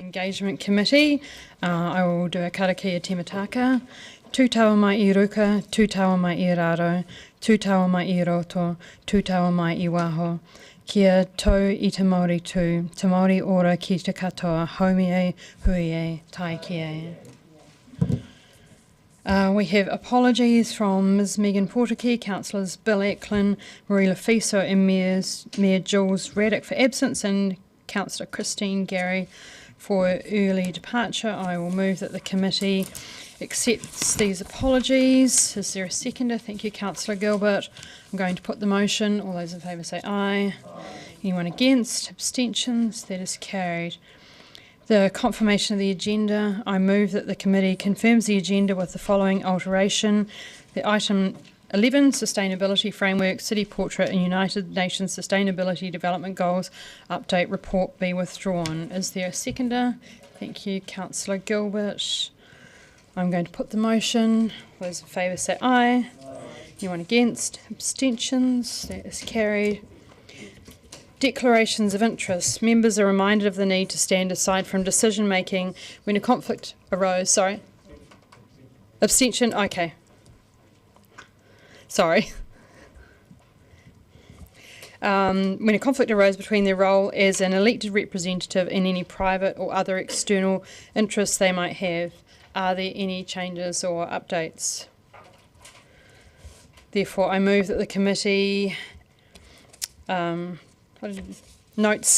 Engagement Committee. I will do a karakia temataka. Tū taua mai I ruka, tū taua mai I raro, tū taua mai I roto, tū taua mai I waho. Kia tau I te Māori tū, te Māori ora ki te katoa, haumi e, hui e, tai ki e. We have apologies from Ms Megan Portakey, Councillors Bill Eklund, Marie Lafiso and Mayor Jules Raddick for absence, and Councillor Christine Gary for early departure. I will move that the committee accepts these apologies. Is there a seconder? Thank you, Councillor Gilbert. I'm going to put the motion. All those in favour say aye. Anyone against? Abstentions? That is carried. The confirmation of the agenda. I move that the committee confirms the agenda with the following alteration. The item 11, Sustainability Framework, City Portrait and United Nations Sustainability Development Goals Update Report be withdrawn. Is there a seconder? Thank you, Councillor Gilbert. I'm going to put the motion. Those in favour say aye. Anyone against? Abstentions? That is carried. Declarations of interest. Members are reminded of the need to stand aside from decision making when a conflict arose. Sorry. Abstention? Okay. Sorry. When a conflict arose between their role as an elected representative and any private or other external interests they might have. Are there any changes or updates? Therefore, I move that the committee notes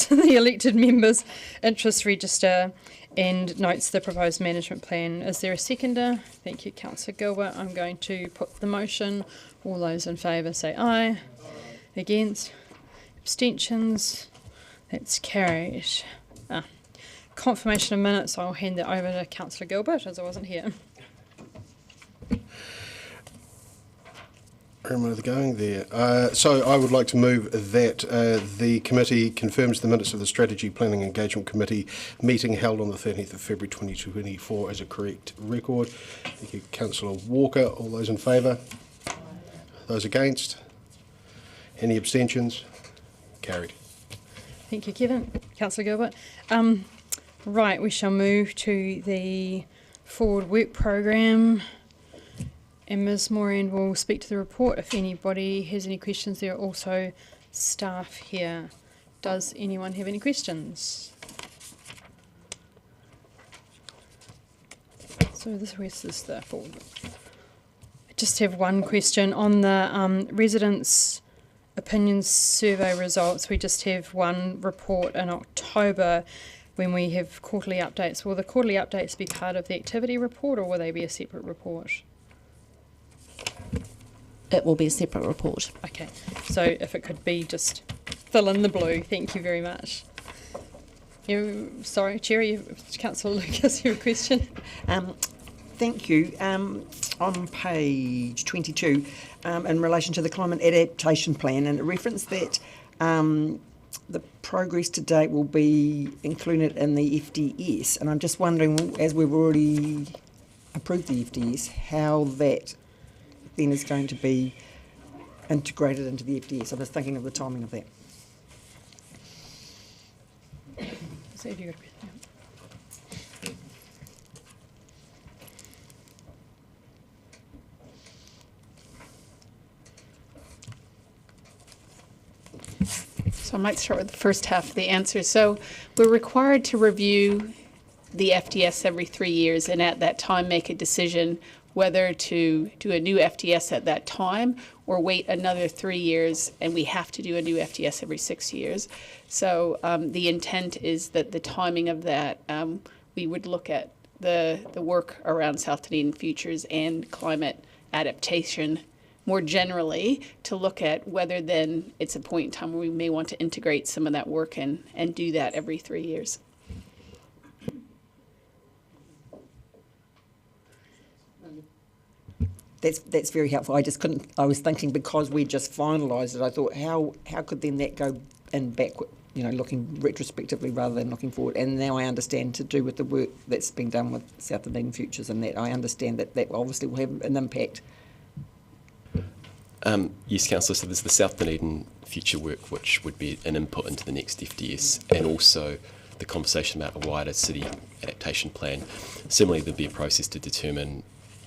the elected members' interest register and notes the proposed management plan. Is there a seconder? Thank you, Councillor Gilbert. I'm going to put the motion. All those in favour say aye. Against? Abstentions? That's carried. Confirmation of minutes. I'll hand that over to Councillor Gilbert as I wasn't here. Where am I going there? So I would like to move that the committee confirms the minutes of the Strategy Planning Engagement Committee meeting held on the 13th of February 2024 as a correct record. Thank you, Councillor Walker. All those in favour? Those against? Any abstentions? Carried. Thank you, Kevin. Councillor Gilbert. Right, we shall move to the forward work programme. And Ms Moran will speak to the report. If anybody has any questions, there are also staff here. Does anyone have any questions? So this is the forward. I just have one question on the residents' opinions survey results. We just have one report in October when we have quarterly updates. Will the quarterly updates be part of the activity report or will they be a separate report? It will be a separate report. Okay, so if it could be just fill in the blue, thank you very much. Sorry, Chair, Councillor Lucas, you have a question? Thank you. On page 22, in relation to the Climate Adaptation Plan, and it referenced that the progress to date will be included in the FDS, and I'm just wondering, as we've already approved the FDS, how that then is going to be integrated into the FDS. I was thinking of the timing of that. So have you got a question? So I might start with the first half of the answer. So we're required to review the FDS every 3 years and at that time make a decision whether to do a new FDS at that time or wait another 3 years, and we have to do a new FDS every 6 years. So the intent is that the timing of that, we would look at the work around South Dunedin futures and climate adaptation more generally to look at whether then it's a point in time where we may want to integrate some of that work and do that every 3 years. That's very helpful. I just couldn't. I was thinking because we just finalised it. I thought how could then that go in backward? You know, looking retrospectively rather than looking forward. And now I understand to do with the work that's being done with South Dunedin Futures and that I understand that obviously will have an impact. Yes, Councillor. So there's the South Dunedin future work, which would be an input into the next FDS, and also the conversation about a wider city adaptation plan. Similarly, there'd be a process to determine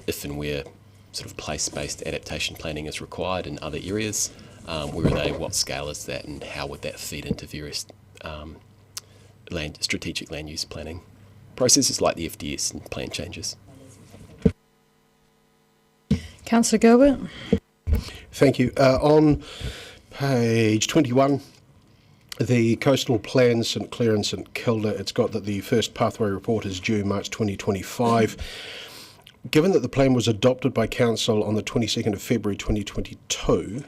if and where sort of place-based adaptation planning is required in other areas. Where are they, what scale is that, and how would that feed into various strategic land use planning processes like the FDS and plan changes. Councillor Gilbert. Thank you. On page 21, the coastal plan St Clair and St Kilda, it's got that the first pathway report is due March 2025. Given that the plan was adopted by Council on the 22nd of February 2022,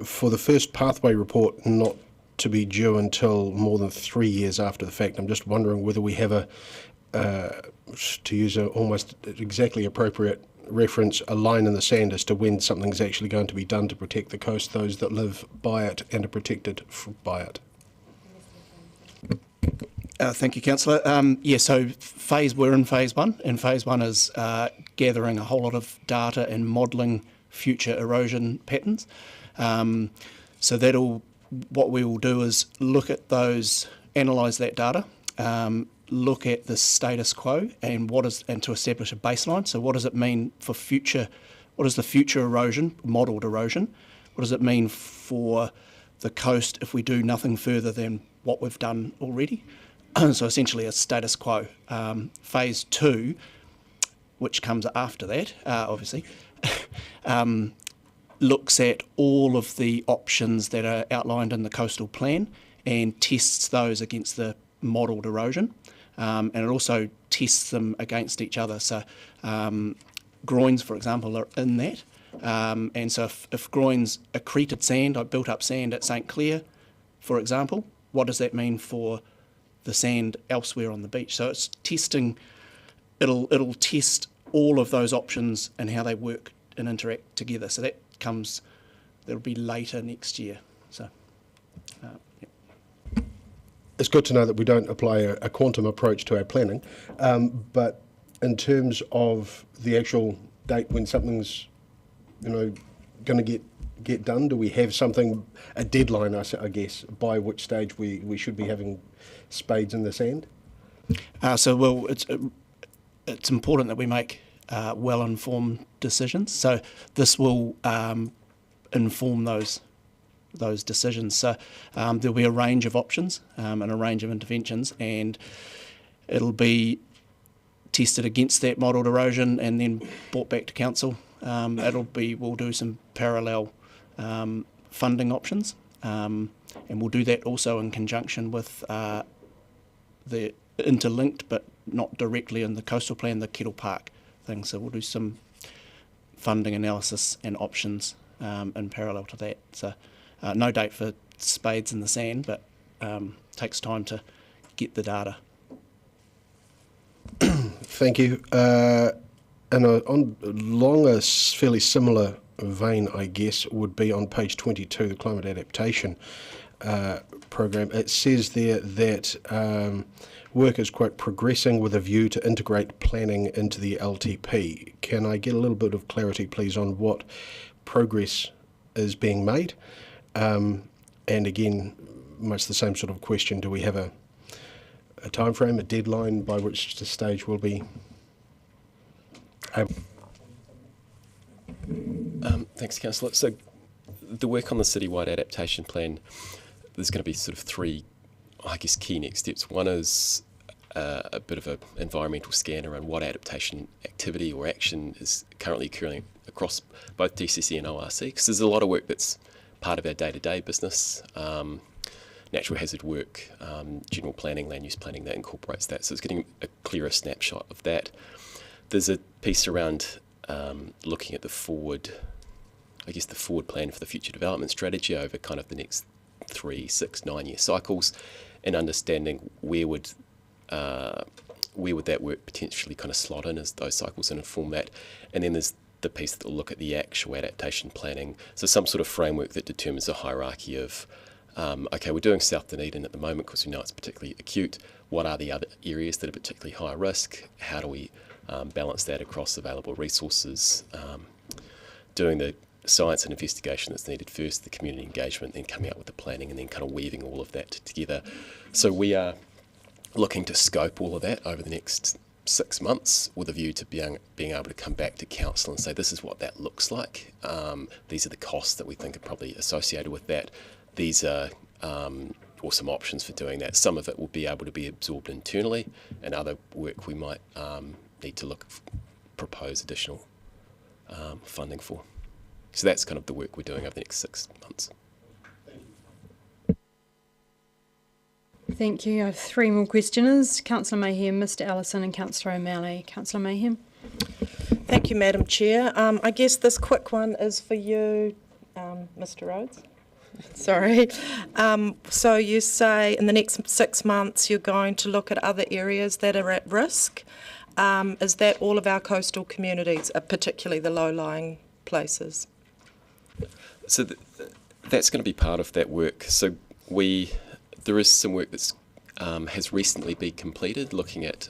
for the first pathway report not to be due until more than 3 years after the fact, I'm just wondering whether we have to use a almost exactly appropriate reference, a line in the sand as to when something's actually going to be done to protect the coast, those that live by it and are protected by it. Thank you, Councillor. So we're in phase one, and phase one is gathering a whole lot of data and modelling future erosion patterns. So what we will do is look at those, analyse that data, look at the status quo and to establish a baseline. So what does it mean for future? What is the future erosion, modelled erosion? What does it mean for the coast if we do nothing further than what we've done already? So essentially a status quo. Phase two, which comes after that, obviously, looks at all of the options that are outlined in the coastal plan and tests those against the modelled erosion. And it also tests them against each other. So groins, for example, are in that. And so if groins accreted sand, or built up sand at St Clair, for example, what does that mean for the sand elsewhere on the beach? So it's testing, it'll test all of those options and how they work and interact together. So that'll be later next year. So, It's good to know that we don't apply a quantum approach to our planning, but in terms of the actual date when something's, going to get done, do we have a deadline, I guess, by which stage we should be having spades in the sand? It's important that we make well-informed decisions. So this will inform those decisions. So there'll be a range of options and a range of interventions, and it'll be tested against that modelled erosion and then brought back to council. We'll do some parallel funding options, and we'll do that also in conjunction with the interlinked but not directly in the coastal plan, the Kettle Park thing. So we'll do some funding analysis and options in parallel to that. So no date for spades in the sand, but takes time to get the data. Thank you. And along a fairly similar vein, I guess, would be on page 22, the climate adaptation program. It says there that work is, quote, progressing with a view to integrate planning into the LTP. Can I get a little bit of clarity, please, on what progress is being made? And again, much the same sort of question, do we have a time frame, a deadline by which the stage will be able? Thanks, Councillor. So the work on the citywide adaptation plan, there's going to be sort of three, I guess, key next steps. One is a bit of an environmental scan around what adaptation activity or action is currently occurring across both DCC and ORC, because there's a lot of work that's part of our day-to-day business, natural hazard work, general planning, land use planning, that incorporates that. So it's getting a clearer snapshot of that. There's a piece around looking at the forward plan for the future development strategy over kind of the next 3, 6, 9 year cycles, and understanding where would that work potentially kind of slot in as those cycles and inform that. And then there's the piece that will look at the actual adaptation planning. So some sort of framework that determines a hierarchy of, we're doing South Dunedin at the moment because we know it's particularly acute. What are the other areas that are particularly high risk? How do we balance that across available resources? Doing the science and investigation that's needed first, the community engagement, then coming up with the planning, and then kind of weaving all of that together. So we are looking to scope all of that over the next 6 months with a view to being able to come back to council and say this is what that looks like. These are the costs that we think are probably associated with that. These are or some options for doing that. Some of it will be able to be absorbed internally, and other work we might need to propose additional funding for. So that's kind of the work we're doing over the next 6 months. Thank you. I have 3 more questioners. Councillor Mayhem, Mr Ellison and Councillor O'Malley. Councillor Mayhem. Thank you, Madam Chair. I guess this quick one is for you, Mr Rhodes. Sorry. So you say in the next 6 months you're going to look at other areas that are at risk. Is that all of our coastal communities, particularly the low-lying places? So that's going to be part of that work. So there is some work that's has recently been completed looking at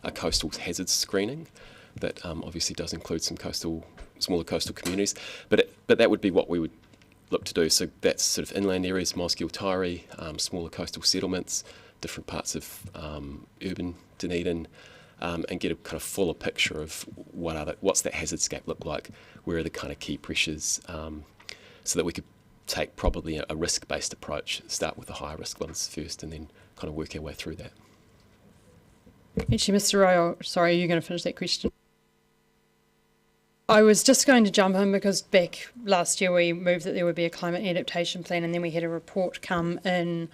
a coastal hazards screening that obviously does include some smaller coastal communities, but that would be what we would look to do. So that's sort of inland areas, Mosgiel-Taieri, smaller coastal settlements, different parts of urban Dunedin, and get a kind of fuller picture of what's that hazardscape look like, where are the kind of key pressures, so that we could take probably a risk-based approach, start with the higher risk ones first and then kind of work our way through that. Actually, Mr Royal, sorry, you're going to finish that question. I was just going to jump in because back last year we moved that there would be a climate adaptation plan, and then we had a report come in,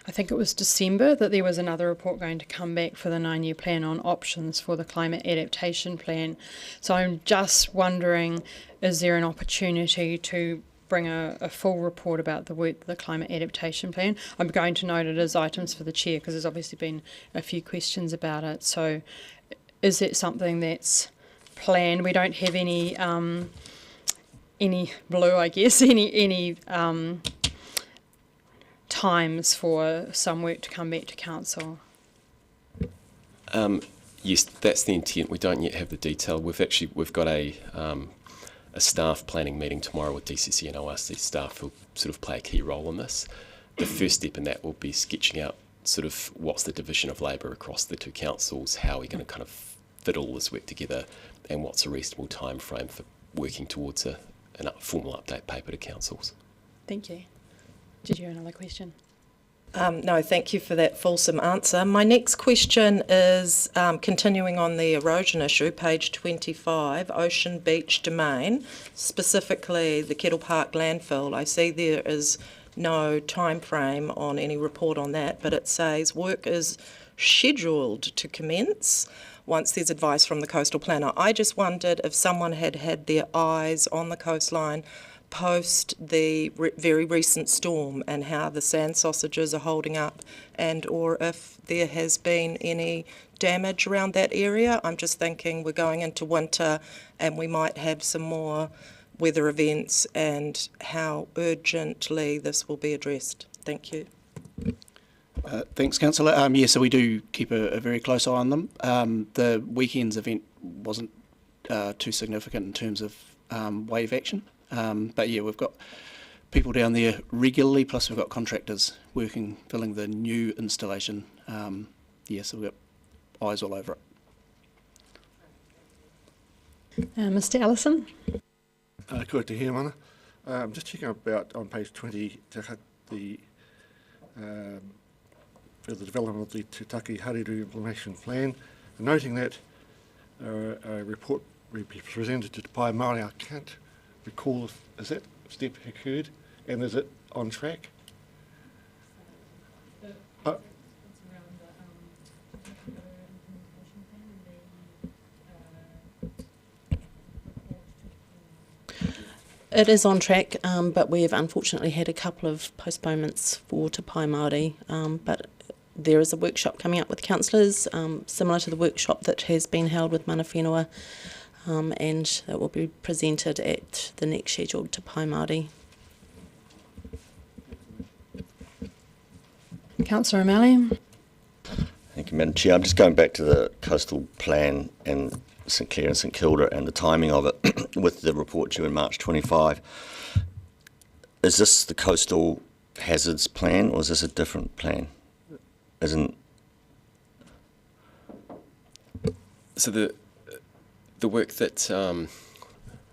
I think it was December, that there was another report going to come back for the 9-year plan on options for the climate adaptation plan. So I'm just wondering, is there an opportunity to bring a full report about the climate adaptation plan? I'm going to note it as items for the chair because there's obviously been a few questions about it. So is that something that's planned? We don't have any blue, I guess, any times for some work to come back to council. Yes, that's the intent. We don't yet have the detail. We've got a staff planning meeting tomorrow with DCC and ORC staff who'll sort of play a key role in this. The first step in that will be sketching out sort of what's the division of labour across the 2 councils, how are we going to kind of fit all this work together, and what's a reasonable time frame for working towards a formal update paper to councils. Thank you. Did you have another question? No, thank you for that fulsome answer. My next question is continuing on the erosion issue, page 25, Ocean Beach Domain, specifically the Kettle Park landfill. I see there is no time frame on any report on that, but it says work is scheduled to commence once there's advice from the coastal planner. I just wondered if someone had had their eyes on the coastline post the very recent storm and how the sand sausages are holding up, and or if there has been any damage around that area. I'm just thinking we're going into winter and we might have some more weather events, and how urgently this will be addressed. Thank you. Thanks, Councillor. So we do keep a very close eye on them. The weekend's event wasn't too significant in terms of wave action. But yeah, we've got people down there regularly, plus we've got contractors filling the new installation. So we've got eyes all over it. Mr Ellison? Good to hear, Mana. Just checking about on page 20, for the development of the Tutaki Hariru Implementation Plan, noting that a report will be presented to Te Pai Māori. I can't recall if that step occurred, and is it on track? It is on track, but we've unfortunately had a couple of postponements for Te Pai Māori, but there is a workshop coming up with councillors, similar to the workshop that has been held with Mana Whenua, and it will be presented at the next scheduled Te Pai Māori. Councillor O'Malley? Thank you, Madam Chair. I'm just going back to the coastal plan and St Clair and St Kilda and the timing of it with the report due in March 25. Is this the coastal hazards plan, or is this a different plan? Isn't So the work that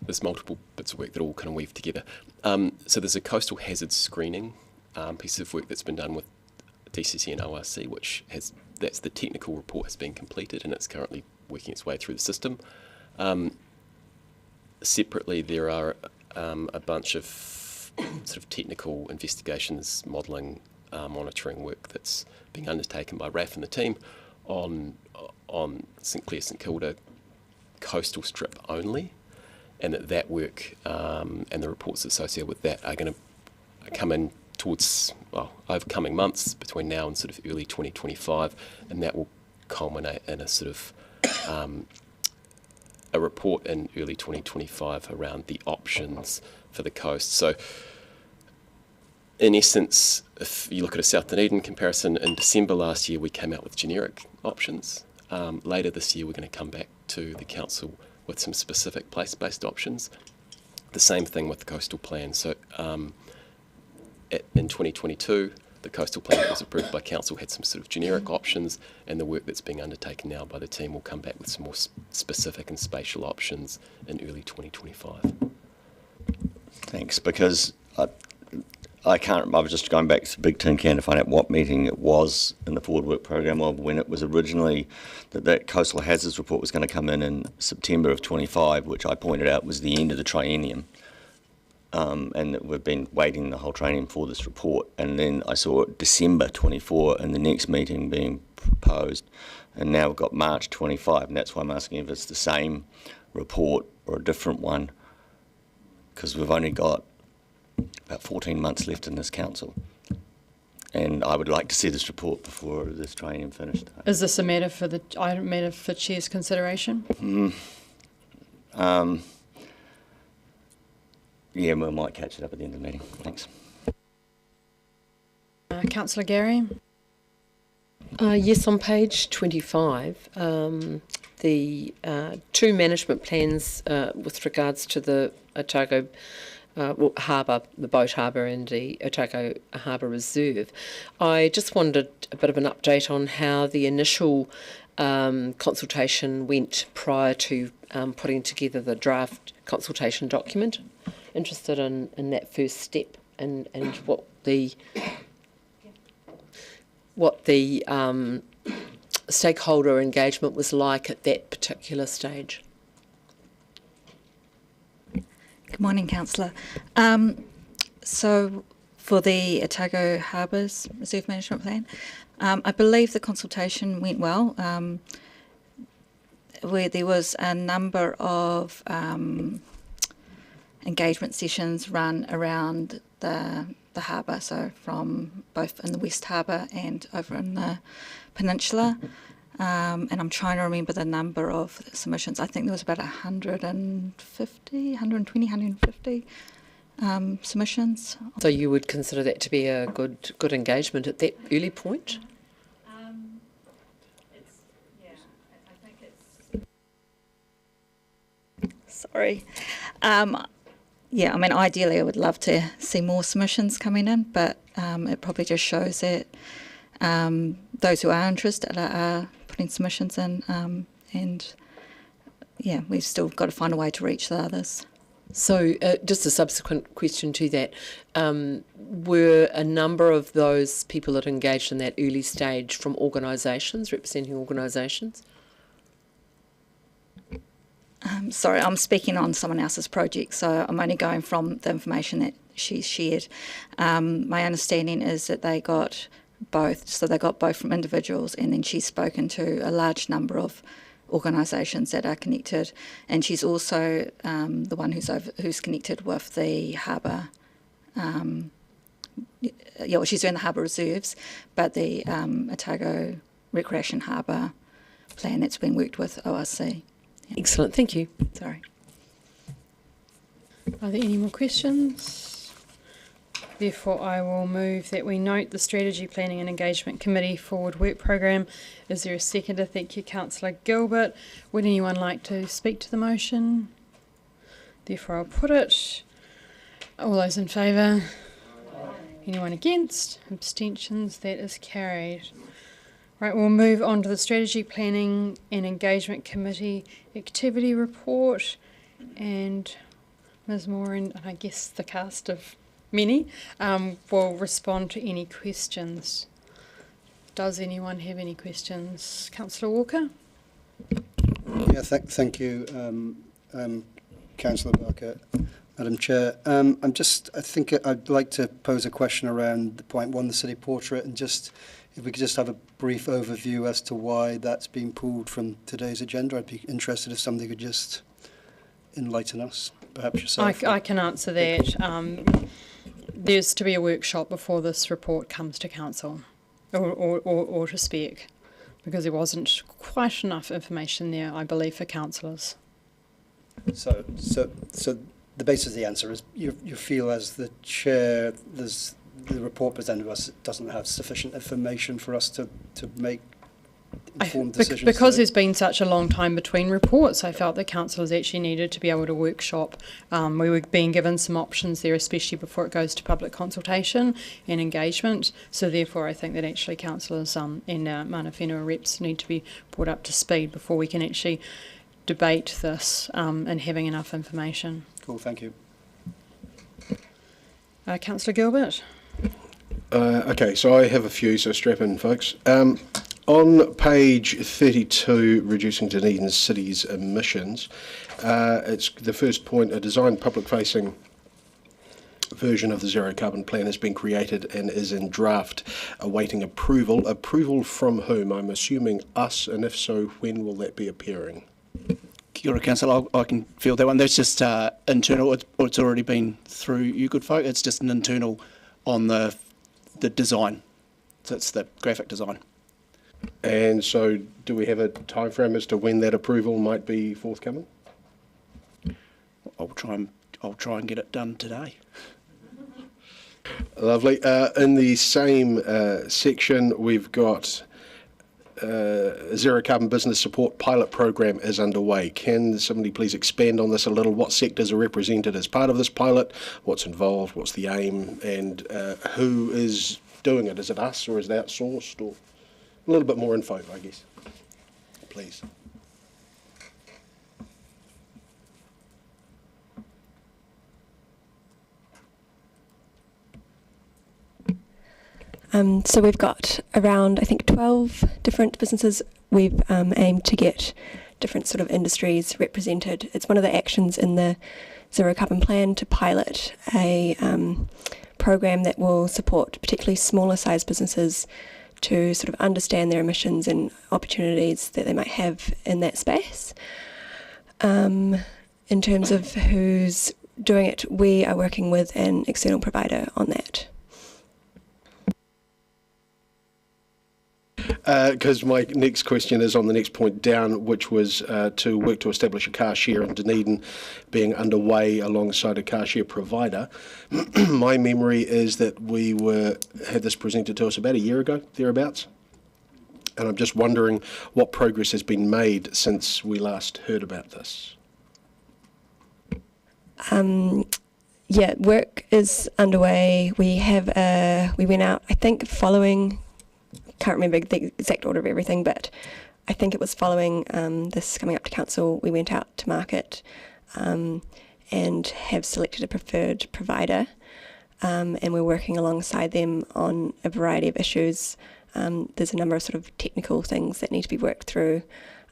there's multiple bits of work that all kind of weave together. So there's a coastal hazards screening piece of work that's been done with DCC and ORC, that's the technical report has been completed and it's currently working its way through the system. Separately, there are a bunch of sort of technical investigations, modelling, monitoring work that's being undertaken by RAF and the team on St Clair St Kilda coastal strip only, and that work and the reports associated with that are going to come in towards, over coming months between now and sort of early 2025, and that will culminate in a sort of a report in early 2025 around the options for the coast. So in essence, if you look at a South Dunedin comparison, in December last year we came out with generic options. Later this year we're going to come back to the council with some specific place-based options. The same thing with the coastal plan. So in 2022, the coastal plan that was approved by council had some sort of generic options, and the work that's being undertaken now by the team will come back with some more specific and spatial options in early 2025. Thanks, because I can't. I was just going back to Big Tin Can to find out what meeting it was in the forward work program of when it was originally that coastal hazards report was going to come in September of 25, which I pointed out was the end of the triennium. And that we've been waiting the whole training for this report. And then I saw December 24 and the next meeting being proposed. And now we've got March 25, and that's why I'm asking if it's the same report or a different one, because we've only got about 14 months left in this council. And I would like to see this report before this training finished. Is this a matter for Chair's consideration? Yeah, we might catch it up at the end of the meeting. Thanks. Councillor Gary? Yes, on page 25, the two management plans with regards to the Otago harbour, the boat harbour and the Otago Harbour Reserve. I just wanted a bit of an update on how the initial consultation went prior to putting together the draft consultation document. Interested in that first step and what the stakeholder engagement was like at that particular stage. Good morning, Councillor. So for the Otago Harbours Reserve Management Plan, I believe the consultation went well, where there was a number of engagement sessions run around the harbour, so from both in the West Harbour and over in the peninsula. And I'm trying to remember the number of submissions. I think there was about 150 submissions. So you would consider that to be a good engagement at that early point? Sorry. Yeah, I mean, ideally I would love to see more submissions coming in, but it probably just shows that those who are interested are putting submissions in, and yeah, we've still got to find a way to reach the others. So just a subsequent question to that, were a number of those people that engaged in that early stage from organisations, representing organisations? Sorry, I'm speaking on someone else's project, so I'm only going from the information that she's shared. My understanding is that they got both, so they got both from individuals, and then she's spoken to a large number of organisations that are connected, and she's also the one who's connected with the harbour. She's doing the harbour reserves, but the Otago Recreation Harbour plan that's been worked with ORC. Yeah. Excellent, thank you. Sorry. Are there any more questions? Therefore, I will move that we note the Strategy, Planning and Engagement Committee Forward Work Programme. Is there a seconder? Thank you, Councillor Gilbert. Would anyone like to speak to the motion? Therefore, I'll put it. All those in favour? Anyone against? Abstentions? That is carried. Right, we'll move on to the Strategy Planning and Engagement Committee Activity Report, and Ms. Moore and I guess the cast of many will respond to any questions. Does anyone have any questions? Councillor Walker? Yeah, thank you, Councillor Barker, Madam Chair. I think I'd like to pose a question around the point 1, the city portrait, and just if we could just have a brief overview as to why that's been pulled from today's agenda. I'd be interested if somebody could just enlighten us, perhaps yourself. I can answer that. There's to be a workshop before this report comes to council, or to spec, because there wasn't quite enough information there, I believe, for councillors. So the basis of the answer is you feel as the chair, the report presented to us doesn't have sufficient information for us to make informed decisions. Because there's been such a long time between reports, I felt that councillors actually needed to be able to workshop. We were being given some options there, especially before it goes to public consultation and engagement. So therefore, I think that actually councillors and mana whenua reps need to be brought up to speed before we can actually debate this and having enough information. Cool, thank you. Councillor Gilbert? Okay, so I have a few, so strap in, folks. On page 32, reducing Dunedin City's emissions, it's the first point, a designed public-facing version of the zero carbon plan has been created and is in draft, awaiting approval. Approval from whom? I'm assuming us, and if so, when will that be appearing? Kia ora, Councillor. I can field that one. That's just internal. It's already been through you good folk. It's just an internal on the design. So it's the graphic design. And so do we have a time frame as to when that approval might be forthcoming? I'll try and get it done today. Lovely. In the same section, we've got Zero Carbon Business Support Pilot Program is underway. Can somebody please expand on this a little? What sectors are represented as part of this pilot? What's involved? What's the aim? And who is doing it? Is it us or is it outsourced? Or a little bit more info, I guess, please. So we've got around, I think, 12 different businesses. We've aimed to get different sort of industries represented. It's one of the actions in the Zero Carbon Plan to pilot a program that will support particularly smaller sized businesses to sort of understand their emissions and opportunities that they might have in that space. In terms of who's doing it, we are working with an external provider on that. Because my next question is on the next point down, which was to work to establish a car share in Dunedin, being underway alongside a car share provider. My memory is that we had this presented to us about a year ago, thereabouts. And I'm just wondering what progress has been made since we last heard about this. Yeah, work is underway. We went out, I think, following, can't remember the exact order of everything, but I think it was following this coming up to council. We went out to market and have selected a preferred provider, and we're working alongside them on a variety of issues. There's a number of sort of technical things that need to be worked through.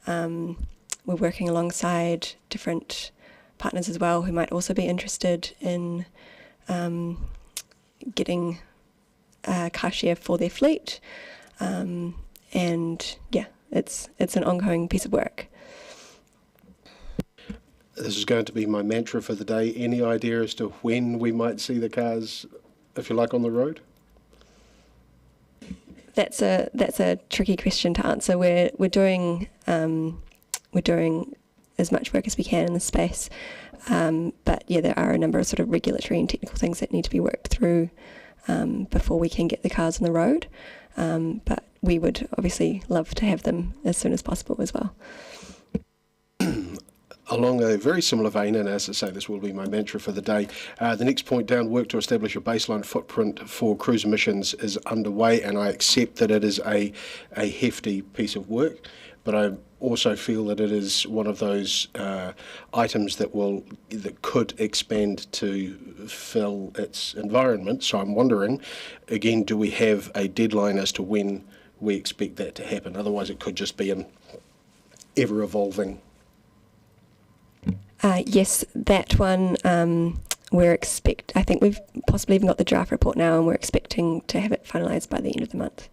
We're working alongside different partners as well who might also be interested in getting a car share for their fleet. And yeah, it's an ongoing piece of work. This is going to be my mantra for the day. Any idea as to when we might see the cars, if you like, on the road? That's a tricky question to answer. We're doing as much work as we can in this space, but yeah, there are a number of sort of regulatory and technical things that need to be worked through before we can get the cars on the road. But we would obviously love to have them as soon as possible as well. Along a very similar vein, and as I say, this will be my mantra for the day, the next point down, work to establish a baseline footprint for cruise emissions is underway, and I accept that it is a hefty piece of work, but I also feel that it is one of those items that could expand to fill its environment. So I'm wondering, again, do we have a deadline as to when we expect that to happen? Otherwise, it could just be an ever-evolving. Yes, that one I think we've possibly even got the draft report now, and we're expecting to have it finalised by the end of the month.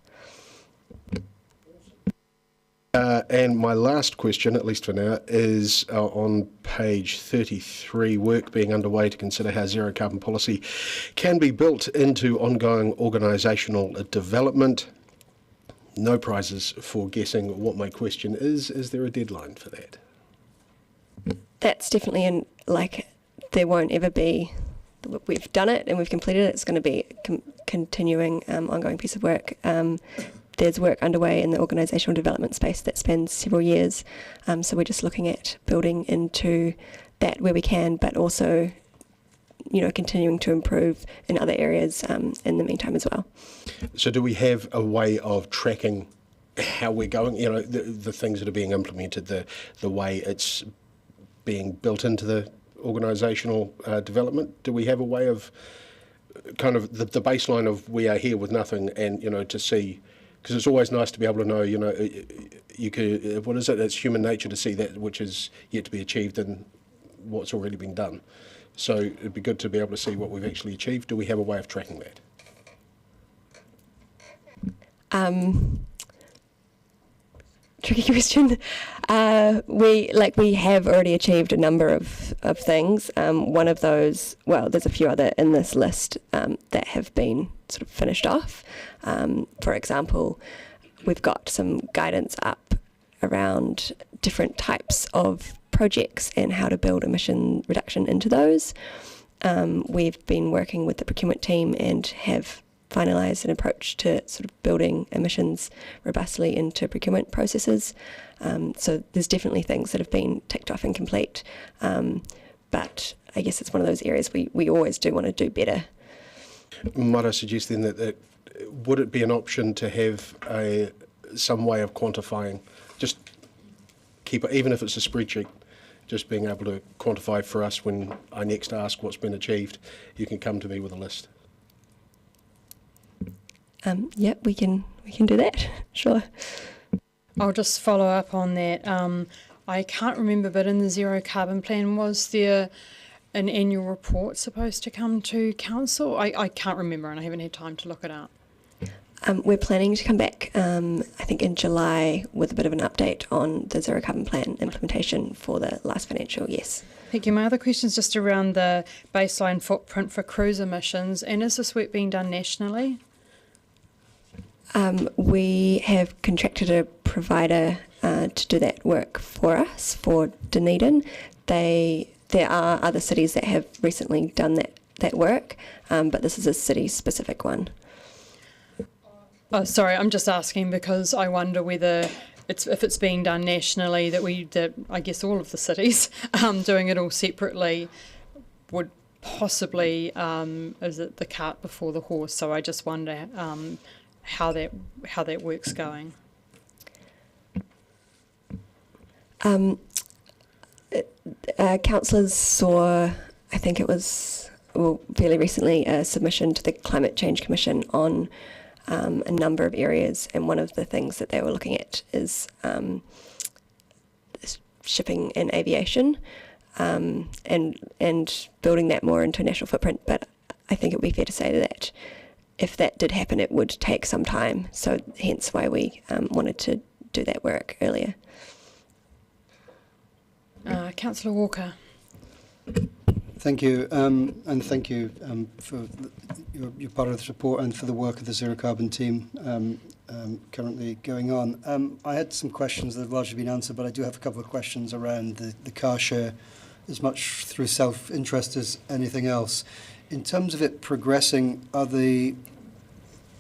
And my last question, at least for now, is on page 33, work being underway to consider how zero carbon policy can be built into ongoing organisational development. No prizes for guessing what my question is. Is there a deadline for that? That's definitely there won't ever be, we've done it and we've completed it. It's going to be a continuing, ongoing piece of work. There's work underway in the organisational development space that spans several years. So we're just looking at building into that where we can, but also, continuing to improve in other areas in the meantime as well. So do we have a way of tracking how we're going? The things that are being implemented, the way it's being built into the organisational development? Do we have a way of kind of the baseline of we are here with nothing, and to see, because it's always nice to be able to know, you could, what is it? It's human nature to see that which is yet to be achieved and what's already been done. So it'd be good to be able to see what we've actually achieved. Do we have a way of tracking that? Tricky question. We have already achieved a number of things. One of those, there's a few other in this list that have been sort of finished off. For example, we've got some guidance up around different types of projects and how to build emission reduction into those. We've been working with the procurement team and have finalised an approach to sort of building emissions robustly into procurement processes. So there's definitely things that have been ticked off and complete. But I guess it's one of those areas we always do want to do better. Might I suggest then that would it be an option to have some way of quantifying, just keep it, even if it's a spreadsheet, just being able to quantify for us when I next ask what's been achieved, you can come to me with a list. Yep, we can do that. Sure. I'll just follow up on that. I can't remember, but in the zero carbon plan, was there an annual report supposed to come to council? I can't remember, and I haven't had time to look it up. We're planning to come back, I think in July, with a bit of an update on the zero carbon plan implementation for the last financial, yes. Thank you. My other question is just around the baseline footprint for cruise emissions, and is this work being done nationally? We have contracted a provider to do that work for us, for Dunedin. There are other cities that have recently done that work, but this is a city-specific one. Oh, sorry, I'm just asking because I wonder whether if it's being done nationally, that I guess all of the cities doing it all separately would possibly is it the cart before the horse? So I just wonder how that work's going. Councillors saw, I think it was fairly recently, a submission to the Climate Change Commission on a number of areas, and one of the things that they were looking at is shipping and aviation, and building that more into a national footprint. But I think it would be fair to say that if that did happen, it would take some time. So hence why we wanted to do that work earlier. Councillor Walker. Thank you, and thank you for your part of this report and for the work of the Zero Carbon team currently going on. I had some questions that have largely been answered, but I do have a couple of questions around the car share, as much through self-interest as anything else. In terms of it progressing, are the,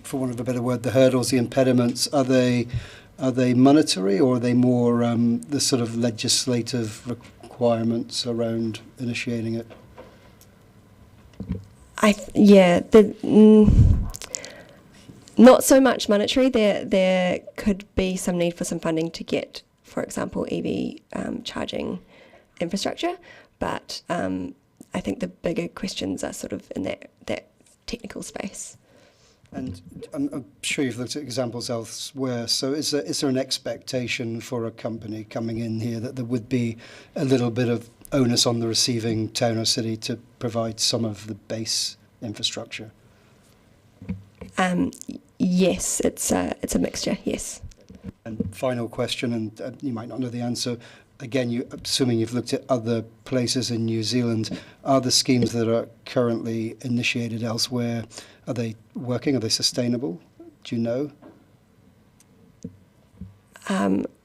for want of a better word, the hurdles, the impediments, are they monetary, or are they more the sort of legislative requirements around initiating it? Not so much monetary. There could be some need for some funding to get, for example, EV charging infrastructure, but I think the bigger questions are sort of in that technical space. And I'm sure you've looked at examples elsewhere. So is there an expectation for a company coming in here that there would be a little bit of onus on the receiving town or city to provide some of the base infrastructure? Yes, it's a mixture, yes. And final question, and you might not know the answer. Again, assuming you've looked at other places in New Zealand, are the schemes that are currently initiated elsewhere, are they working? Are they sustainable? Do you know?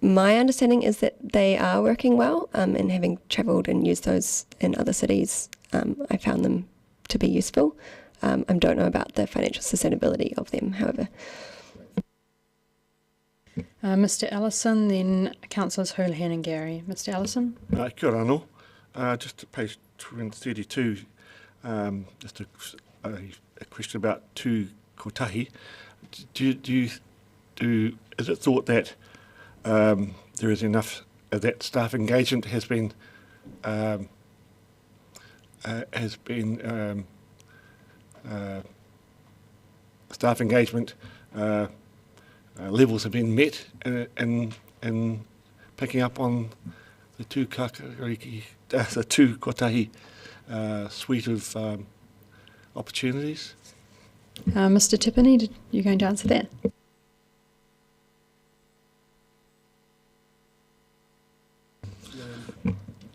My understanding is that they are working well, and having travelled and used those in other cities, I found them to be useful. I don't know about the financial sustainability of them, however. Mr Ellison, then Councillors Houlihan and Gary. Mr Ellison. Kia ora anō. Just to page 32, just a question about tū kotahi. Is it thought that there is enough, that staff engagement has been staff engagement levels have been met in picking up on the tū kotahi suite of opportunities? Mr Tippany, you going to answer that?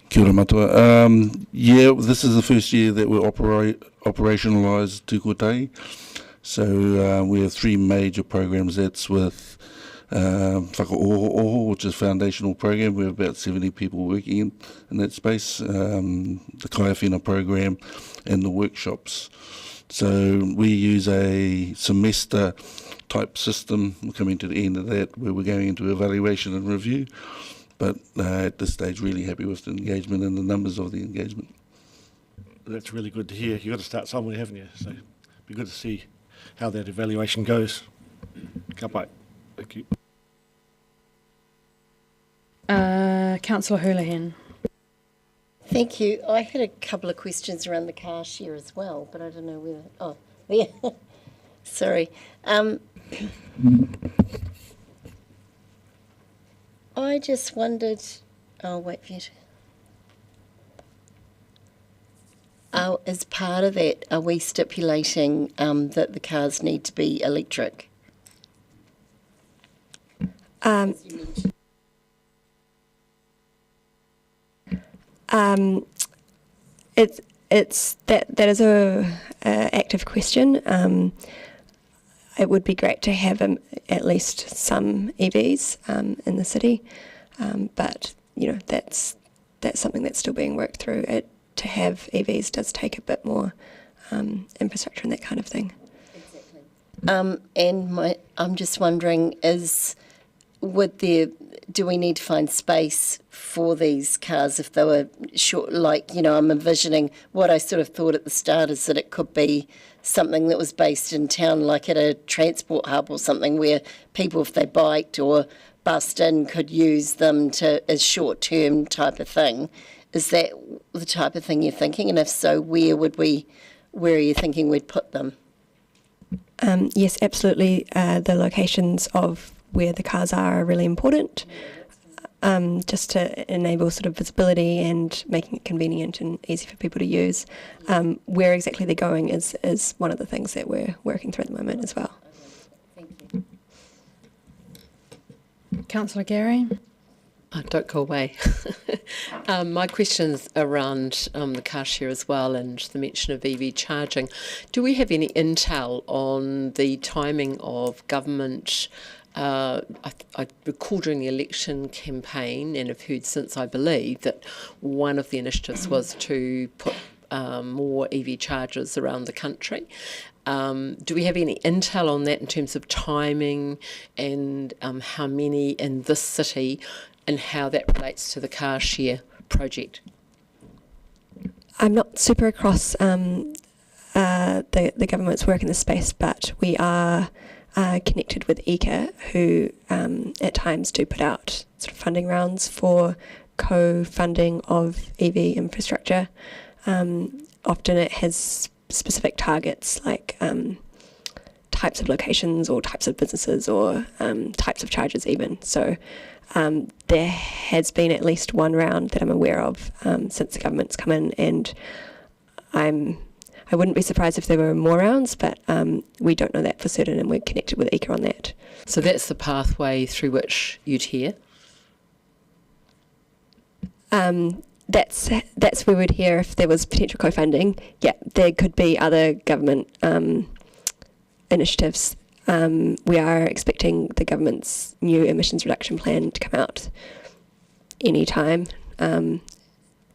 Kia ora matua. Yeah, this is the first year that we're operationalised tū kotahi. So we have three major programs. That's with whakaoho, which is a foundational program. We have about 70 people working in that space. The kaiawhina program and the workshops. So we use a semester type system. We're coming to the end of that where we're going into evaluation and review. But at this stage, really happy with the engagement and the numbers of the engagement. That's really good to hear. You've got to start somewhere, haven't you? So it'd be good to see how that evaluation goes. Ka pai. Thank you. Councillor Houlihan. Thank you. I had a couple of questions around the car share as well, but I don't know whether... Oh, there. Sorry. I just wondered... I'll wait for you to... as part of that, are we stipulating that the cars need to be electric? It's that is a active question. It would be great to have at least some EVs in the city, but you know that's something that's still being worked through. To have EVs does take a bit more infrastructure and that kind of thing. Exactly. I'm just wondering, do we need to find space for these cars if they were short? Like, you know, I'm envisioning what I sort of thought at the start is that it could be something that was based in town, like at a transport hub or something, where people, if they biked or bussed in, could use them as short-term type of thing. Is that the type of thing you're thinking? And if so, where are you thinking we'd put them? Yes, absolutely. The locations of where the cars are really important, just to enable sort of visibility and making it convenient and easy for people to use. Where exactly they're going is one of the things that we're working through at the moment as well. Thank you. Councillor Gary. Don't go away. My question's around the car share as well and the mention of EV charging. Do we have any intel on the timing of government? I recall during the election campaign, and have heard since, I believe, that one of the initiatives was to put more EV chargers around the country. Do we have any intel on that in terms of timing and how many in this city and how that relates to the car share project? I'm not super across the government's work in this space, but we are connected with ECA, who at times do put out sort of funding rounds for co-funding of EV infrastructure. Often it has specific targets like types of locations or types of businesses or types of charges even. So there has been at least one round that I'm aware of since the government's come in, and I wouldn't be surprised if there were more rounds, but we don't know that for certain, and we're connected with ECA on that. So that's the pathway through which you'd hear? That's where we'd hear if there was potential co-funding. Yeah, there could be other government initiatives. We are expecting the government's new emissions reduction plan to come out any time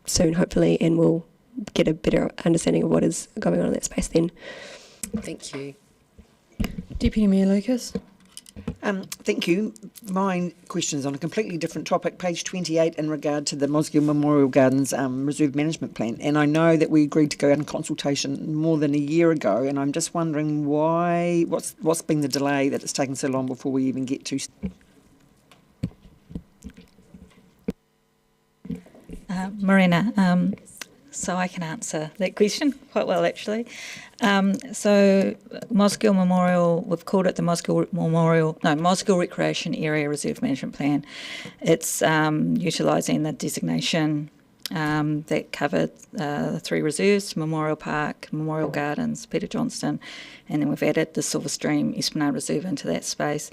soon, hopefully, and we'll get a better understanding of what is going on in that space then. Thank you. Deputy Mayor Lucas. Thank you. My question is on a completely different topic, page 28, in regard to the Mosgiel Memorial Gardens Reserve Management Plan. And I know that we agreed to go out in consultation more than a year ago, and I'm just wondering what's been the delay that it's taken so long before we even get to... Marina, so I can answer that question quite well, actually. So Mosgiel Memorial, we've called it the Mosgiel Recreation Area Reserve Management Plan. It's utilising the designation that covered the three reserves, Memorial Park, Memorial Gardens, Peter Johnston, and then we've added the Silver Stream Esplanade Reserve into that space.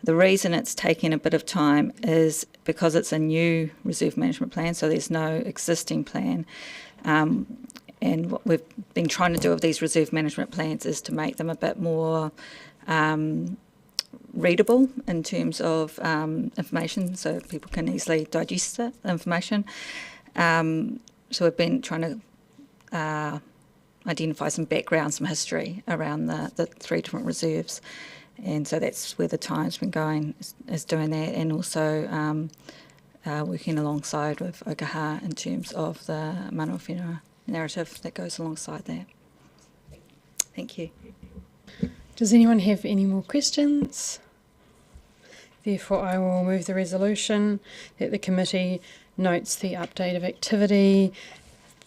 The reason it's taking a bit of time is because it's a new reserve management plan, so there's no existing plan. And what we've been trying to do with these reserve management plans is to make them a bit more readable in terms of information, so people can easily digest the information. So we've been trying to identify some background, some history around the three different reserves. And so that's where the time's been going, is doing that, and also working alongside with Okaha in terms of the Manawa Whenua narrative that goes alongside that. Thank you. Does anyone have any more questions? Therefore, I will move the resolution that the committee notes the update of activity,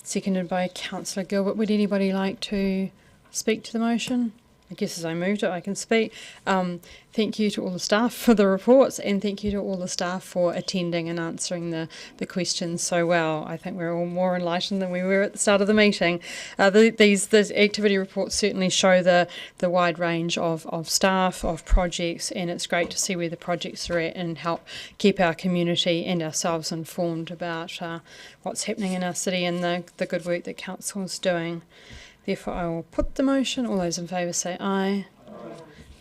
seconded by Councillor Gilbert. Would anybody like to speak to the motion? I guess as I moved it, I can speak. Thank you to all the staff for the reports, and thank you to all the staff for attending and answering the questions so well. I think we're all more enlightened than we were at the start of the meeting. These activity reports certainly show the wide range of staff, of projects, and it's great to see where the projects are at and help keep our community and ourselves informed about what's happening in our city and the good work that Council is doing. Therefore, I will put the motion. All those in favour say aye.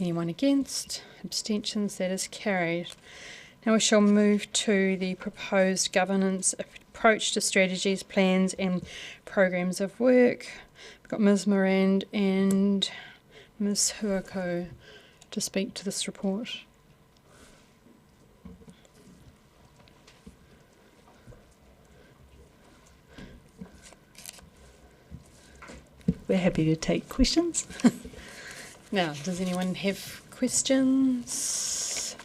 Anyone against? Abstentions? That is carried. Now we shall move to the proposed governance approach to strategies, plans and programs of work. We've got Ms Moran and Ms Huako to speak to this report. We're happy to take questions. Now, does anyone have questions?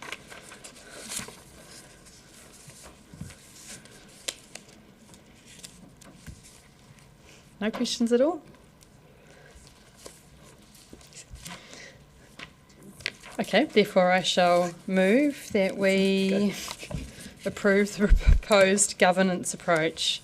No questions at all? Okay, therefore I shall move that we approve the proposed governance approach.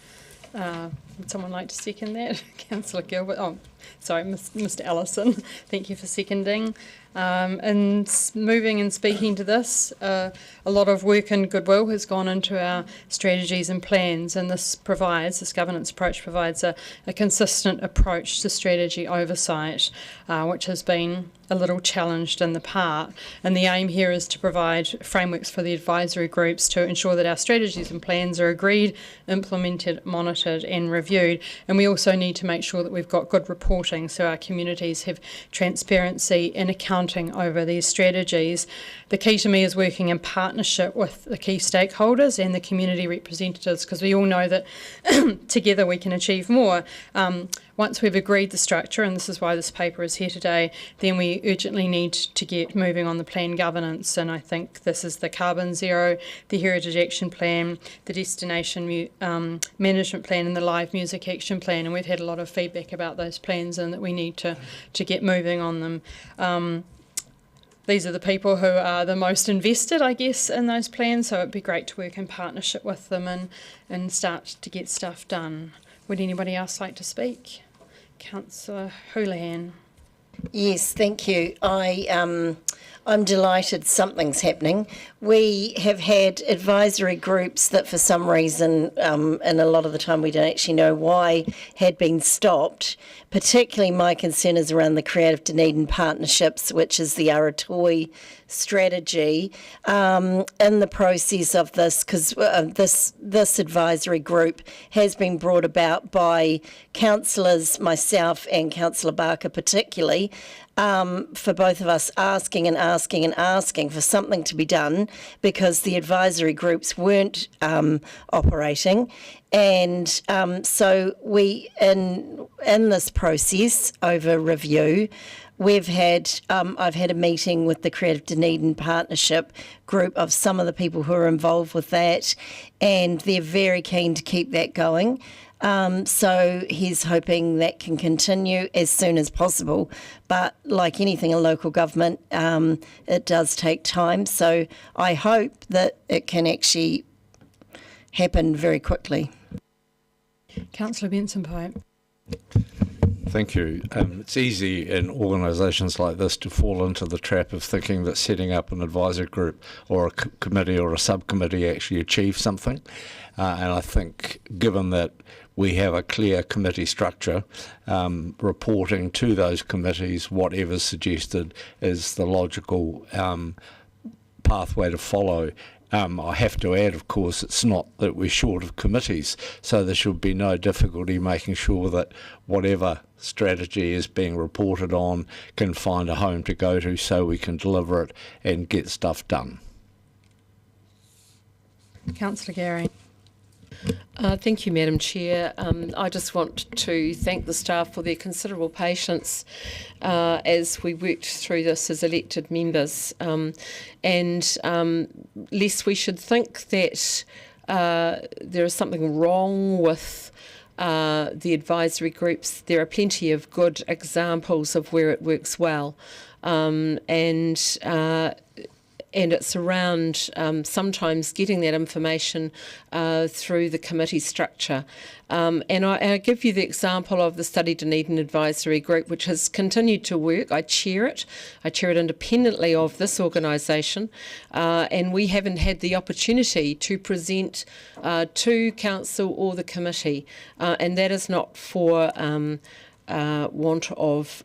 Would someone like to second that? Councillor Gilbert. Oh, sorry, Mr. Ellison. Thank you for seconding. And moving and speaking to this, a lot of work and goodwill has gone into our strategies and plans, and this governance approach provides a consistent approach to strategy oversight, which has been a little challenged in the part. And the aim here is to provide frameworks for the advisory groups to ensure that our strategies and plans are agreed, implemented, monitored and reviewed. And we also need to make sure that we've got good reporting so our communities have transparency and accountability wanting over these strategies. The key to me is working in partnership with the key stakeholders and the community representatives, because we all know that together we can achieve more. Once we've agreed the structure, and this is why this paper is here today, then we urgently need to get moving on the plan governance. And I think this is the Carbon Zero, the Heritage Action Plan, the Destination Management Plan, and the Live Music Action Plan. And we've had a lot of feedback about those plans and that we need to get moving on them. These are the people who are the most invested, I guess, in those plans, so it'd be great to work in partnership with them and start to get stuff done. Would anybody else like to speak? Councillor Houlihan. Yes, thank you. I'm delighted something's happening. We have had advisory groups that for some reason, and a lot of the time we don't actually know why, had been stopped. Particularly my concern is around the Creative Dunedin Partnerships, which is the Aratoi strategy, in the process of this, because this advisory group has been brought about by councillors, myself and Councillor Barker particularly, for both of us asking for something to be done because the advisory groups weren't operating. And so we, in this process over review, I've had a meeting with the Creative Dunedin Partnership group of some of the people who are involved with that, and they're very keen to keep that going. So he's hoping that can continue as soon as possible. But like anything in local government, it does take time. So I hope that it can actually happen very quickly. Councillor Benson-Pope. Thank you. It's easy in organisations like this to fall into the trap of thinking that setting up an advisory group or a committee or a subcommittee actually achieves something. And I think given that we have a clear committee structure, reporting to those committees whatever's suggested is the logical pathway to follow. I have to add, of course, it's not that we're short of committees, so there should be no difficulty making sure that whatever strategy is being reported on can find a home to go to so we can deliver it and get stuff done. Councillor Gary. Thank you, Madam Chair. I just want to thank the staff for their considerable patience as we worked through this as elected members. Lest we should think that there is something wrong with the advisory groups, there are plenty of good examples of where it works well. And it's around sometimes getting that information through the committee structure. And I give you the example of the Study Dunedin Advisory Group, which has continued to work. I chair it. I chair it independently of this organisation. And we haven't had the opportunity to present to council or the committee. And that is not for want of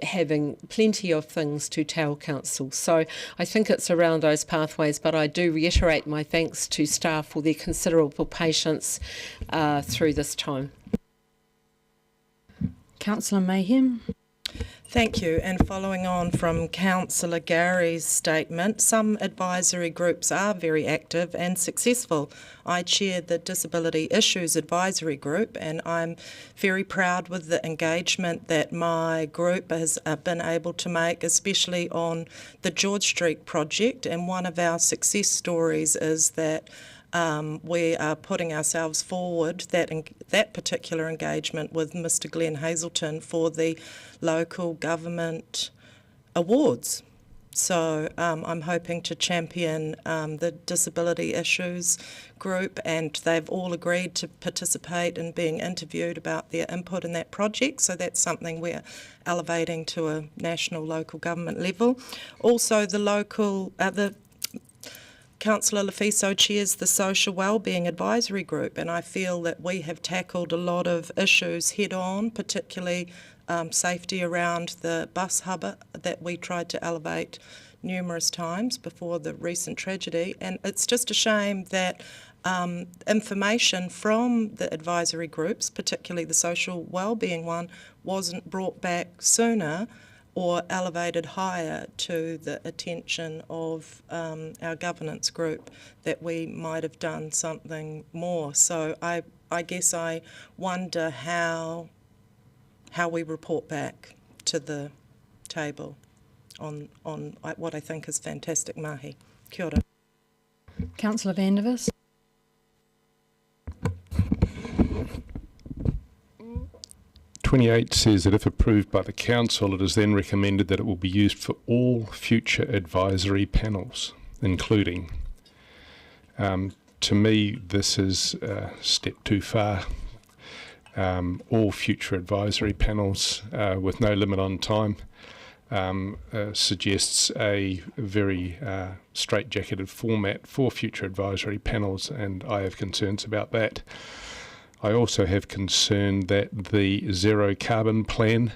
having plenty of things to tell council. So I think it's around those pathways, but I do reiterate my thanks to staff for their considerable patience through this time. Councillor Mayhem. Thank you. And following on from Councillor Gary's statement, some advisory groups are very active and successful. I chair the Disability Issues Advisory Group, and I'm very proud with the engagement that my group has been able to make, especially on the George Street project. And one of our success stories is that we are putting ourselves forward, that particular engagement with Mr Glenn Hazelton for the local government awards. So I'm hoping to champion the disability issues group, and they've all agreed to participate in being interviewed about their input in that project. So that's something we're elevating to a national local government level. Also the Councillor Lefiso chairs the Social Wellbeing Advisory Group, and I feel that we have tackled a lot of issues head-on, particularly safety around the bus hub that we tried to elevate numerous times before the recent tragedy. And it's just a shame that information from the advisory groups, particularly the social wellbeing one, wasn't brought back sooner or elevated higher to the attention of our governance group, that we might have done something more. So I guess I wonder how we report back to the table on what I think is fantastic mahi. Kia ora. Councillor Vandervis. (28) says that if approved by the council, it is then recommended that it will be used for all future advisory panels, including. To me, this is a step too far. All future advisory panels with no limit on time suggests a very straitjacketed format for future advisory panels, and I have concerns about that. I also have concern that the zero carbon plan,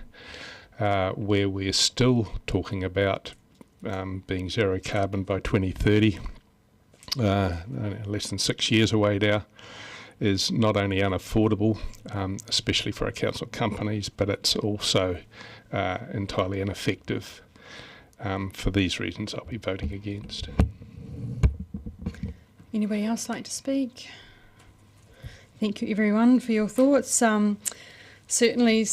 where we're still talking about being zero carbon by 2030, less than 6 years away now, is not only unaffordable, especially for our council companies, but it's also entirely ineffective. For these reasons, I'll be voting against. Anybody else like to speak? Thank you everyone for your thoughts. Certainly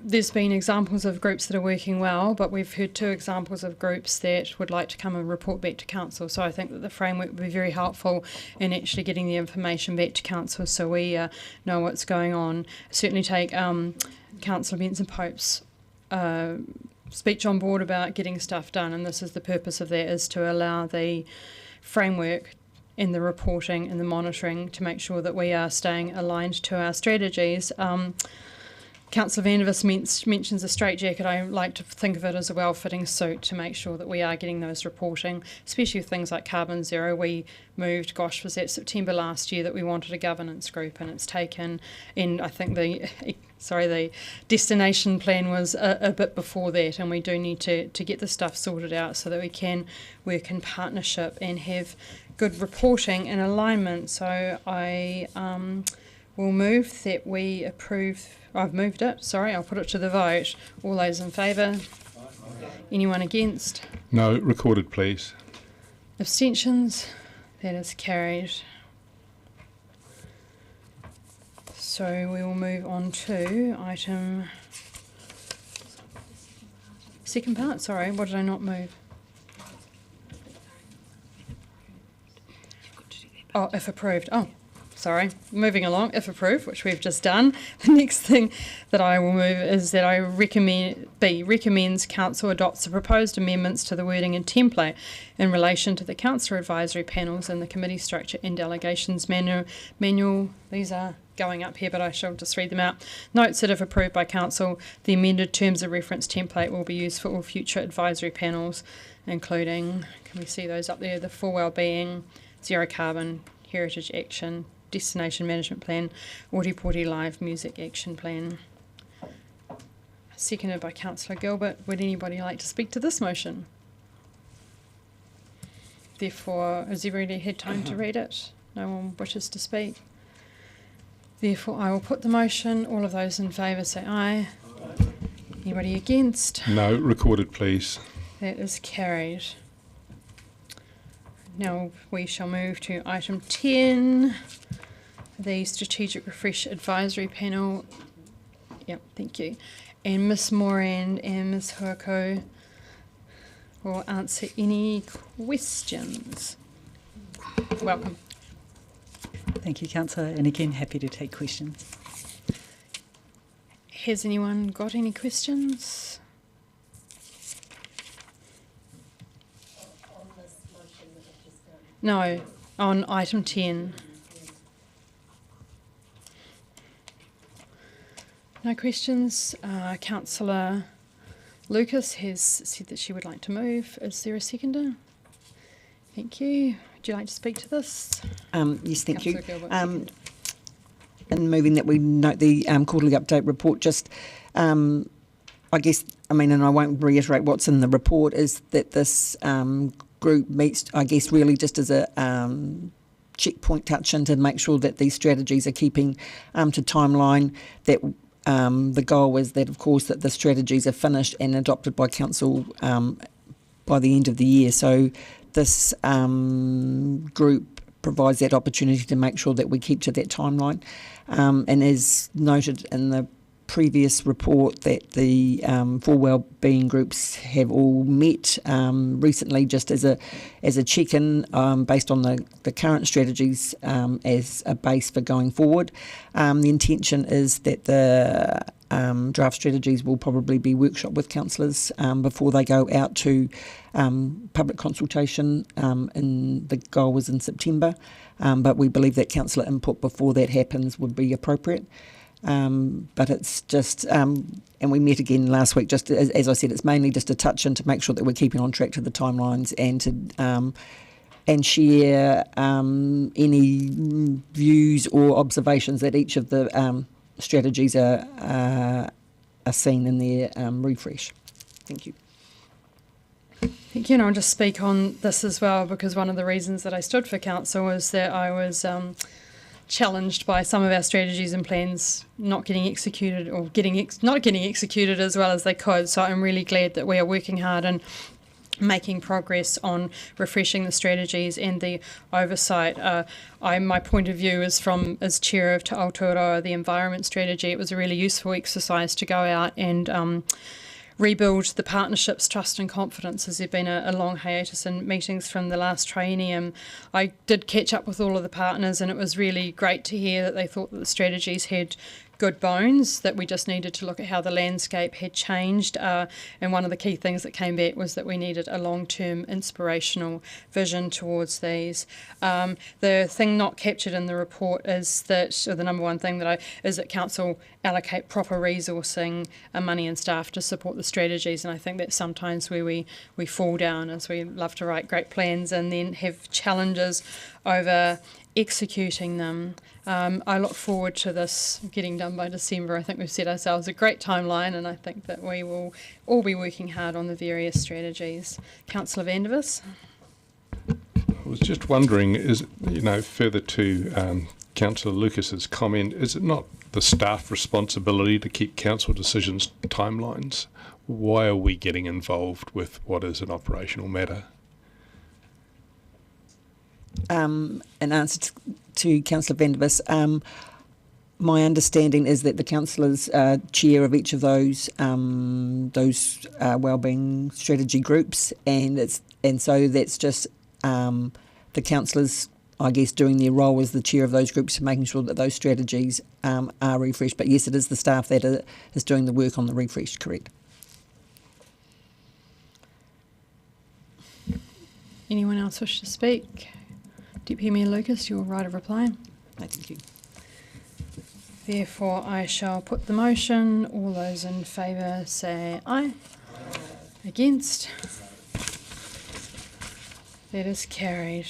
there's been examples of groups that are working well, but we've heard 2 examples of groups that would like to come and report back to council. So I think that the framework would be very helpful in actually getting the information back to council so we know what's going on. Certainly take Councillor Benson Pope's speech on board about getting stuff done, and this is the purpose of that, is to allow the framework in the reporting and the monitoring to make sure that we are staying aligned to our strategies. Councillor Vandervis mentions a straitjacket. I like to think of it as a well-fitting suit to make sure that we are getting those reporting, especially with things like carbon zero. We moved, was that September last year that we wanted a governance group, and it's taken, and I think the destination plan was a bit before that, and we do need to get the stuff sorted out so that we can work in partnership and have good reporting and alignment. So I will move that we approve. I've moved it, sorry, I'll put it to the vote. All those in favour? Anyone against? No, recorded please. Abstentions? That is carried. So we will move on to item... Second part, sorry, what did I not move? Oh, if approved. Oh, sorry. Moving along, if approved, which we've just done. The next thing that I will move is that I recommends Council adopts the proposed amendments to the wording and template in relation to the Council advisory panels and the committee structure and delegations manual. These are going up here, but I shall just read them out. Notes that if approved by Council, the amended terms of reference template will be used for all future advisory panels, including, can we see those up there, the full wellbeing, zero carbon, heritage action, destination management plan, Ōtepoti live music action plan. Seconded by Councillor Gilbert. Would anybody like to speak to this motion? Therefore, has everybody had time to read it? No one wishes to speak. Therefore, I will put the motion. All of those in favour say aye. Anybody against? No, recorded please. That is carried. Now we shall move to item 10, the Strategic Refresh Advisory Panel. Yep, thank you. And Ms Moran and Ms Huako will answer any questions. Welcome. Thank you, Councillor, and again, happy to take questions. Has anyone got any questions? No, on item 10. No questions. Councillor Lucas has said that she would like to move. Is there a seconder? Thank you. Would you like to speak to this? Yes, thank you. In moving that we note the quarterly update report, just I guess, I mean, and I won't reiterate what's in the report, is that this group meets, I guess, really just as a checkpoint touch in to make sure that these strategies are keeping to timeline, that the goal is that, of course, that the strategies are finished and adopted by council by the end of the year. So this group provides that opportunity to make sure that we keep to that timeline. And as noted in the previous report, that the 4 wellbeing groups have all met recently, just as a check-in based on the current strategies as a base for going forward. The intention is that the draft strategies will probably be workshopped with councillors before they go out to public consultation. And the goal was in September, but we believe that councillor input before that happens would be appropriate. But it's just, and we met again last week, just as I said, it's mainly just a touch in to make sure that we're keeping on track to the timelines and to and share any views or observations that each of the strategies are seen in their refresh. Thank you. Thank you, and I'll just speak on this as well, because one of the reasons that I stood for council was that I was challenged by some of our strategies and plans not getting executed, or not getting executed as well as they could. So I'm really glad that we are working hard and making progress on refreshing the strategies and the oversight. My point of view is as chair of Te Aotearoa, the environment strategy. It was a really useful exercise to go out and rebuild the partnerships, trust and confidence, as there'd been a long hiatus in meetings from the last triennium. I did catch up with all of the partners, and it was really great to hear that they thought that the strategies had good bones, that we just needed to look at how the landscape had changed. And one of the key things that came back was that we needed a long-term inspirational vision towards these. The thing not captured in the report is that, or the number one thing is that council allocate proper resourcing, money and staff to support the strategies. And I think that's sometimes where we fall down, as we love to write great plans and then have challenges over executing them. I look forward to this getting done by December. I think we've set ourselves a great timeline, and I think that we will all be working hard on the various strategies. Councillor Vandervis. I was just wondering, further to Councillor Lucas's comment, is it not the staff responsibility to keep council decisions timelines? Why are we getting involved with what is an operational matter? In answer to Councillor Vandervis, my understanding is that the councillors are chair of each of those wellbeing strategy groups, and so that's just the councillors, I guess, doing their role as the chair of those groups and making sure that those strategies are refreshed. But yes, it is the staff that is doing the work on the refresh, correct. Anyone else wish to speak? Deputy Mayor Lucas, your right of reply. No, thank you. Therefore, I shall put the motion. All those in favour say aye. Against? That is carried.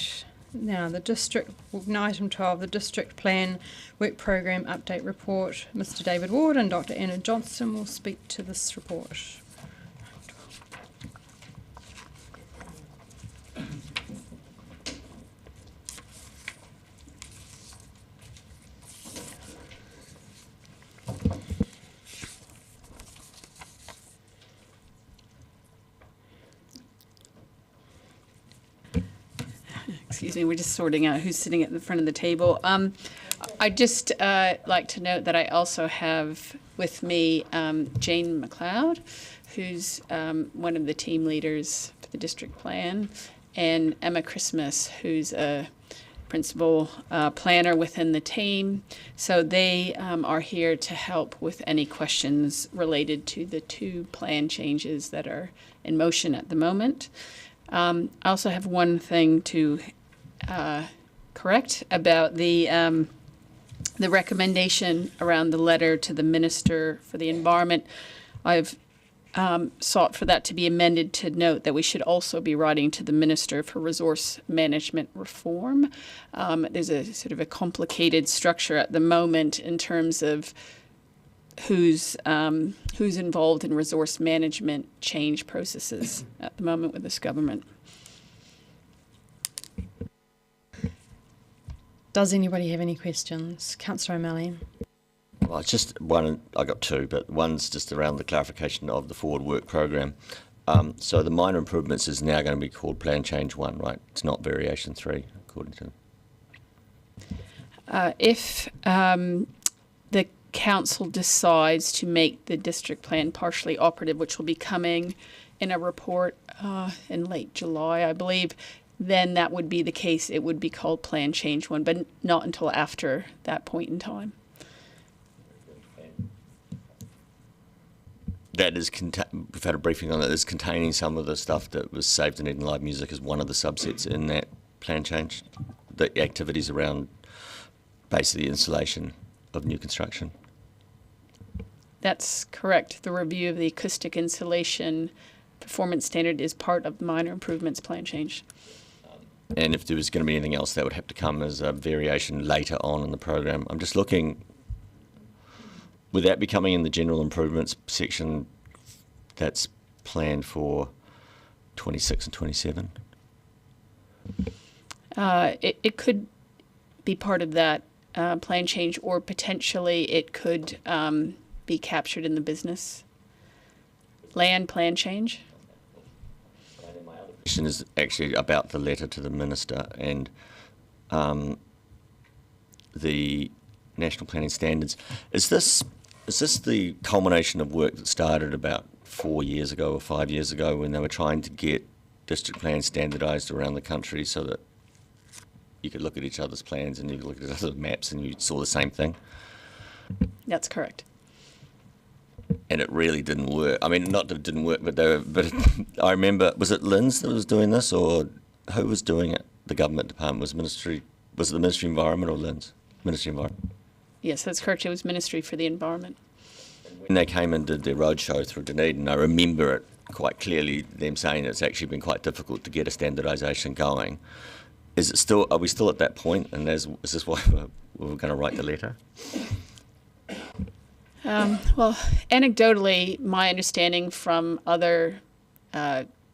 Now, item 12, the District Plan Work Programme Update Report. Mr David Ward and Dr Anna Johnston will speak to this report. Excuse me, we're just sorting out who's sitting at the front of the table. I'd just like to note that I also have with me Jane McLeod, who's one of the team leaders for the district plan, and Emma Christmas, who's a principal planner within the team. So they are here to help with any questions related to the 2 plan changes that are in motion at the moment. I also have one thing to correct about the recommendation around the letter to the Minister for the Environment. I've sought for that to be amended to note that we should also be writing to the Minister for Resource Management Reform. There's a sort of a complicated structure at the moment in terms of who's involved in resource management change processes at the moment with this government. Does anybody have any questions? Councillor O'Malley. Well, it's just one. I got two, but one's just around the clarification of the forward work program. So the minor improvements is now going to be called Plan Change 1, right? It's not Variation 3, according to them. If the council decides to make the district plan partially operative, which will be coming in a report in late July, I believe, then that would be the case. It would be called Plan Change 1, but not until after that point in time. That is, we've had a briefing on that, is containing some of the stuff that was saved in Dunedin Live Music as one of the subsets in that plan change, the activities around basically installation of new construction. That's correct. The review of the acoustic insulation performance standard is part of the minor improvements plan change. And if there was going to be anything else, that would have to come as a variation later on in the program. I'm just looking, would that be coming in the general improvements section that's planned for 26 and 27? It could be part of that plan change, or potentially it could be captured in the business land plan change. Question is actually about the letter to the minister and the national planning standards. Is this the culmination of work that started about 4 years ago or 5 years ago when they were trying to get district plans standardised around the country so that you could look at each other's plans and you could look at other maps and you saw the same thing? That's correct. And it really didn't work. I mean, not that it didn't work, but I remember, was it Lynn's that was doing this, or who was doing it? The government department was it the Ministry of Environment or Lynn's? Ministry of Environment. Yes, that's correct. It was Ministry for the Environment. When they came and did their roadshow through Dunedin, I remember it quite clearly, them saying it's actually been quite difficult to get a standardisation going. Is it still? Are we still at that point? And is this why we're going to write the letter? Well, anecdotally, my understanding from other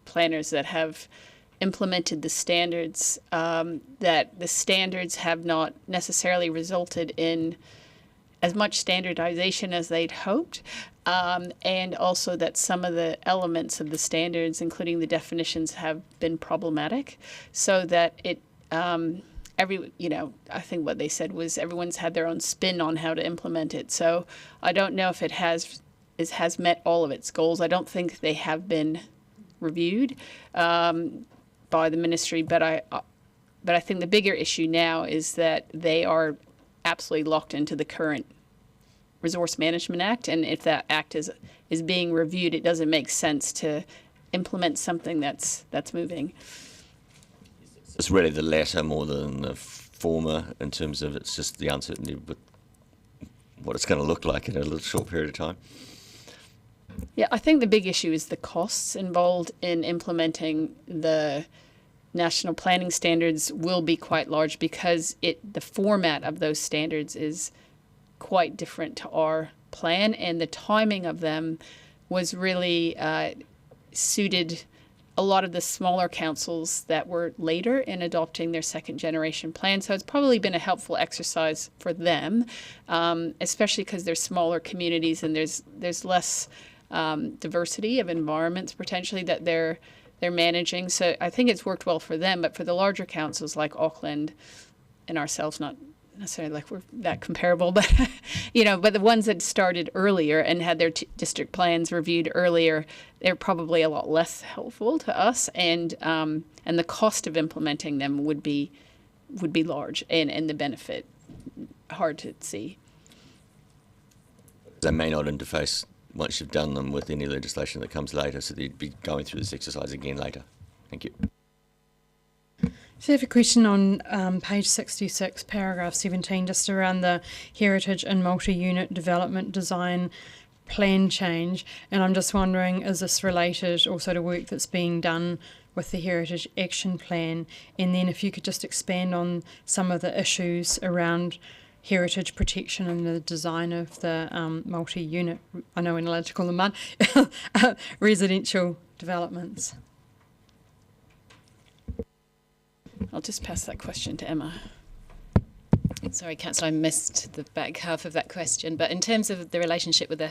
planners that have implemented the standards, that the standards have not necessarily resulted in as much standardization as they'd hoped, and also that some of the elements of the standards, including the definitions, have been problematic, so that it I think what they said was everyone's had their own spin on how to implement it. So I don't know if it has met all of its goals. I don't think they have been reviewed by the ministry, but I think the bigger issue now is that they are absolutely locked into the current Resource Management Act, and if that act is being reviewed, it doesn't make sense to implement something that's moving. It's really the latter more than the former in terms of it's just the uncertainty with what it's going to look like in a little short period of time. Yeah, I think the big issue is the costs involved in implementing the national planning standards will be quite large because the format of those standards is quite different to our plan, and the timing of them was really suited a lot of the smaller councils that were later in adopting their second generation plan. So it's probably been a helpful exercise for them, especially because they're smaller communities and there's less diversity of environments potentially that they're managing. So I think it's worked well for them, but for the larger councils like Auckland and ourselves, not necessarily like we're that comparable, but but the ones that started earlier and had their district plans reviewed earlier, they're probably a lot less helpful to us, and the cost of implementing them would be large, and the benefit hard to see. They may not interface once you've done them with any legislation that comes later, so you'd be going through this exercise again later. Thank you. So I have a question on page 66, paragraph 17, just around the heritage and multi-unit development design plan change. And I'm just wondering, is this related also to work that's being done with the Heritage Action Plan? And then if you could just expand on some of the issues around heritage protection and the design of the multi-unit, I know we're not allowed to call them mud, residential developments. I'll just pass that question to Emma. Sorry, Councillor, I missed the back half of that question. But in terms of the relationship with the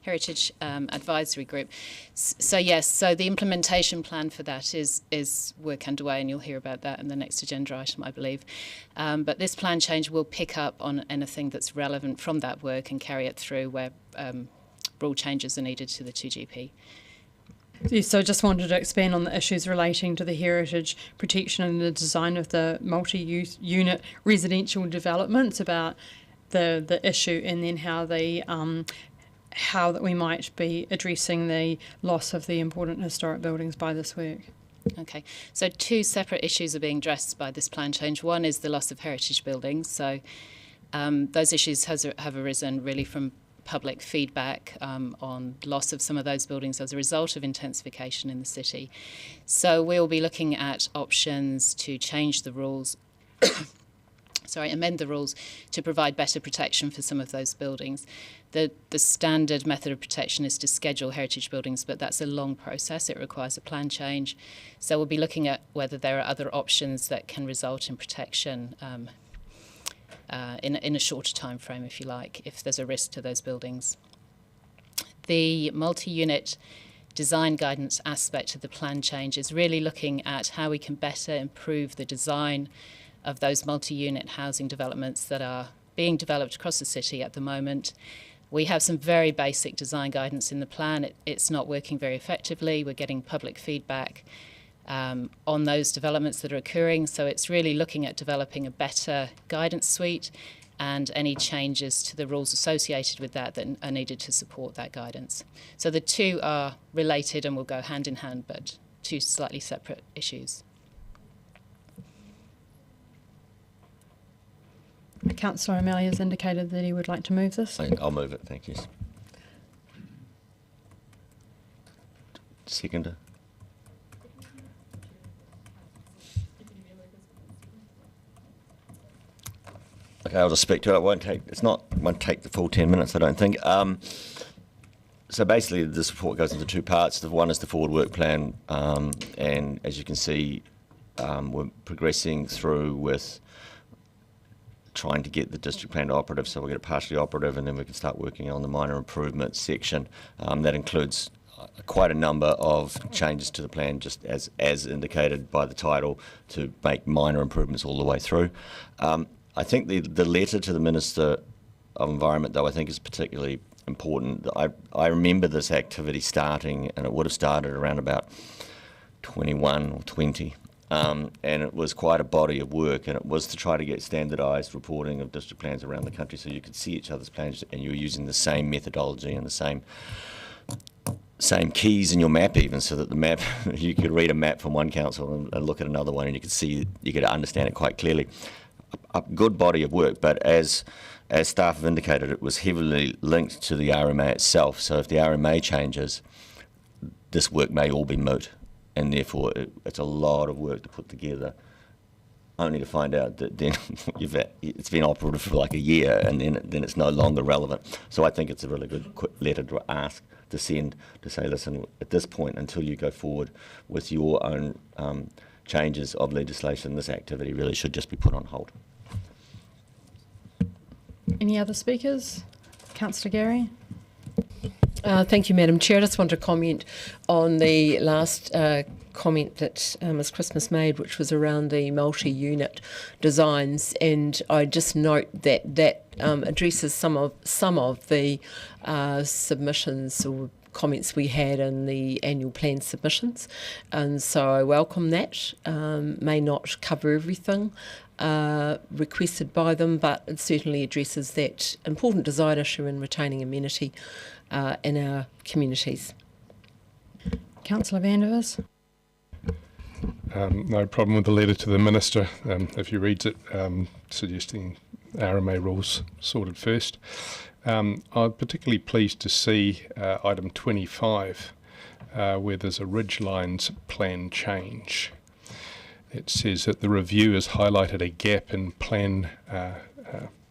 Heritage Advisory Group, so yes, so the implementation plan for that is work underway, and you'll hear about that in the next agenda item, I believe. But this plan change will pick up on anything that's relevant from that work and carry it through where rule changes are needed to the 2GP. So just wanted to expand on the issues relating to the heritage protection and the design of the multi-use unit residential developments, about the issue, and then how that we might be addressing the loss of the important historic buildings by this work. Okay, so two separate issues are being addressed by this plan change. One is the loss of heritage buildings. So those issues have arisen really from public feedback on loss of some of those buildings as a result of intensification in the city. So we'll be looking at options to change the rules, amend the rules to provide better protection for some of those buildings. The standard method of protection is to schedule heritage buildings, but that's a long process. It requires a plan change. So we'll be looking at whether there are other options that can result in protection in a shorter time frame, if you like, if there's a risk to those buildings. The multi-unit design guidance aspect of the plan change is really looking at how we can better improve the design of those multi-unit housing developments that are being developed across the city at the moment. We have some very basic design guidance in the plan. It's not working very effectively. We're getting public feedback on those developments that are occurring. So it's really looking at developing a better guidance suite and any changes to the rules associated with that are needed to support that guidance. So the two are related and will go hand in hand, but two slightly separate issues. Councillor O'Malley has indicated that he would like to move this. I'll move it, thank you. Seconder. Okay, I'll just speak to it. Won't take the full 10 minutes, I don't think. So basically, this report goes into two parts. The one is the forward work plan, and as you can see, we're progressing through with trying to get the district plan operative, so we'll get it partially operative, and then we can start working on the minor improvement section. That includes quite a number of changes to the plan, just as indicated by the title, to make minor improvements all the way through. I think the letter to the Minister of Environment, though, I think is particularly important. I remember this activity starting, and it would have started around about 21 or 20. And it was quite a body of work, and it was to try to get standardised reporting of district plans around the country so you could see each other's plans and you were using the same methodology and the same keys in your map, even, so that the map, you could read a map from one council and look at another one and you could understand it quite clearly. A good body of work, but as staff have indicated, it was heavily linked to the RMA itself. So if the RMA changes, this work may all be moot, and therefore it's a lot of work to put together, only to find out that then it's been operative for like a year, and then it's no longer relevant. So I think it's a really good letter to send to say, listen, at this point, until you go forward with your own changes of legislation, this activity really should just be put on hold. Any other speakers? Councillor Gary? Thank you, Madam Chair. I just want to comment on the last comment that Ms Christmas made, which was around the multi-unit designs, and I just note that addresses some of the submissions or comments we had in the annual plan submissions, and so I welcome that. May not cover everything requested by them, but it certainly addresses that important design issue in retaining amenity in our communities. Councillor Vandevers? No problem with the letter to the Minister, if he reads it, suggesting RMA rules sorted first. I'm particularly pleased to see item 25, where there's a ridgelines plan change. It says that the review has highlighted a gap in plan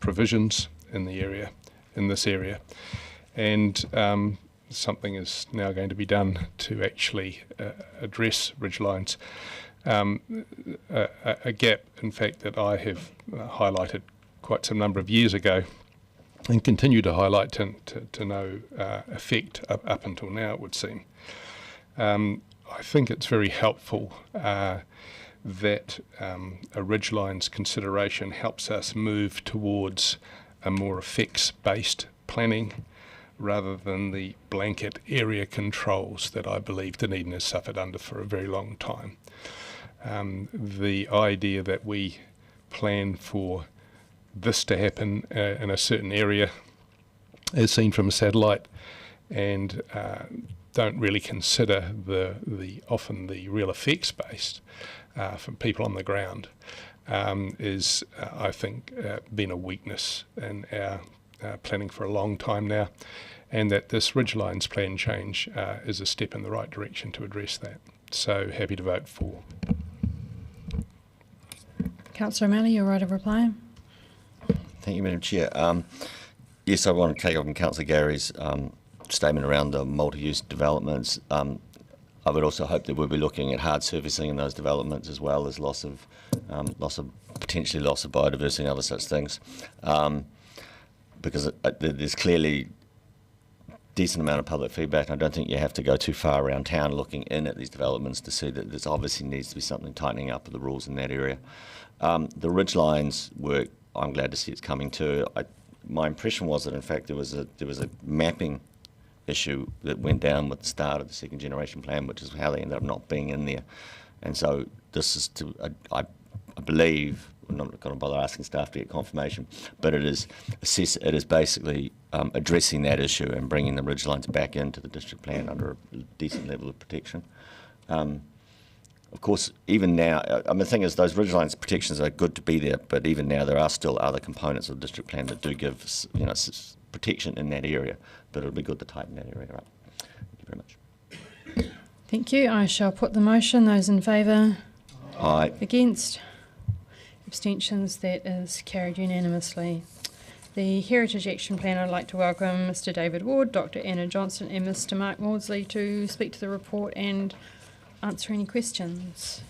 provisions in this area, and something is now going to be done to actually address ridgelines. A gap, in fact, that I have highlighted quite some number of years ago, and continue to highlight to no effect up until now, it would seem. I think it's very helpful that a ridgelines consideration helps us move towards a more effects-based planning rather than the blanket area controls that I believe Dunedin has suffered under for a very long time. The idea that we plan for this to happen in a certain area as seen from a satellite and don't really consider often the real effects based from people on the ground is, I think, been a weakness in our planning for a long time now, and that this ridgelines plan change is a step in the right direction to address that. So happy to vote for. Councillor O'Malley, your right of reply. Thank you, Madam Chair. Yes, I want to take up on Councillor Gary's statement around the multi-use developments. I would also hope that we'll be looking at hard surfacing in those developments as well as potentially loss of biodiversity and other such things, because there's clearly decent amount of public feedback. I don't think you have to go too far around town looking in at these developments to see that there's obviously needs to be something tightening up of the rules in that area. The ridgelines work, I'm glad to see it's coming too. My impression was that in fact there was a mapping issue that went down with the start of the second generation plan, which is how they ended up not being in there. And so this is I believe, I'm not going to bother asking staff to get confirmation, but it is basically addressing that issue and bringing the ridgelines back into the district plan under a decent level of protection. Of course, even now, the thing is, those ridgelines protections are good to be there, but even now there are still other components of the district plan that do give protection in that area, but it'll be good to tighten that area up. Thank you very much. Thank you. I shall put the motion. Those in favour? Aye. Against? Abstentions? That is carried unanimously. The Heritage Action Plan, I'd like to welcome Mr David Ward, Dr Anna Johnson and Mr Mark Maudsley to speak to the report and answer any questions.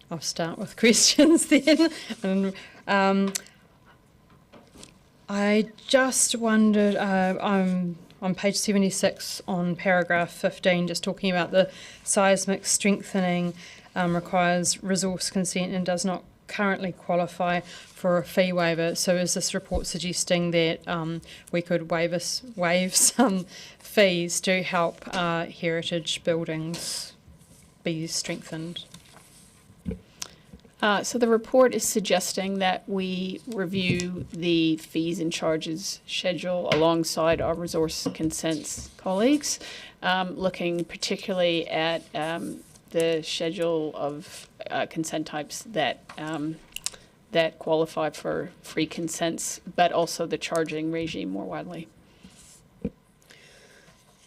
I'll start with questions then. I just wondered, I'm on page 76 on paragraph 15, just talking about the seismic strengthening requires resource consent and does not currently qualify for a fee waiver. So is this report suggesting that we could waive some fees to help heritage buildings be strengthened? So the report is suggesting that we review the fees and charges schedule alongside our resource consents colleagues, looking particularly at the schedule of consent types that that qualify for free consents, but also the charging regime more widely.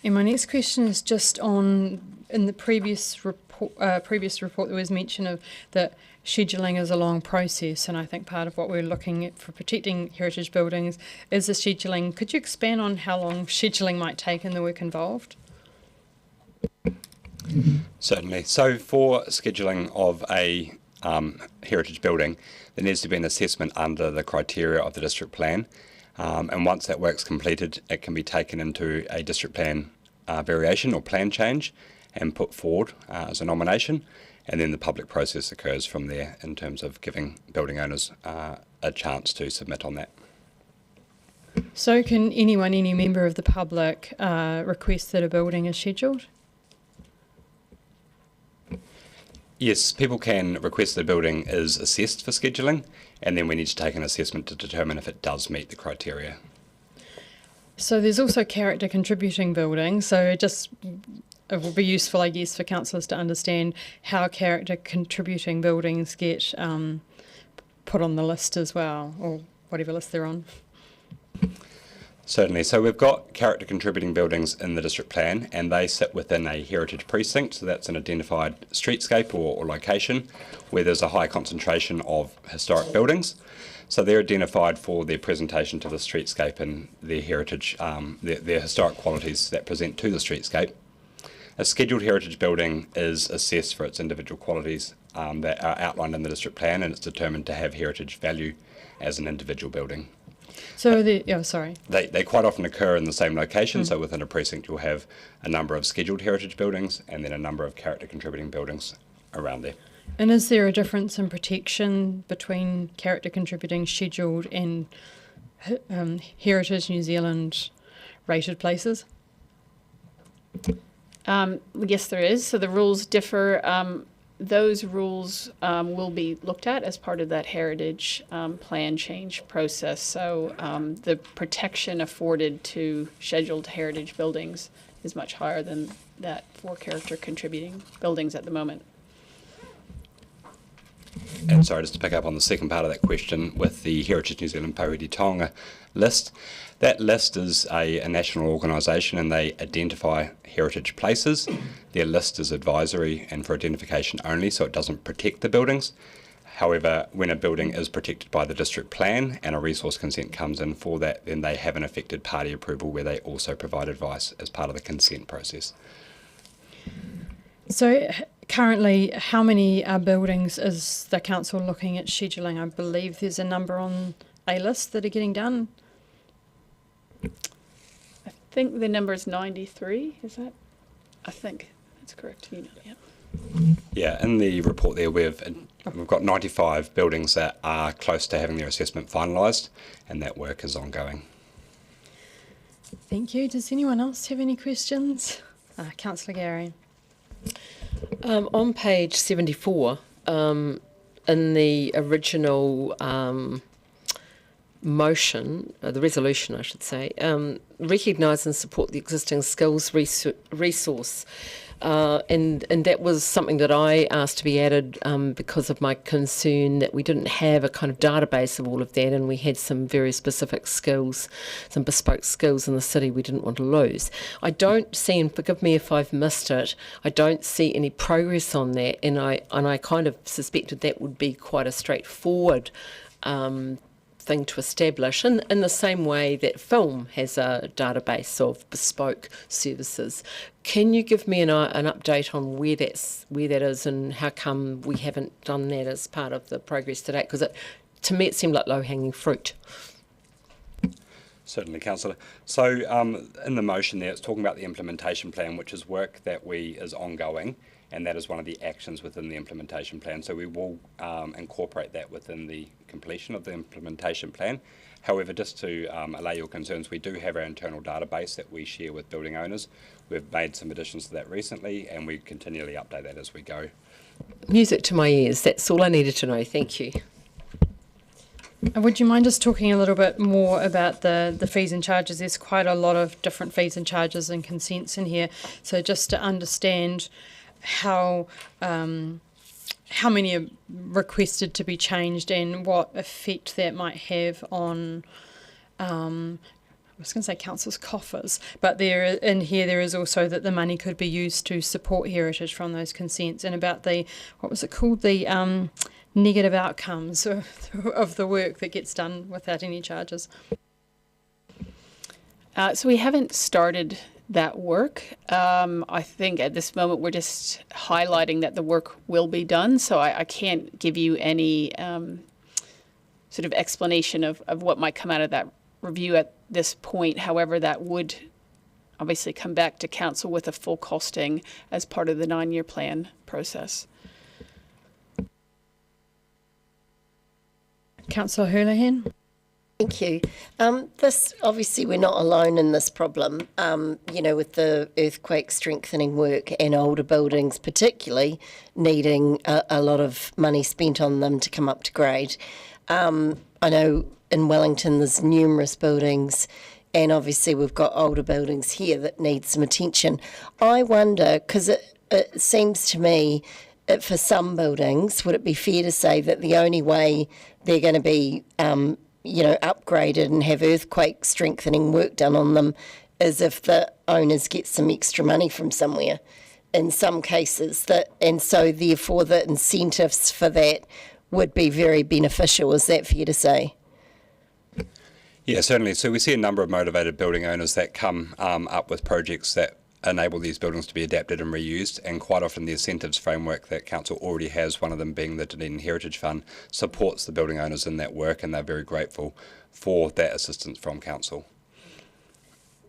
And my next question is just on, in the previous report there was mention of that scheduling is a long process, and I think part of what we're looking at for protecting heritage buildings is the scheduling. Could you expand on how long scheduling might take and the work involved? Certainly. So for scheduling of a heritage building, there needs to be an assessment under the criteria of the district plan, and once that work's completed, it can be taken into a district plan variation or plan change and put forward as a nomination, and then the public process occurs from there in terms of giving building owners a chance to submit on that. So can anyone, any member of the public request that a building is scheduled? Yes, people can request the building is assessed for scheduling, and then we need to take an assessment to determine if it does meet the criteria. So there's also character contributing buildings, so it will be useful, I guess, for councillors to understand how character contributing buildings get put on the list as well, or whatever list they're on. Certainly. So we've got character contributing buildings in the district plan, and they sit within a heritage precinct, so that's an identified streetscape or location where there's a high concentration of historic buildings. So they're identified for their presentation to the streetscape and their heritage, their historic qualities that present to the streetscape. A scheduled heritage building is assessed for its individual qualities that are outlined in the district plan, and it's determined to have heritage value as an individual building. So They quite often occur in the same location, so within a precinct you'll have a number of scheduled heritage buildings and then a number of character contributing buildings around there. And is there a difference in protection between character contributing, scheduled and Heritage New Zealand rated places? Yes, there is. So the rules differ. Those rules will be looked at as part of that heritage plan change process. So the protection afforded to scheduled heritage buildings is much higher than that for character contributing buildings at the moment. And sorry, just to pick up on the second part of that question with the Heritage New Zealand Pauhiri Taonga list, that list is a national organisation and they identify heritage places. Their list is advisory and for identification only, so it doesn't protect the buildings. However, when a building is protected by the district plan and a resource consent comes in for that, then they have an affected party approval where they also provide advice as part of the consent process. So currently, how many buildings is the council looking at scheduling? I believe there's a number on a list that are getting done. I think the number is 93, is that? I think that's correct. Yeah, in the report there we've got 95 buildings that are close to having their assessment finalised, and that work is ongoing. Thank you. Does anyone else have any questions? Councillor Gary. On page 74, in the original motion, the resolution I should say, recognise and support the existing skills resource. And that was something that I asked to be added because of my concern that we didn't have a kind of database of all of that, and we had some very specific skills, some bespoke skills in the city we didn't want to lose. I don't see, and forgive me if I've missed it, I don't see any progress on that, and I kind of suspected that would be quite a straightforward thing to establish in the same way that film has a database of bespoke services. Can you give me an update on where that is and how come we haven't done that as part of the progress to date? Because to me it seemed like low-hanging fruit. Certainly, Councillor. So in the motion there, it's talking about the implementation plan, which is work that is ongoing, and that is one of the actions within the implementation plan. So we will incorporate that within the completion of the implementation plan. However, just to allay your concerns, we do have our internal database that we share with building owners. We've made some additions to that recently, and we continually update that as we go. Music to my ears. That's all I needed to know. Thank you. Would you mind just talking a little bit more about the fees and charges? There's quite a lot of different fees and charges and consents in here. So just to understand how many are requested to be changed and what effect that might have on, I was going to say council's coffers, but there is also that the money could be used to support heritage from those consents, and about the, what was it called, the negative outcomes of the work that gets done without any charges. So we haven't started that work. I think at this moment we're just highlighting that the work will be done, so I can't give you any sort of explanation of what might come out of that review at this point. However, that would obviously come back to council with a full costing as part of the 9-year plan process. Councillor Hurleyhen. Thank you. This obviously we're not alone in this problem. With the earthquake strengthening work and older buildings, particularly needing a lot of money spent on them to come up to grade. I know in Wellington there's numerous buildings, and obviously we've got older buildings here that need some attention. I wonder, because it seems to me for some buildings, would it be fair to say that the only way they're going to be upgraded and have earthquake strengthening work done on them is if the owners get some extra money from somewhere in some cases, and so therefore the incentives for that would be very beneficial? Is that fair to say? Yeah, certainly. So we see a number of motivated building owners that come up with projects that enable these buildings to be adapted and reused, and quite often the incentives framework that council already has, one of them being the Dunedin Heritage Fund, supports the building owners in that work, and they're very grateful for that assistance from council.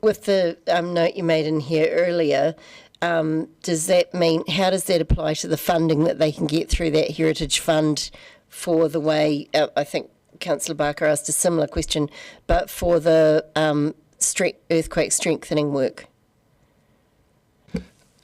With the note you made in here earlier, does that mean, how does that apply to the funding that they can get through that Heritage Fund for the way, I think Councillor Barker asked a similar question, but for the earthquake strengthening work?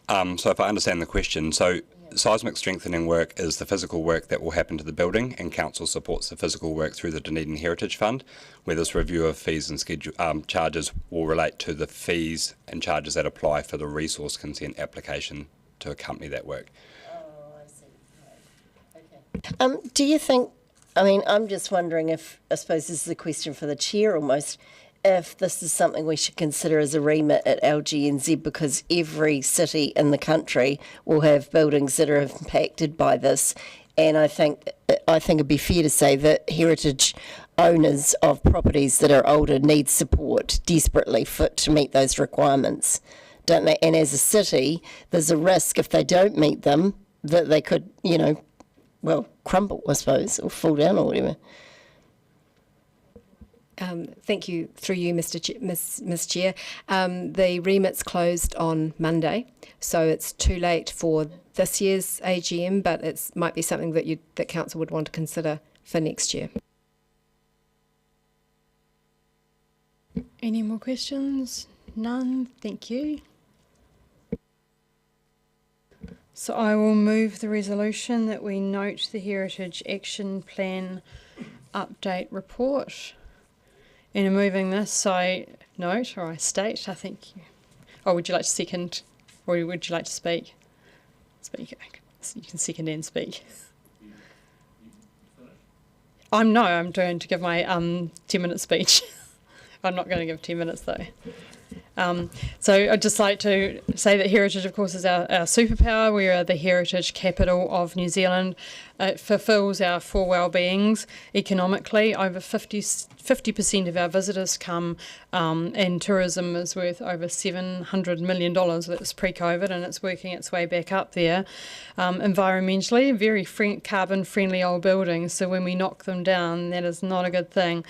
So if I understand the question, so seismic strengthening work is the physical work that will happen to the building, and council supports the physical work through the Dunedin Heritage Fund, where this review of fees and schedule charges will relate to the fees and charges that apply for the resource consent application to accompany that work. Oh, I see. Right. Okay. Do you think, I mean, I'm just wondering if, I suppose this is a question for the chair almost, if this is something we should consider as a remit at LGNZ, because every city in the country will have buildings that are impacted by this, and I think it'd be fair to say that heritage owners of properties that are older need support desperately to meet those requirements, don't they? And as a city, there's a risk if they don't meet them that they could, crumble, I suppose, or fall down or whatever. Thank you, through you, Ms. Chair. The remit's closed on Monday, so it's too late for this year's AGM, but it might be something that council would want to consider for next year. Any more questions? None. Thank you. So I will move the resolution that we note the Heritage Action Plan update report. In moving this, I note, or I state, I think, would you like to second, or would you like to speak? Speak. You can second and speak. I'm going to give my 10-minute speech. I'm not going to give 10 minutes though. So I'd just like to say that heritage, of course, is our superpower. We are the heritage capital of New Zealand. It fulfills our four well-beings economically. Over 50% of our visitors come, and tourism is worth over $700 million. That's pre-COVID, and it's working its way back up there. Environmentally, very carbon-friendly old buildings, so when we knock them down, that is not a good thing.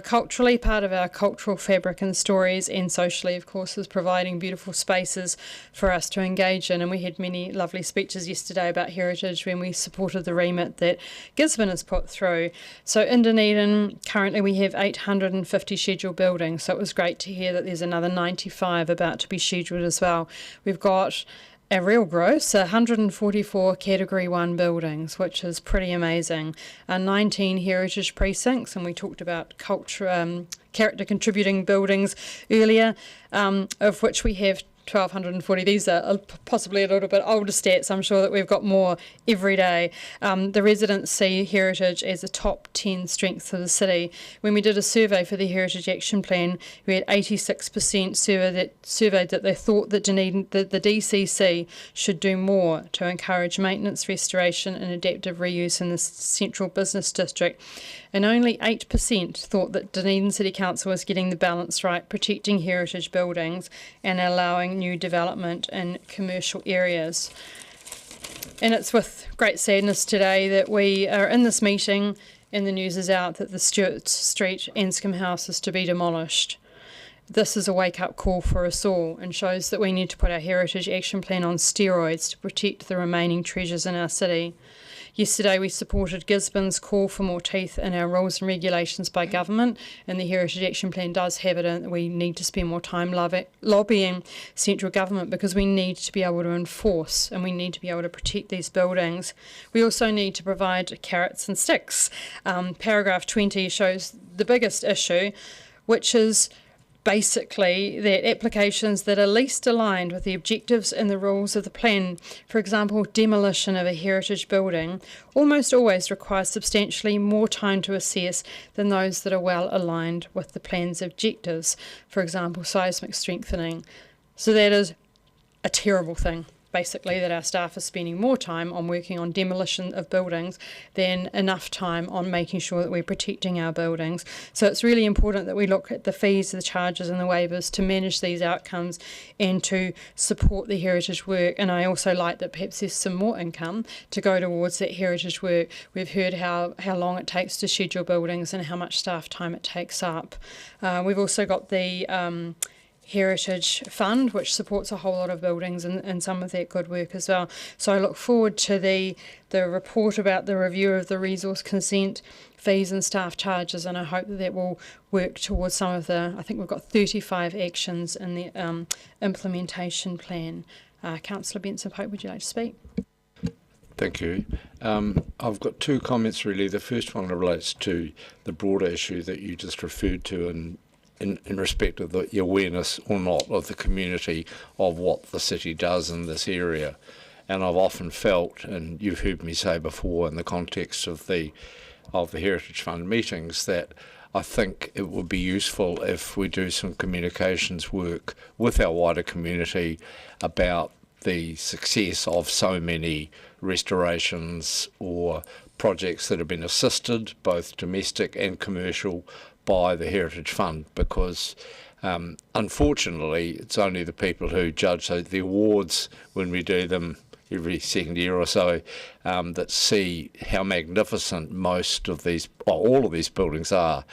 Culturally, part of our cultural fabric and stories, and socially, of course, is providing beautiful spaces for us to engage in, and we had many lovely speeches yesterday about heritage when we supported the remit that Gisborne has put through. So in Dunedin, currently we have 850 scheduled buildings, so it was great to hear that there's another 95 about to be scheduled as well. We've got a real gross, 144 Category 1 buildings, which is pretty amazing. 19 heritage precincts, and we talked about culture, character contributing buildings earlier, of which we have 1,240. These are possibly a little bit older stats. I'm sure that we've got more every day. The residents see heritage as a top 10 strength of the city. When we did a survey for the Heritage Action Plan, we had 86% surveyed that they thought that Dunedin, the DCC should do more to encourage maintenance, restoration and adaptive reuse in the central business district. And only 8% thought that Dunedin City Council was getting the balance right, protecting heritage buildings and allowing new development in commercial areas. And it's with great sadness today that we are in this meeting and the news is out that the Stewart Street Anscombe House is to be demolished. This is a wake-up call for us all and shows that we need to put our Heritage Action Plan on steroids to protect the remaining treasures in our city. Yesterday we supported Gisborne's call for more teeth in our rules and regulations by government, and the Heritage Action Plan does have it in that we need to spend more time lobbying central government because we need to be able to enforce and we need to be able to protect these buildings. We also need to provide carrots and sticks. Paragraph 20 shows the biggest issue, which is basically that applications that are least aligned with the objectives and the rules of the plan, for example, demolition of a heritage building, almost always require substantially more time to assess than those that are well aligned with the plan's objectives, for example, seismic strengthening. So that is a terrible thing. basically that our staff are spending more time on working on demolition of buildings than enough time on making sure that we're protecting our buildings. So it's really important that we look at the fees, the charges and the waivers to manage these outcomes and to support the heritage work. And I also like that perhaps there's some more income to go towards that heritage work. We've heard how long it takes to schedule buildings and how much staff time it takes up. We've also got the Heritage Fund, which supports a whole lot of buildings and some of that good work as well. So I look forward to the report about the review of the resource consent fees and staff charges, and I hope that will work towards some of the, I think we've got 35 actions in the implementation plan. Councillor Benson-Pope, would you like to speak? Thank you. I've got two comments really. The first one relates to the broader issue that you just referred to in respect of the awareness or not of the community of what the city does in this area. And I've often felt, and you've heard me say before in the context of the Heritage Fund meetings, that I think it would be useful if we do some communications work with our wider community about the success of so many restorations or projects that have been assisted, both domestic and commercial, by the Heritage Fund, because unfortunately it's only the people who judge the awards when we do them every second year or so that see how magnificent most of these, all of these buildings are.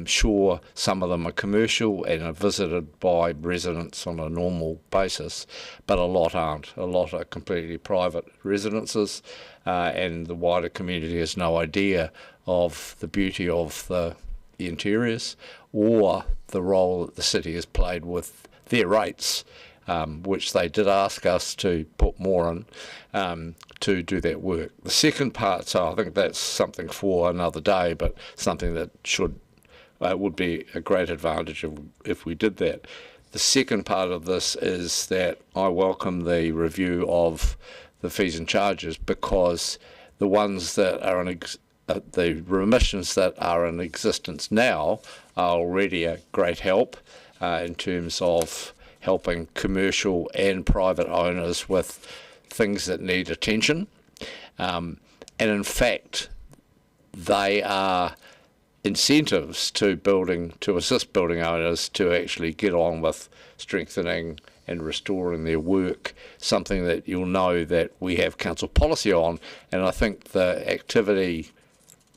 Sure, some of them are commercial and are visited by residents on a normal basis, but a lot aren't. A lot are completely private residences, and the wider community has no idea of the beauty of the interiors or the role that the city has played with their rates, which they did ask us to put more in to do that work. The second part, so I think that's something for another day, but something that would be a great advantage if we did that. The second part of this is that I welcome the review of the fees and charges, because the ones that are the remissions that are in existence now are already a great help in terms of helping commercial and private owners with things that need attention. And in fact, they are incentives to assist building owners to actually get on with strengthening and restoring their work, something that you'll know that we have council policy on. And I think the activity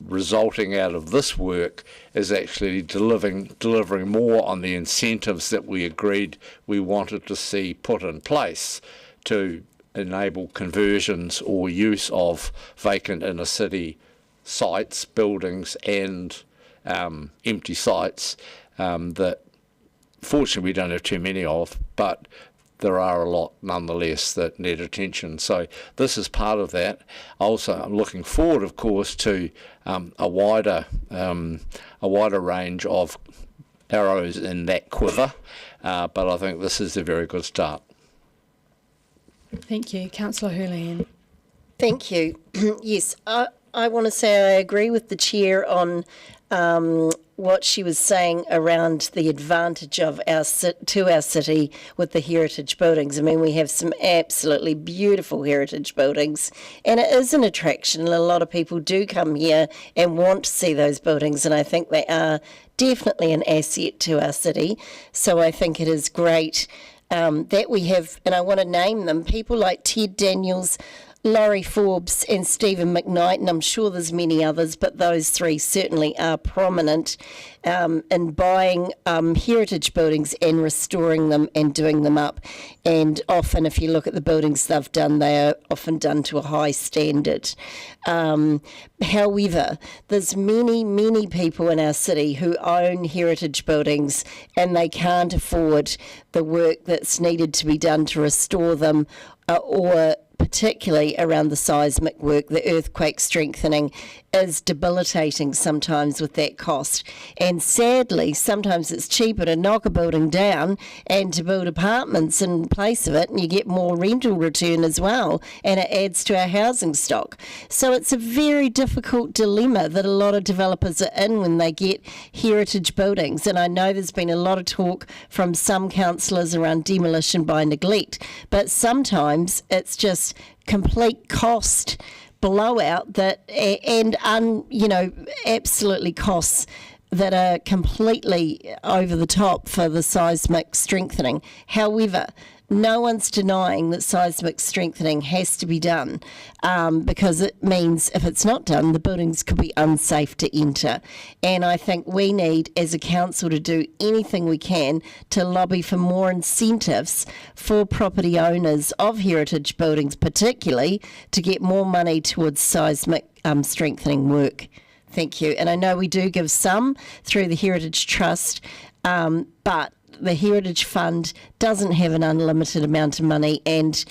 resulting out of this work is actually delivering more on the incentives that we agreed we wanted to see put in place to enable conversions or use of vacant inner city sites, buildings and empty sites that fortunately we don't have too many of, but there are a lot nonetheless that need attention. So this is part of that. Also, I'm looking forward, of course, to a wider range of arrows in that quiver, but I think this is a very good start. Thank you. Councillor Hurley. Thank you. Yes, I want to say I agree with the Chair on what she was saying around the advantage of our city with the heritage buildings. I mean, we have some absolutely beautiful heritage buildings, and it is an attraction, and a lot of people do come here and want to see those buildings, and I think they are definitely an asset to our city. So I think it is great that we have, and I want to name them, people like Ted Daniels, Laurie Forbes and Stephen McKnight, and I'm sure there's many others, but those three certainly are prominent in buying heritage buildings and restoring them and doing them up. And often, if you look at the buildings they've done, they are often done to a high standard. However, there's many people in our city who own heritage buildings and they can't afford the work that's needed to be done to restore them, or particularly around the seismic work, the earthquake strengthening is debilitating sometimes with that cost. And sadly, sometimes it's cheaper to knock a building down and to build apartments in place of it, and you get more rental return as well, and it adds to our housing stock. So it's a very difficult dilemma that a lot of developers are in when they get heritage buildings. And I know there's been a lot of talk from some councillors around demolition by neglect, but sometimes it's just complete cost blowout that absolutely costs that are completely over the top for the seismic strengthening. However, no one's denying that seismic strengthening has to be done, because it means if it's not done, the buildings could be unsafe to enter. And I think we need, as a council, to do anything we can to lobby for more incentives for property owners of heritage buildings, particularly to get more money towards seismic strengthening work. Thank you. And I know we do give some through the Heritage Trust, but the Heritage Fund doesn't have an unlimited amount of money, and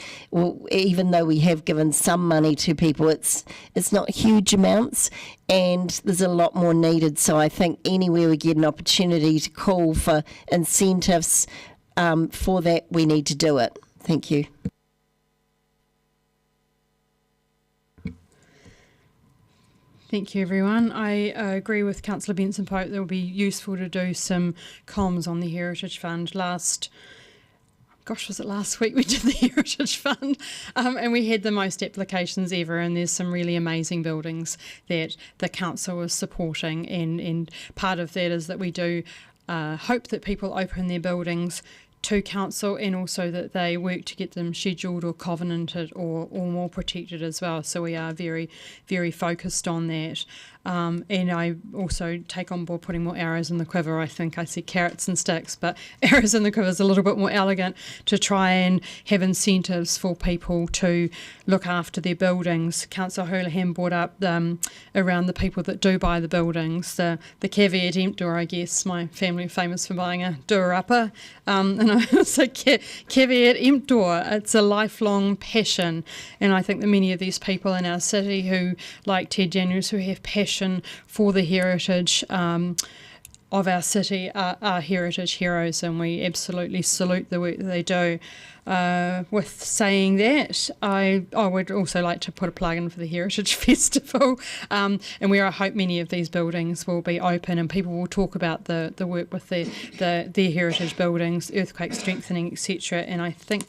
even though we have given some money to people, it's not huge amounts, and there's a lot more needed. So I think anywhere we get an opportunity to call for incentives for that, we need to do it. Thank you. Thank you, everyone. I agree with Councillor Benson-Pope that it will be useful to do some comms on the Heritage Fund. Was it last week we did the Heritage Fund? And we had the most applications ever, and there's some really amazing buildings that the council is supporting, and part of that is that we do hope that people open their buildings to council, and also that they work to get them scheduled or covenanted or more protected as well. So we are very, very focused on that. And I also take on board putting more arrows in the quiver. I think I said carrots and sticks, but arrows in the quiver is a little bit more elegant, to try and have incentives for people to look after their buildings. Councillor Houlihan brought up around the people that do buy the buildings, the caveat emptor, I guess. My family are famous for buying a doer-upper. And I say caveat emptor, it's a lifelong passion. And I think that many of these people in our city who, like Ted Daniels, who have passion for the heritage of our city are heritage heroes, and we absolutely salute the work that they do. With saying that, I would also like to put a plug in for the Heritage Festival, and where I hope many of these buildings will be open and people will talk about the work with their heritage buildings, earthquake strengthening, etc. And I think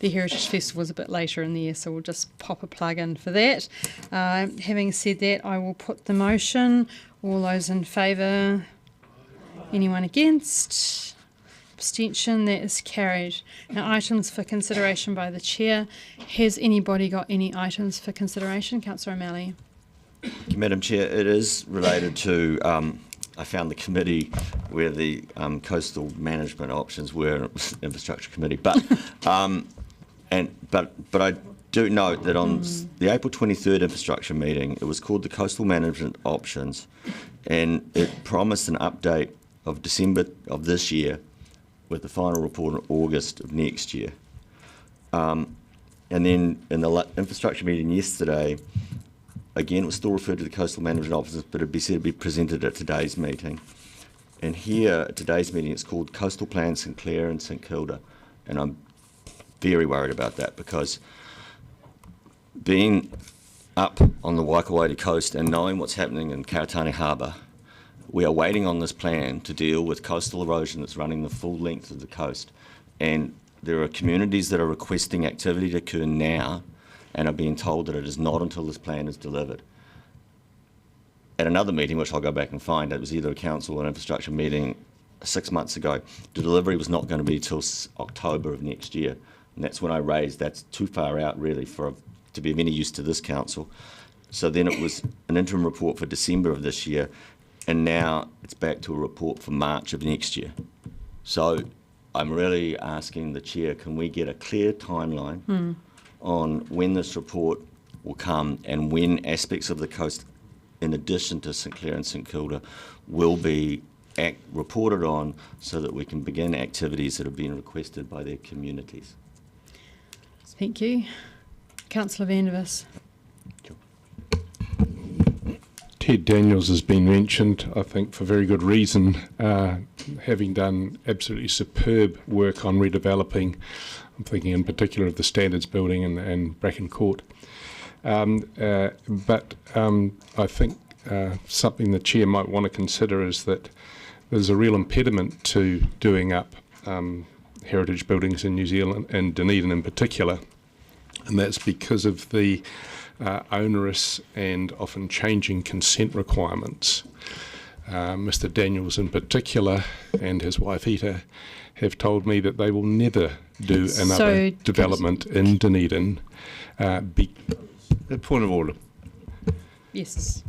the Heritage Festival is a bit later in the year, so we'll just pop a plug in for that. Having said that, I will put the motion. All those in favour? Anyone against? Abstention? That is carried. Now, items for consideration by the Chair. Has anybody got any items for consideration? Councillor O'Malley. Madam Chair, it is related to, I found the committee where the coastal management options were infrastructure committee, but I do note that on the April 23rd infrastructure meeting, it was called the coastal management options, and it promised an update of December of this year, with the final report in August of next year. And then in the infrastructure meeting yesterday, again, it was still referred to the coastal management officers, but it'd be said to be presented at today's meeting. And here, at today's meeting, it's called Coastal Plan St Clair and St Kilda. And I'm very worried about that, because being up on the Waikouaiti coast and knowing what's happening in Kaitani Harbour, we are waiting on this plan to deal with coastal erosion that's running the full length of the coast. And there are communities that are requesting activity to occur now and are being told that it is not until this plan is delivered. At another meeting, which I'll go back and find, it was either a council or an infrastructure meeting 6 months ago, the delivery was not going to be till October of next year. And that's when I raised that's too far out really to be of any use to this council. So then it was an interim report for December of this year, and now it's back to a report for March of next year. So I'm really asking the Chair, can we get a clear timeline on when this report will come and when aspects of the coast, in addition to St Clair and St Kilda, will be reported on, so that we can begin activities that have been requested by their communities. Thank you. Councillor Vandervis. Ted Daniels has been mentioned, I think for very good reason, having done absolutely superb work on redeveloping. I'm thinking in particular of the Standards Building and Bracken Court. But I think something the Chair might want to consider is that there's a real impediment to doing up heritage buildings in New Zealand, and Dunedin in particular, and that's because of the onerous and often changing consent requirements. Mr. Daniels in particular and his wife Ita have told me that they will never do another development in Dunedin. A point of order. Yes.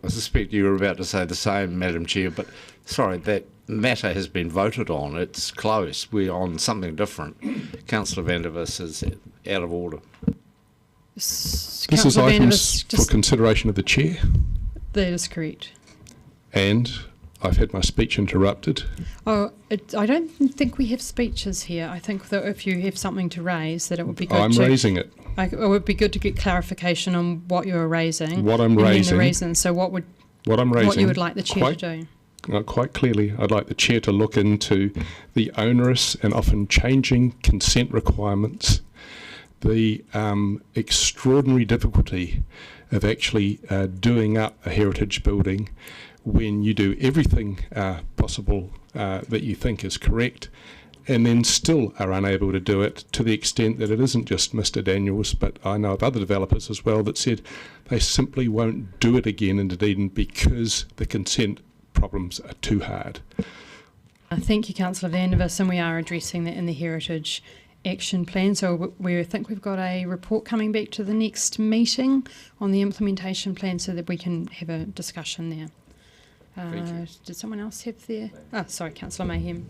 I suspect you were about to say the same, Madam Chair, but sorry, that matter has been voted on. It's close. We're on something different. Councillor van der Vis is out of order. This is items for consideration of the Chair. That is correct. And I've had my speech interrupted. Oh, I don't think we have speeches here. I think that if you have something to raise, that it would be good I'm raising it. It would be good to get clarification on what you're raising. What I'm raising. And the reason. So what you would like the Chair to do? Quite clearly, I'd like the Chair to look into the onerous and often changing consent requirements, the extraordinary difficulty of actually doing up a heritage building when you do everything possible that you think is correct, and then still are unable to do it, to the extent that it isn't just Mr. Daniels, but I know of other developers as well that said they simply won't do it again in Dunedin because the consent problems are too hard. Thank you, Councillor van der Vis, and we are addressing that in the Heritage Action Plan. So we think we've got a report coming back to the next meeting on the implementation plan so that we can have a discussion there. Did someone else have their... Oh, sorry, Councillor Mayhem.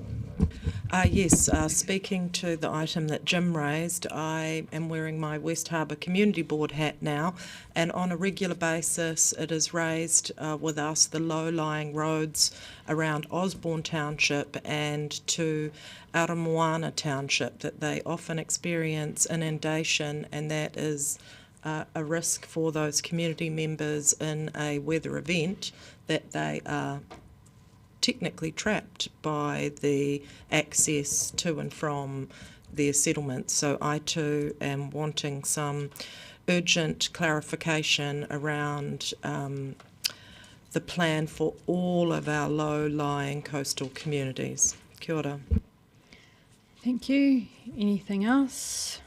Yes, speaking to the item that Jim raised, I am wearing my West Harbour Community Board hat now, and on a regular basis it is raised with us the low-lying roads around Osborne Township and to Aramoana Township, that they often experience inundation, and that is a risk for those community members in a weather event, that they are technically trapped by the access to and from their settlements. So I too am wanting some urgent clarification around the plan for all of our low-lying coastal communities. Kia ora. Thank you. Anything else?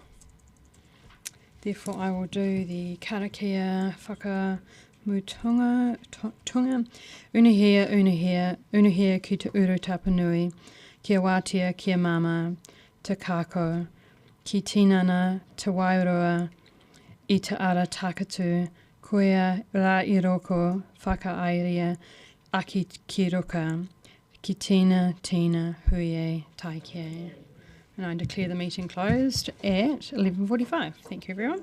Therefore, I will do the karakia whakamutunga. Unahia ki te uru tapanui, kia wātia, kia mama, te kāko, ki tinana, te wairua, I te ara takatu, koea rā I roko, whakaaeria, aki ki ruka, ki tina, huie, taike. And I declare the meeting closed at 11:45. Thank you, everyone.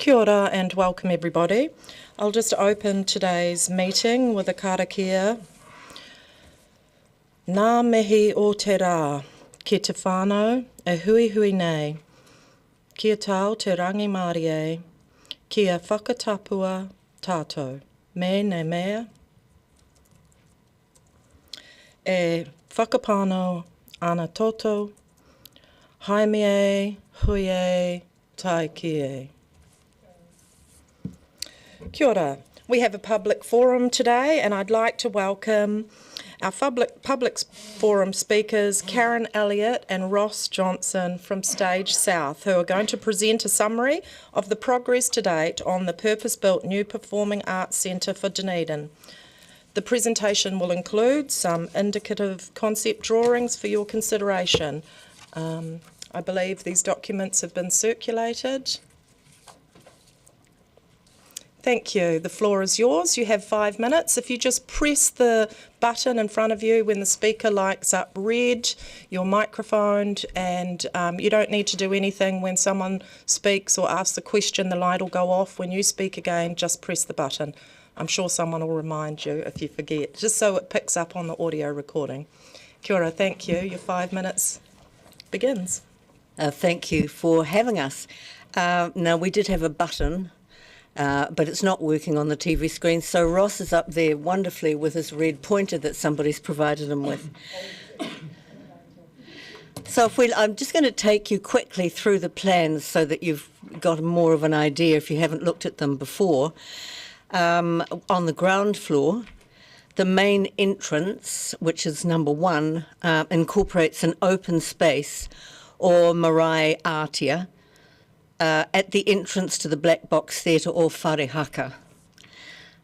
Kia ora and welcome everybody. I'll just open today's meeting with a karakia. Nā mihi o te rā, ki te whānau, e hui hui nei. Kia tau te rangi Māori e, kia whakatapua tātou. Me ne mea. E whakapāno ana toto, haimi e, hui e, tai ki e. Kia ora. We have a public forum today and I'd like to welcome our public forum speakers, Karen Elliott and Ross Johnson from Stage South, who are going to present a summary of the progress to date on the purpose-built new Performing Arts Centre for Dunedin. The presentation will include some indicative concept drawings for your consideration. I believe these documents have been circulated. Thank you. The floor is yours. You have 5 minutes. If you just press the button in front of you when the speaker lights up red, your microphone, and you don't need to do anything when someone speaks or asks a question, the light will go off. When you speak again, just press the button. I'm sure someone will remind you if you forget, just so it picks up on the audio recording. Kia ora, thank you. Your 5 minutes begins. Thank you for having us. Now, we did have a button, but it's not working on the TV screen. So Ross is up there wonderfully with his red pointer that somebody's provided him with. So I'm just going to take you quickly through the plans so that you've got more of an idea if you haven't looked at them before. On the ground floor, the main entrance, which is number 1, incorporates an open space or marae ātia, at the entrance to the Black Box Theatre or whare haka.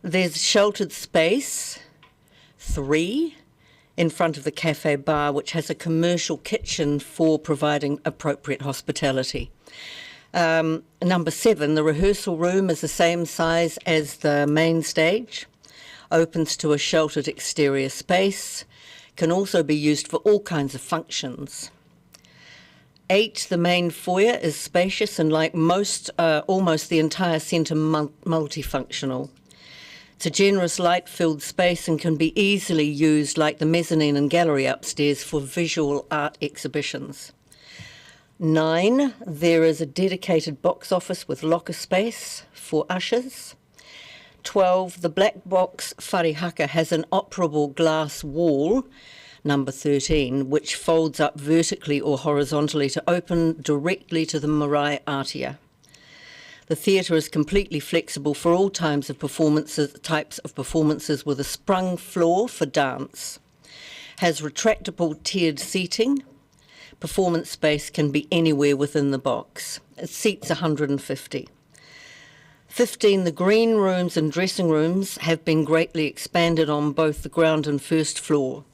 There's sheltered space 3 in front of the cafe bar, which has a commercial kitchen for providing appropriate hospitality. Number 7, the rehearsal room is the same size as the main stage, opens to a sheltered exterior space, can also be used for all kinds of functions. 8, the main foyer is spacious and, like most, almost the entire centre, multifunctional. It's a generous light-filled space and can be easily used, like the mezzanine and gallery upstairs, for visual art exhibitions. 9, there is a dedicated box office with locker space for ushers. 12, the Black Box whare haka has an operable glass wall, number 13, which folds up vertically or horizontally to open directly to the marae ātia. The theatre is completely flexible for all types of performances with a sprung floor for dance. Has retractable tiered seating. Performance space can be anywhere within the box. It seats 150. 15, the green rooms and dressing rooms have been greatly expanded on both the ground and first floor.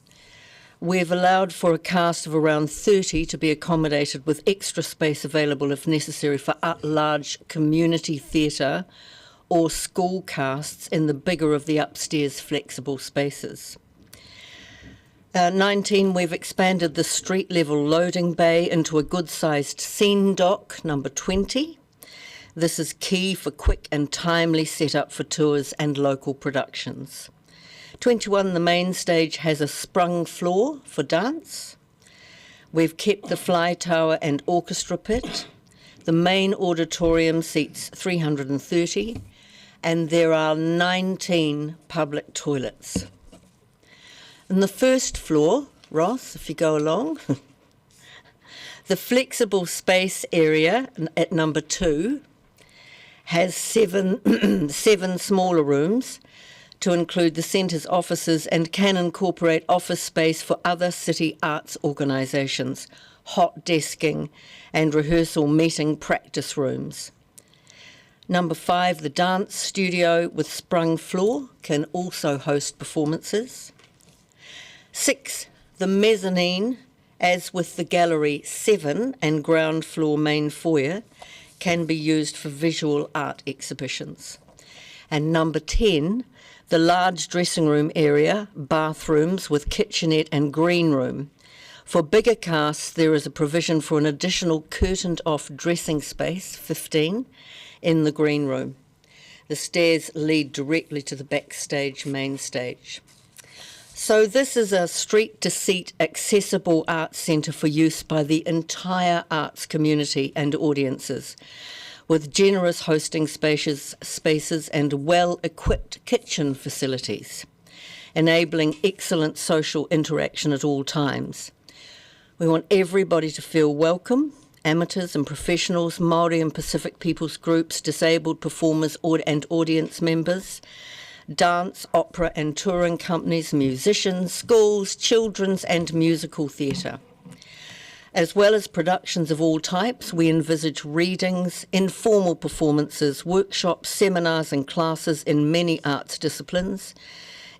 We've allowed for a cast of around 30 to be accommodated with extra space available if necessary for large community theatre or school casts in the bigger of the upstairs flexible spaces. 19, we've expanded the street level loading bay into a good-sized scene dock, number 20. This is key for quick and timely setup for tours and local productions. 21, the main stage has a sprung floor for dance. We've kept the fly tower and orchestra pit. The main auditorium seats 330, and there are 19 public toilets. On the first floor, Ross, if you go along, the flexible space area at number 2 has seven smaller rooms to include the centre's offices and can incorporate office space for other city arts organisations, hot desking and rehearsal meeting practice rooms. Number 5, the dance studio with sprung floor can also host performances. 6, the mezzanine, as with the gallery 7 and ground floor main foyer, can be used for visual art exhibitions. And number 10, the large dressing room area, bathrooms with kitchenette and green room. For bigger casts, there is a provision for an additional curtained-off dressing space, 15, in the green room. The stairs lead directly to the backstage main stage. So this is a street-to-seat accessible arts centre for use by the entire arts community and audiences, with generous hosting spaces and well-equipped kitchen facilities, enabling excellent social interaction at all times. We want everybody to feel welcome, amateurs and professionals, Māori and Pacific peoples groups, disabled performers and audience members, dance, opera and touring companies, musicians, schools, children's and musical theatre. As well as productions of all types, we envisage readings, informal performances, workshops, seminars and classes in many arts disciplines,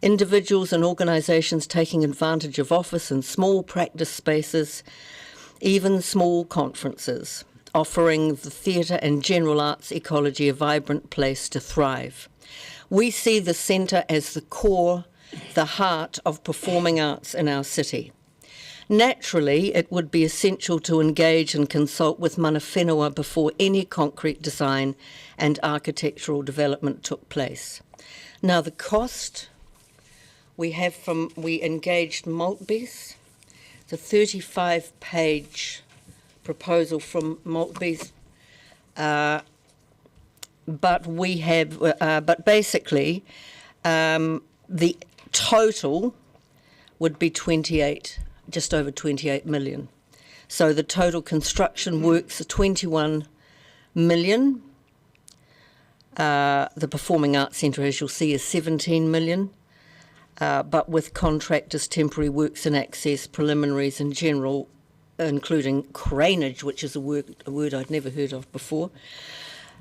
individuals and organisations taking advantage of office and small practice spaces, even small conferences, offering the theatre and general arts ecology a vibrant place to thrive. We see the centre as the core, the heart of performing arts in our city. Naturally, it would be essential to engage and consult with mana whenua before any concrete design and architectural development took place. Now, the cost we engaged Maltby's. It's a 35-page proposal from Maltby's. But basically, the total would be just over 28 million. So the total construction works are 21 million. The Performing Arts Centre, as you'll see, is 17 million. But with contractors, temporary works and access, preliminaries in general, including craneage, which is a word I'd never heard of before,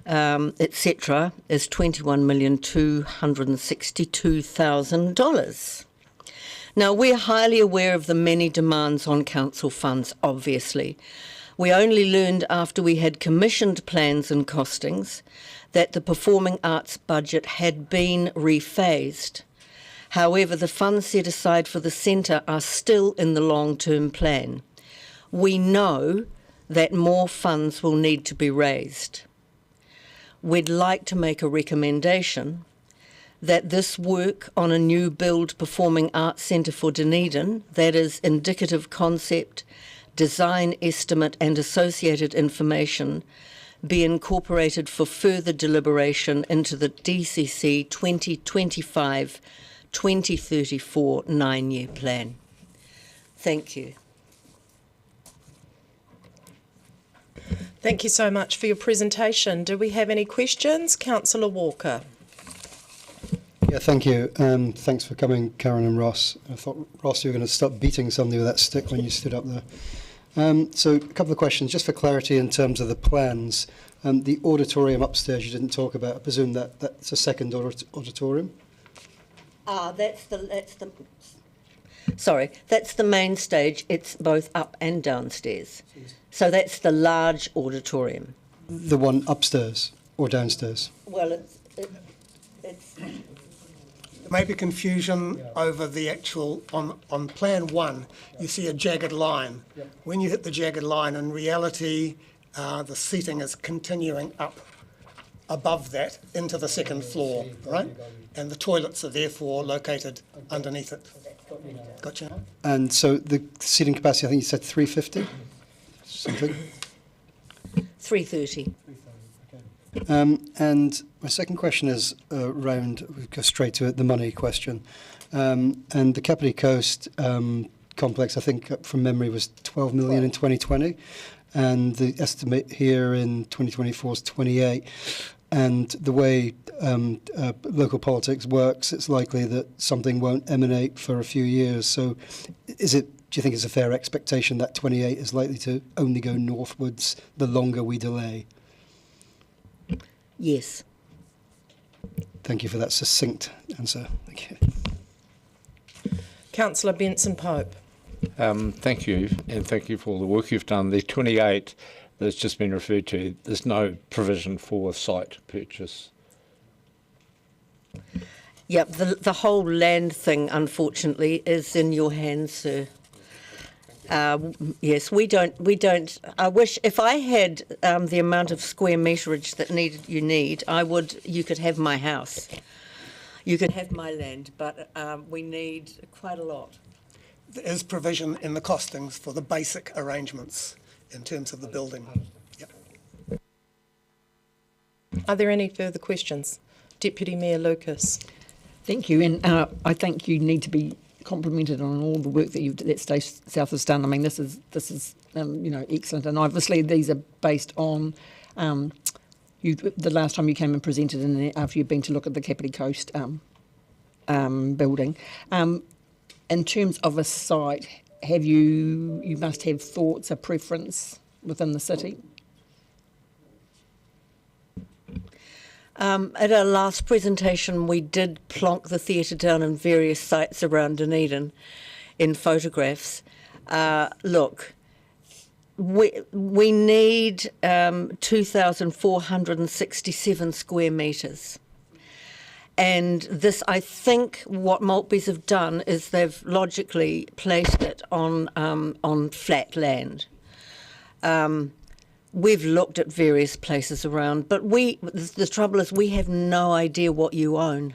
etc., is $21,262,000. Now, we're highly aware of the many demands on council funds, obviously. We only learned after we had commissioned plans and costings that the performing arts budget had been rephased. However, the funds set aside for the centre are still in the long-term plan. We know that more funds will need to be raised. We'd like to make a recommendation that this work on a new build performing arts centre for Dunedin, that is indicative concept, design estimate and associated information, be incorporated for further deliberation into the DCC 2025-2034 9-year plan. Thank you. Thank you so much for your presentation. Do we have any questions? Councillor Walker. Yeah, thank you. Thanks for coming, Karen and Ross. I thought, Ross, you were going to start beating somebody with that stick when you stood up there. So a couple of questions, just for clarity in terms of the plans. The auditorium upstairs you didn't talk about. I presume that's a second auditorium? That's the main stage. It's both up and downstairs. So that's the large auditorium. The one upstairs or downstairs? Well, it's There may be confusion over the actual, on plan one, you see a jagged line. When you hit the jagged line, in reality, the seating is continuing up above that into the second floor, right? And the toilets are therefore located underneath it. Gotcha. And so the seating capacity, I think you said 350? Something? 330. And my second question is around, we go straight to it, the money question. And the Kapiti Coast complex, I think from memory, was 12 million in 2020. And the estimate here in 2024 is 28. And the way local politics works, it's likely that something won't emanate for a few years. So do you think it's a fair expectation that 28 is likely to only go northwards the longer we delay? Yes. Thank you for that succinct answer. Thank you. Councillor Benson-Pope. Thank you, and thank you for all the work you've done. The 28 that's just been referred to, there's no provision for site purchase. Yep, the whole land thing, unfortunately, is in your hands, sir. Yes, we don't. I wish if I had the amount of square meterage that you need, you could have my house. You could have my land, but we need quite a lot. There is provision in the costings for the basic arrangements in terms of the building. Yep. Are there any further questions? Deputy Mayor Lucas. Thank you, and I think you need to be complimented on all the work that Stay South has done. I mean, this is excellent, and obviously these are based on the last time you came and presented after you've been to look at the Kapiti Coast building. In terms of a site, you must have thoughts, a preference within the city? At our last presentation, we did plonk the theatre down in various sites around Dunedin in photographs. Look, we need 2,467 square metres. And this, I think, what Maltbys have done is they've logically placed it on flat land. We've looked at various places around, but the trouble is we have no idea what you own.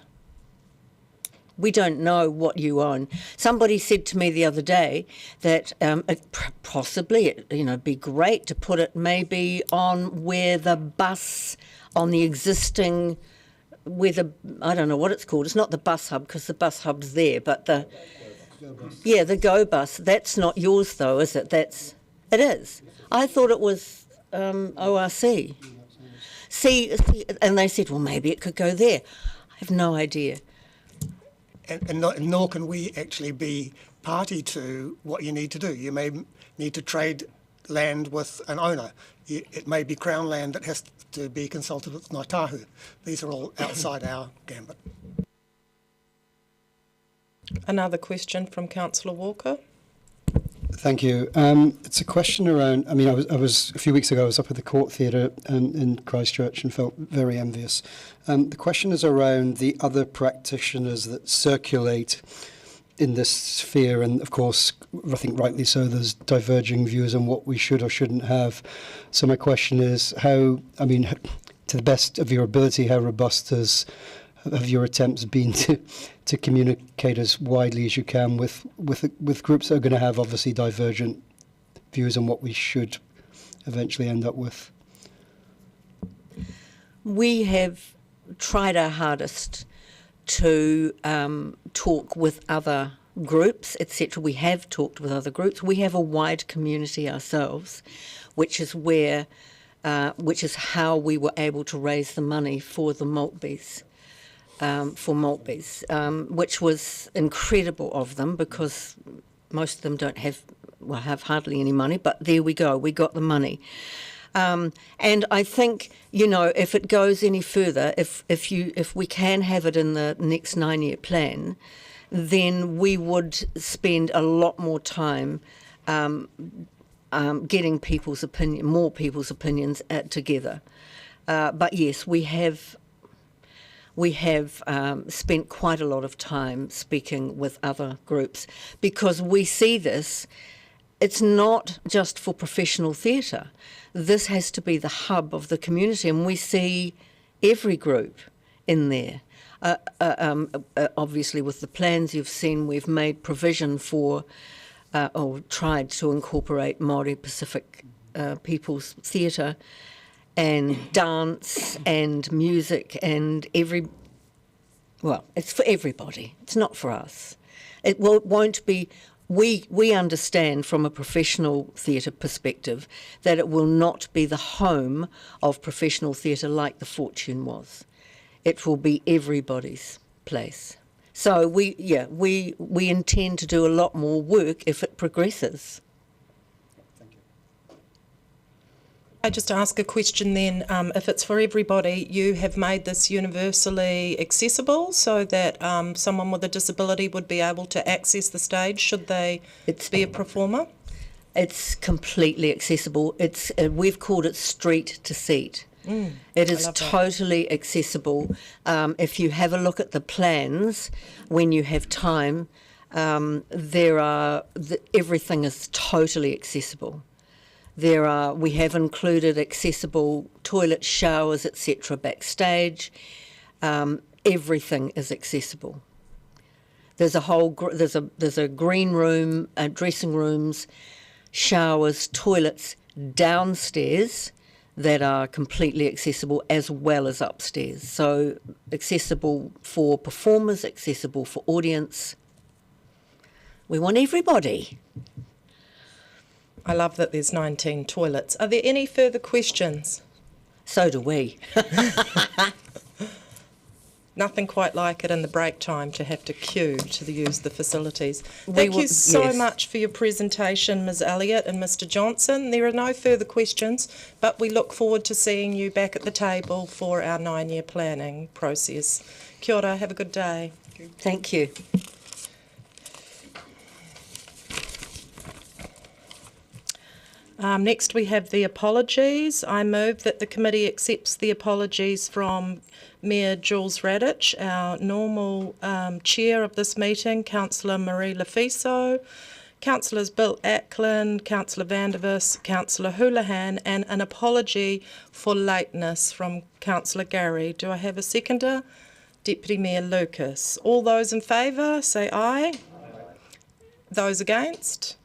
We don't know what you own. Somebody said to me the other day that it'd be great to put it maybe on where the bus, on the existing, I don't know what it's called. It's not the bus hub because the bus hub's there, but the Go Bus. That's not yours though, is it? It is. I thought it was ORC. See, and they said, well, maybe it could go there. I have no idea. And nor can we actually be party to what you need to do. You may need to trade land with an owner. It may be Crown land that has to be consulted with Ngāi Tahu. These are all outside our gambit. Another question from Councillor Walker. Thank you. It's a question around, I was a few weeks ago, I was up at the Court Theatre in Christchurch and felt very envious. The question is around the other practitioners that circulate in this sphere, and of course, I think rightly so, there's diverging views on what we should or shouldn't have. So my question is to the best of your ability, how robust have your attempts been to communicate as widely as you can with groups that are going to have obviously divergent views on what we should eventually end up with? We have tried our hardest to talk with other groups, etc. We have talked with other groups. We have a wide community ourselves, which is how we were able to raise the money for the Maltbys. Which was incredible of them because most of them have hardly any money, but there we go, we got the money. And I think, if it goes any further, if we can have it in the next 9-year plan, then we would spend a lot more time getting more people's opinions together. But yes, we have spent quite a lot of time speaking with other groups because we see this, it's not just for professional theatre. This has to be the hub of the community, and we see every group in there. Obviously, with the plans you've seen, we've made provision for, or tried to incorporate Māori Pacific people's theatre and dance and music and it's for everybody. It's not for us. It won't be. We understand from a professional theatre perspective that it will not be the home of professional theatre like the Fortune was. It will be everybody's place. So we intend to do a lot more work if it progresses. I just ask a question then, if it's for everybody, you have made this universally accessible so that someone with a disability would be able to access the stage should they be a performer? It's completely accessible. We've called it street to seat. It is totally accessible. If you have a look at the plans when you have time, Everything is totally accessible. We have included accessible toilets, showers, etc. backstage. Everything is accessible. There's a green room, dressing rooms, showers, toilets downstairs that are completely accessible, as well as upstairs. So accessible for performers, accessible for audience. We want everybody. I love that there's 19 toilets. Are there any further questions? So do we. Nothing quite like it in the break time to have to queue to use the facilities. Thank you so much for your presentation, Ms Elliott and Mr Johnson. There are no further questions, but we look forward to seeing you back at the table for our 9-year planning process. Kia ora, have a good day. Thank you. Next we have the apologies. I move that the committee accepts the apologies from Mayor Jules Radich, our normal chair of this meeting, Councillor Marie Lafiso, Councillors Bill Acklin, Councillor Vandervis, Councillor Houlihan, and an apology for lateness from Councillor Gary. Do I have a seconder? Deputy Mayor Lucas. All those in favour, say aye. Those against?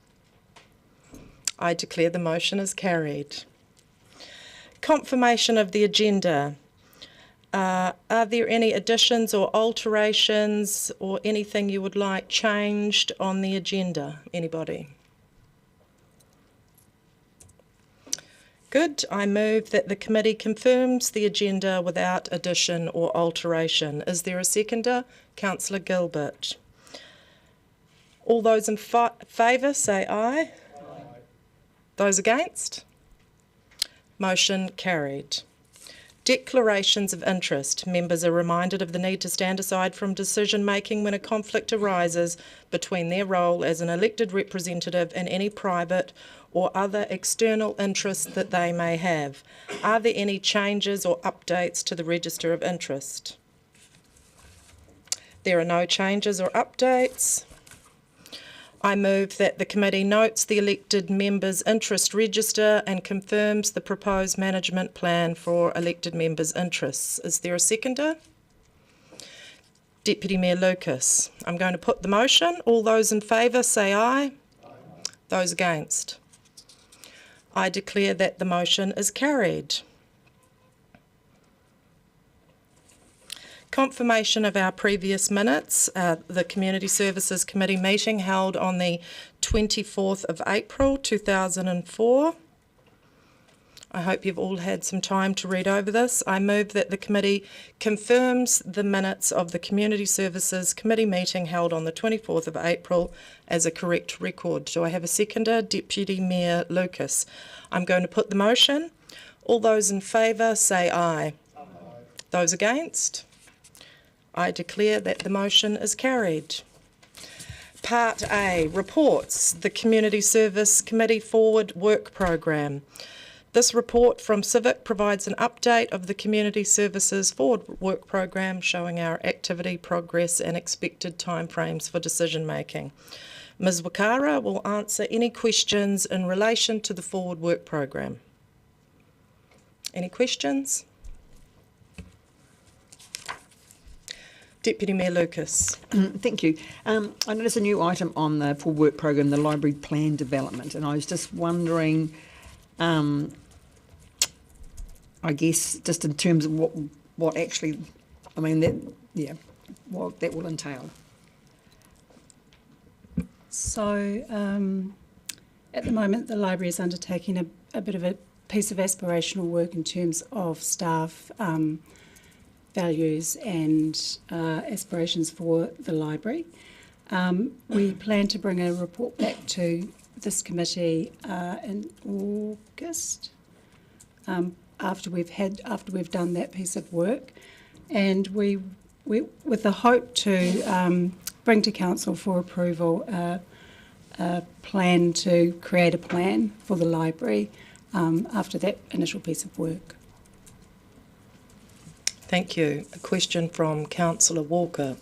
I declare the motion is carried. Confirmation of the agenda. Are there any additions or alterations or anything you would like changed on the agenda? Anybody? Good. I move that the committee confirms the agenda without addition or alteration. Is there a seconder? Councillor Gilbert. All those in favour say aye. Those against? Motion carried. Declarations of interest. Members are reminded of the need to stand aside from decision making when a conflict arises between their role as an elected representative and any private or other external interests that they may have. Are there any changes or updates to the register of interest? There are no changes or updates. I move that the committee notes the elected members' interest register and confirms the proposed management plan for elected members' interests. Is there a seconder? Deputy Mayor Lucas. I'm going to put the motion. All those in favour say aye. Those against? I declare that the motion is carried. Confirmation of our previous minutes, the Community Services Committee meeting held on the 24th of April 2004. I hope you've all had some time to read over this. I move that the committee confirms the minutes of the Community Services Committee meeting held on the 24th of April as a correct record. Do I have a seconder? Deputy Mayor Lucas. I'm going to put the motion. All those in favour say aye. Aye. Those against? I declare that the motion is carried. Part A, reports, the Community Service Committee Forward Work Programme. This report from Civic provides an update of the Community Services Forward Work Programme showing our activity, progress and expected timeframes for decision making. Ms Wakara will answer any questions in relation to the Forward Work Programme. Any questions? Deputy Mayor Lucas. Thank you. I noticed a new item on the Forward Work Programme, the library plan development, and I was just wondering, I guess, just in terms of what actually, I mean, what that will entail. So, at the moment, the library is undertaking a bit of a piece of aspirational work in terms of staff values and aspirations for the library. We plan to bring a report back to this committee in August after we've done that piece of work, and we with the hope to bring to council for approval a plan to create a plan for the library after that initial piece of work. Thank you. A question from Councillor Walker.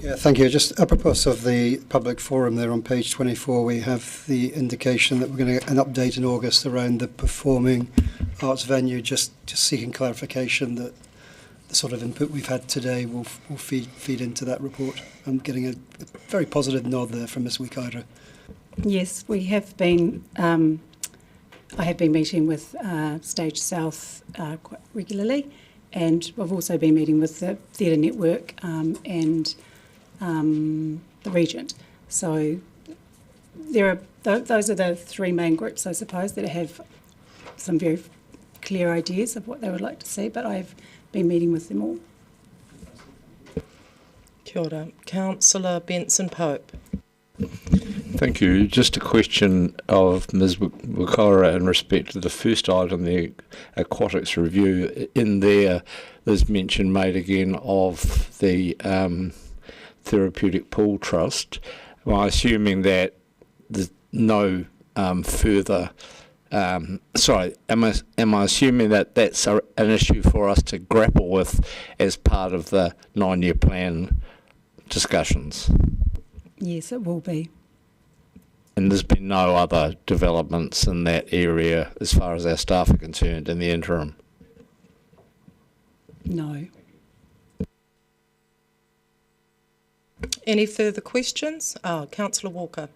Yeah, thank you. Just apropos of the public forum there on page 24, we have the indication that we're going to get an update in August around the performing arts venue, just seeking clarification that the sort of input we've had today will feed into that report. I'm getting a very positive nod there from Ms Wikaira. Yes, we have been. I have been meeting with Stage South quite regularly, and I've also been meeting with the Theatre Network and the Regent. So there are those are the three main groups, I suppose, that have some very clear ideas of what they would like to see, but I've been meeting with them all. Kia ora. Councillor Benson-Pope. Thank you. Just a question of Ms Wikaira in respect to the first item, the aquatics review. In there, there's mention made again of the Therapeutic Pool Trust. Am I assuming that there's no further... am I assuming that that's an issue for us to grapple with as part of the 9-year plan discussions? Yes, it will be. And there's been no other developments in that area as far as our staff are concerned in the interim? No. Any further questions? Councillor Walker.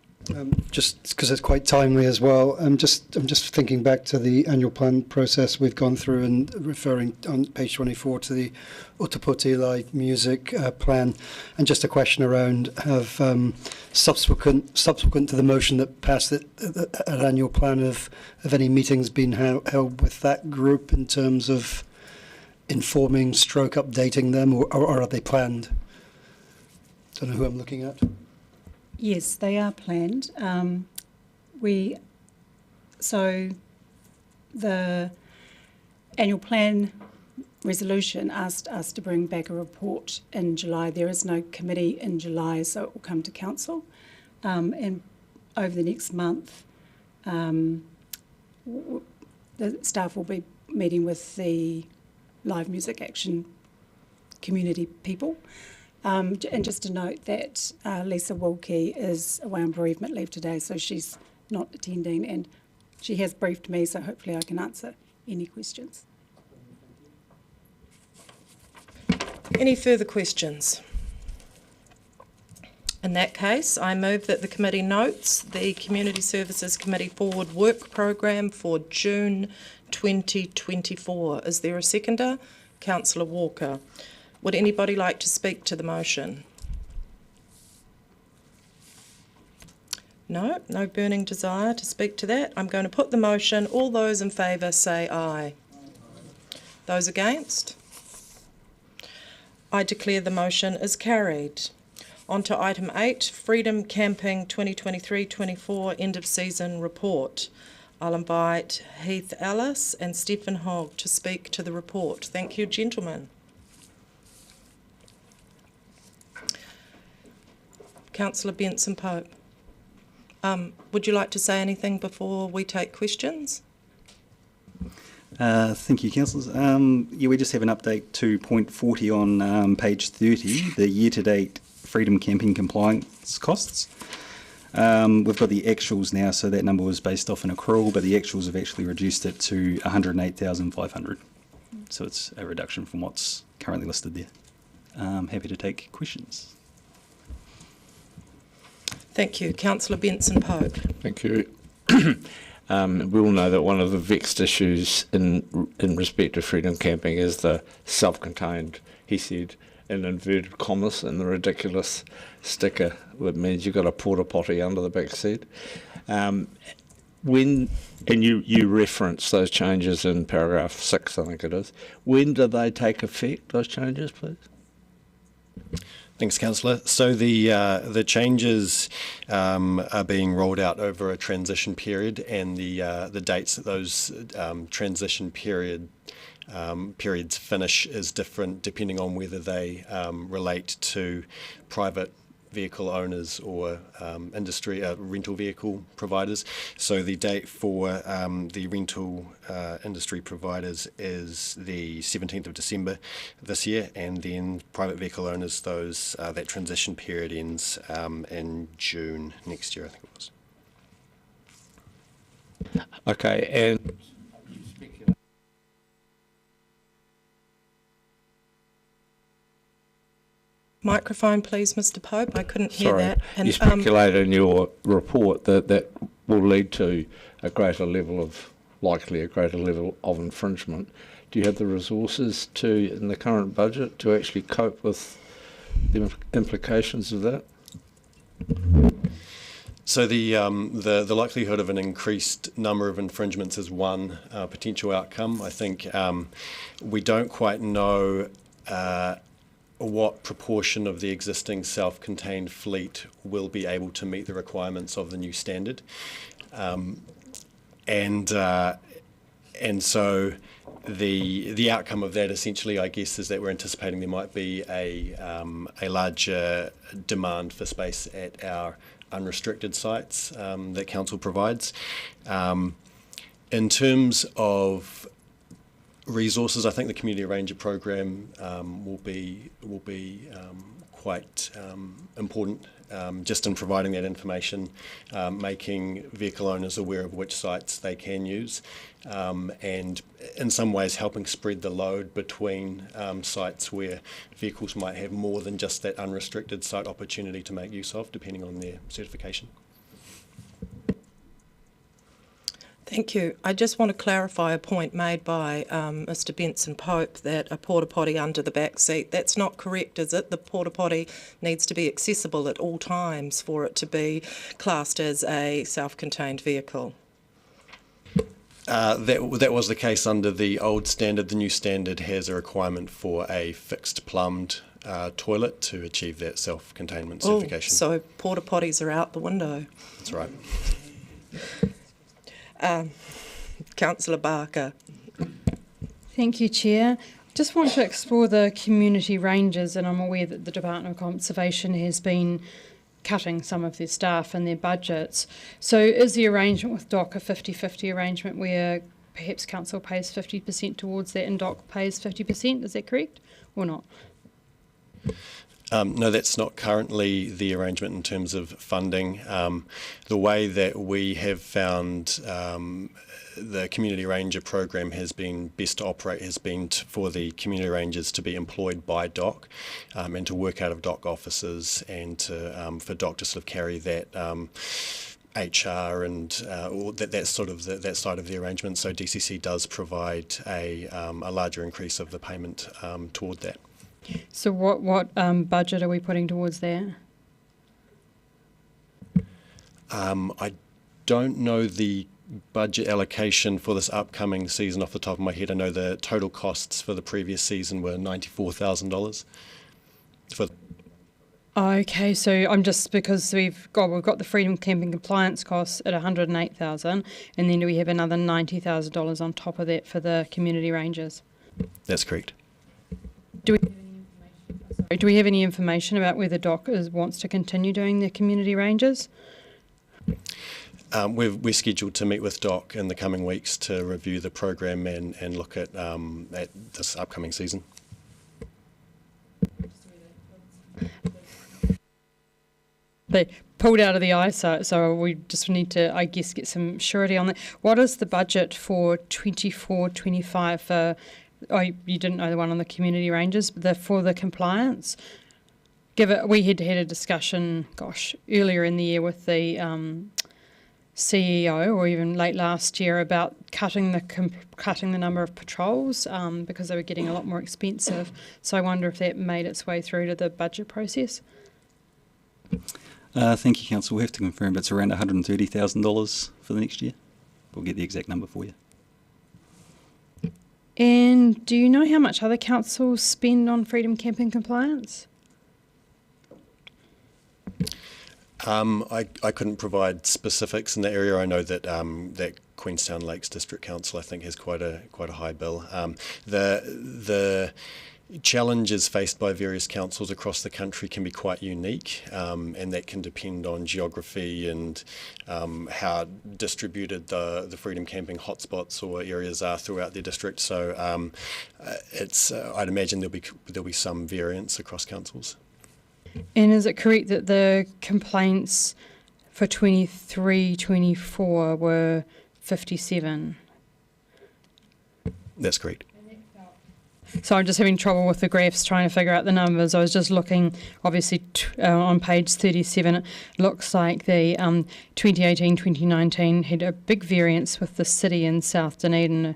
Just because it's quite timely as well, I'm just thinking back to the annual plan process we've gone through and referring on page 24 to the Utaputi live music plan, and just a question around have subsequent to the motion that passed an annual plan of any meetings been held with that group in terms of informing stroke updating them, or are they planned? Don't know who I'm looking at. Yes, they are planned. So the annual plan resolution asked us to bring back a report in July. There is no committee in July, so it will come to council. And over the next month, the staff will be meeting with the live music action community people. And just to note that Lisa Wilkie is away on bereavement leave today, so she's not attending, and she has briefed me, so hopefully I can answer any questions. Any further questions? In that case, I move that the committee notes the Community Services Committee Forward Work Programme for June 2024. Is there a seconder? Councillor Walker. Would anybody like to speak to the motion? No burning desire to speak to that. I'm going to put the motion. All those in favour say aye. Those against? I declare the motion is carried. On to item 8, Freedom Camping 2023-24 End of Season Report. I'll invite Heath Ellis and Stephen Hogg to speak to the report. Thank you, gentlemen. Councillor Benson-Pope, would you like to say anything before we take questions? Thank you, councillors. We just have an update to point 40 on page 30, the year-to-date Freedom Camping compliance costs. We've got the actuals now, so that number was based off an accrual, but the actuals have actually reduced it to 108,500. So it's a reduction from what's currently listed there. Happy to take questions. Thank you. Councillor Benson-Pope. Thank you. We all know that one of the vexed issues in respect to freedom camping is the self-contained, he said, in inverted commas, and the ridiculous sticker that means you've got a porta potty under the back seat. You reference those changes in paragraph 6, I think it is. When do they take effect, those changes, please? Thanks, Councillor. So the changes are being rolled out over a transition period, and the dates that those transition periods finish is different depending on whether they relate to private vehicle owners or industry rental vehicle providers. So the date for the rental industry providers is the 17th of December this year, and then private vehicle owners, those that transition period ends in June next year, I think it was. Okay, and Microphone, please, Mr. Pope. I couldn't hear sorry, that. you speculate in your report that will lead to a greater level of, likely a greater level of infringement. Do you have the resources to, in the current budget, to actually cope with the implications of that? So the likelihood of an increased number of infringements is one potential outcome. I think we don't quite know what proportion of the existing self-contained fleet will be able to meet the requirements of the new standard, and so the outcome of that essentially, I guess, is that we're anticipating there might be a larger demand for space at our unrestricted sites that council provides. In terms of resources, I think the community ranger program will be quite important, just in providing that information, making vehicle owners aware of which sites they can use, and in some ways helping spread the load between sites where vehicles might have more than just that unrestricted site opportunity to make use of, depending on their certification. Thank you. I just want to clarify a point made by Mr. Benson Pope that a porta potty under the back seat. That's not correct, is it? The porta potty needs to be accessible at all times for it to be classed as a self-contained vehicle. That was the case under the old standard. The new standard has a requirement for a fixed plumbed toilet to achieve that self-containment certification. So porta potties are out the window. That's right. Councillor Barker. Thank you, Chair. Just want to explore the community ranges, and I'm aware that the Department of Conservation has been cutting some of their staff and their budgets. So is the arrangement with DOC a 50-50 arrangement where perhaps council pays 50% towards that and DOC pays 50%? Is that correct or not? No, that's not currently the arrangement in terms of funding. The way that we have found the Community Ranger program has been best to operate has been for the Community Rangers to be employed by DOC and to work out of DOC offices, and to, for DOC to sort of carry that HR and or that's sort of that side of the arrangement. So DCC does provide a larger increase of the payment toward that. So what budget are we putting towards that? I don't know the budget allocation for this upcoming season off the top of my head. I know the total costs for the previous season were $94,000. Okay, so I'm just, because we've got the freedom camping compliance costs at $108,000, and then do we have another $90,000 on top of that for the community rangers? That's correct. Do we have any information about whether DOC wants to continue doing the community rangers? We're scheduled to meet with DOC in the coming weeks to review the program and look at this upcoming season. They pulled out of the ISO, so we just need to, I guess, get some surety on that. What is the budget for 24-25 for? Oh, you didn't know the one on the community ranges, for the compliance. We had a discussion, earlier in the year with the CEO, or even late last year, about cutting the number of patrols because they were getting a lot more expensive. So I wonder if that made its way through to the budget process. Thank you, Council. We'll have to confirm, but it's around $130,000 for the next year. We'll get the exact number for you. And do you know how much other councils spend on freedom camping compliance? I couldn't provide specifics in that area. I know that that Queenstown Lakes District Council, I think, has quite a high bill. The challenges faced by various councils across the country can be quite unique, and that can depend on geography and how distributed the freedom camping hotspots or areas are throughout their district. So I'd imagine there'll be some variance across councils. And is it correct that the complaints for 23-24 were 57? That's correct. So I'm just having trouble with the graphs, trying to figure out the numbers. I was just looking, obviously, on page 37, it looks like the 2018-2019 had a big variance with the city in South Dunedin.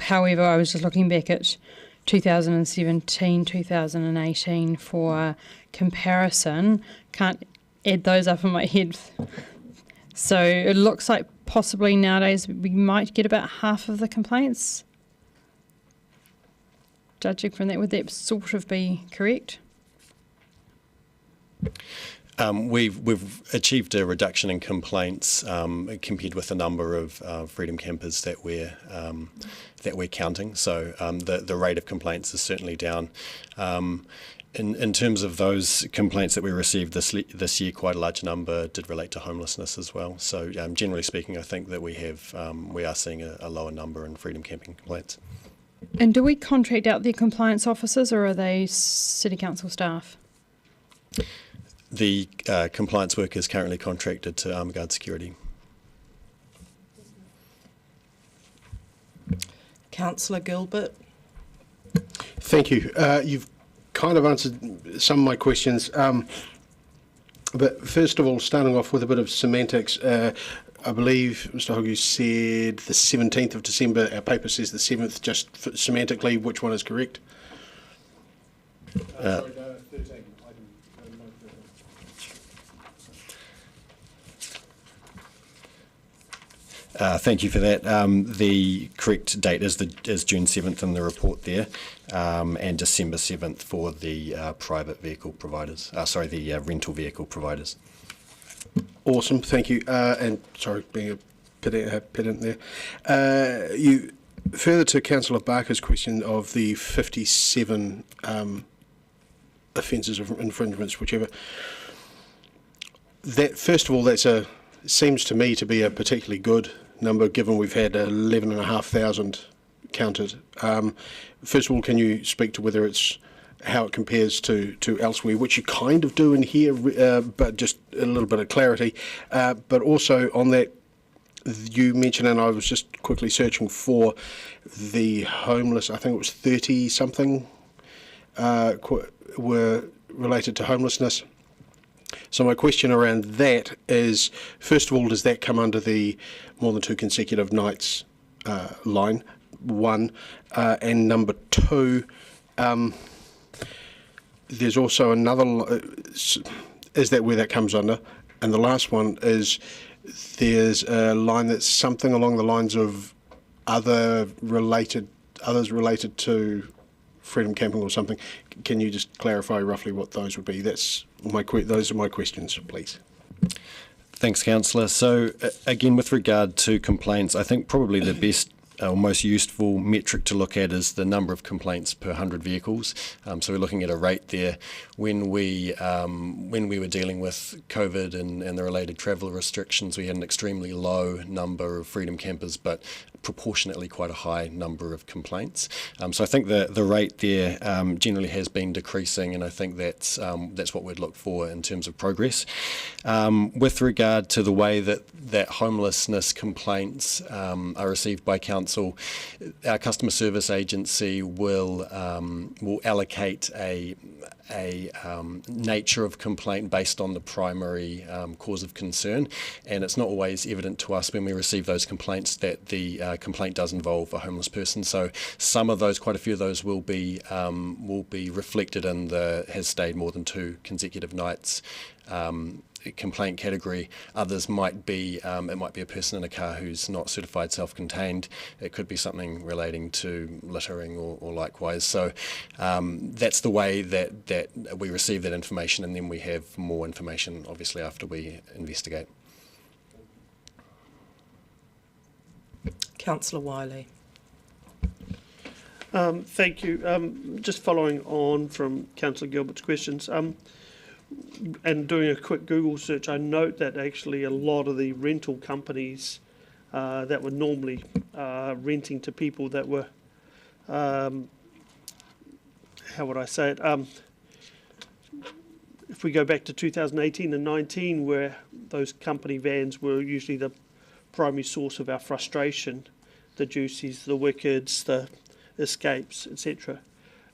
However, I was just looking back at 2017-2018 for comparison. Can't add those up in my head. So it looks like possibly nowadays we might get about half of the complaints. Judging from that, would that sort of be correct? We've achieved a reduction in complaints compared with the number of freedom campers that we're counting. So the rate of complaints is certainly down. In terms of those complaints that we received this year, quite a large number did relate to homelessness as well. So generally speaking, I think that we are seeing a lower number in freedom camping complaints. And do we contract out their compliance officers, or are they City Council staff? The compliance work is currently contracted to Armour Guard Security. Councillor Gilbert. Thank you. You've kind of answered some of my questions. But first of all, starting off with a bit of semantics, I believe Mr. Hogu said the 17th of December. Our paper says the 7th. Just semantically, which one is correct? Sorry, no, 13. Thank you for that. The correct date is June 7th in the report there, and December 7th for the private vehicle providers. The rental vehicle providers. Awesome, thank you. And sorry, being a pedant there. You further to Councillor Barker's question of the 57 offences of infringements, whichever. That first of all, seems to me to be a particularly good number, given we've had 11,500 counted. First of all, can you speak to whether it's how it compares to elsewhere, which you kind of do in here, but just a little bit of clarity. But also on that, you mentioned, and I was just quickly searching for the homeless, I think it was 30-something were related to homelessness. So my question around that is, first of all, does that come under the more than 2 consecutive nights line, one? And number two, there's also another, is that where that comes under? And the last one is, there's a line that's something along the lines of others related to freedom camping or something. Can you just clarify roughly what those would be? Those are my questions, please. Thanks, Councillor. So again, with regard to complaints, I think probably the best or most useful metric to look at is the number of complaints per 100 vehicles. So we're looking at a rate there. When we were dealing with COVID and the related travel restrictions, we had an extremely low number of freedom campers, but proportionately quite a high number of complaints. So I think the rate there generally has been decreasing, and I think that's what we'd look for in terms of progress. With regard to the way that homelessness complaints are received by council, our customer service agency will allocate a nature of complaint based on the primary cause of concern, and it's not always evident to us when we receive those complaints that the complaint does involve a homeless person. So some of those, quite a few of those, will be reflected in the has stayed more than 2 consecutive nights complaint category. Others might be it might be a person in a car who's not certified self-contained. It could be something relating to littering or likewise. So that's the way that we receive that information, and then we have more information obviously after we investigate. Councillor Wiley. Thank you. Just following on from Councillor Gilbert's questions, and doing a quick Google search, I note that actually a lot of the rental companies that were normally renting to people that were, how would I say it? If we go back to 2018 and 19, where those company vans were usually the primary source of our frustration, the Juicies, the Wickeds, the Escapes, etc.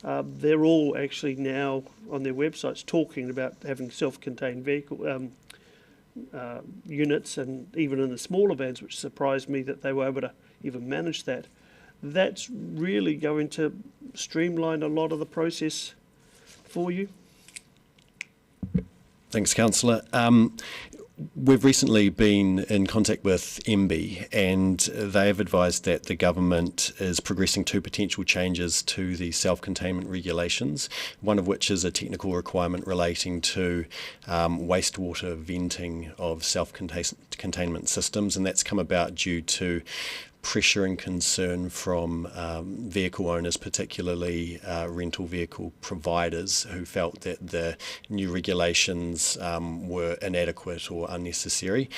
They're all actually now on their websites talking about having self-contained vehicle units, and even in the smaller vans, which surprised me that they were able to even manage that. That's really going to streamline a lot of the process for you. Thanks, Councillor. We've recently been in contact with MB, and they have advised that the government is progressing two potential changes to the self-containment regulations, one of which is a technical requirement relating to wastewater venting of self-containment systems, and that's come about due to pressure and concern from vehicle owners, particularly rental vehicle providers, who felt that the new regulations were inadequate or unnecessary.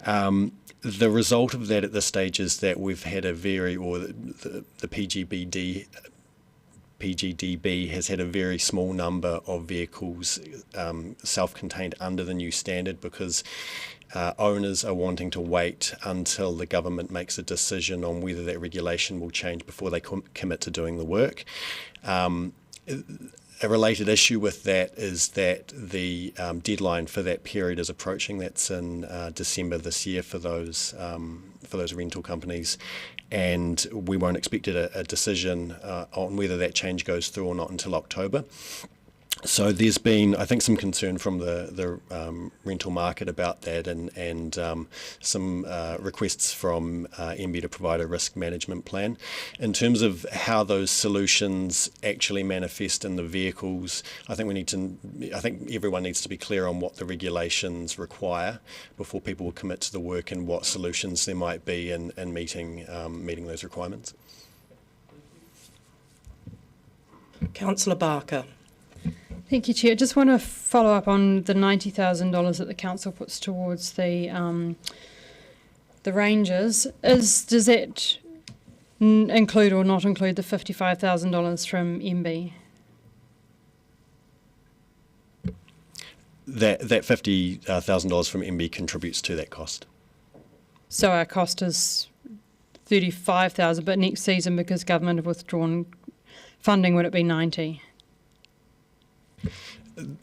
The result of that at this stage is that we've had a the PGDB has had a very small number of vehicles self-contained under the new standard, because owners are wanting to wait until the government makes a decision on whether that regulation will change before they commit to doing the work. A related issue with that is that the deadline for that period is approaching. That's in December this year for those rental companies, and we won't expect a decision on whether that change goes through or not until October. So there's been, I think, some concern from the rental market about that, and some requests from MB to provide a risk management plan. In terms of how those solutions actually manifest in the vehicles, I think everyone needs to be clear on what the regulations require before people will commit to the work, and what solutions there might be in meeting those requirements. Councillor Barker. Thank you, Chair. I just want to follow up on the $90,000 that the council puts towards the ranges. Does that include or not include the $55,000 from MB? That $50,000 from MB contributes to that cost. So our cost is $35,000, but next season, because government have withdrawn funding, would it be 90?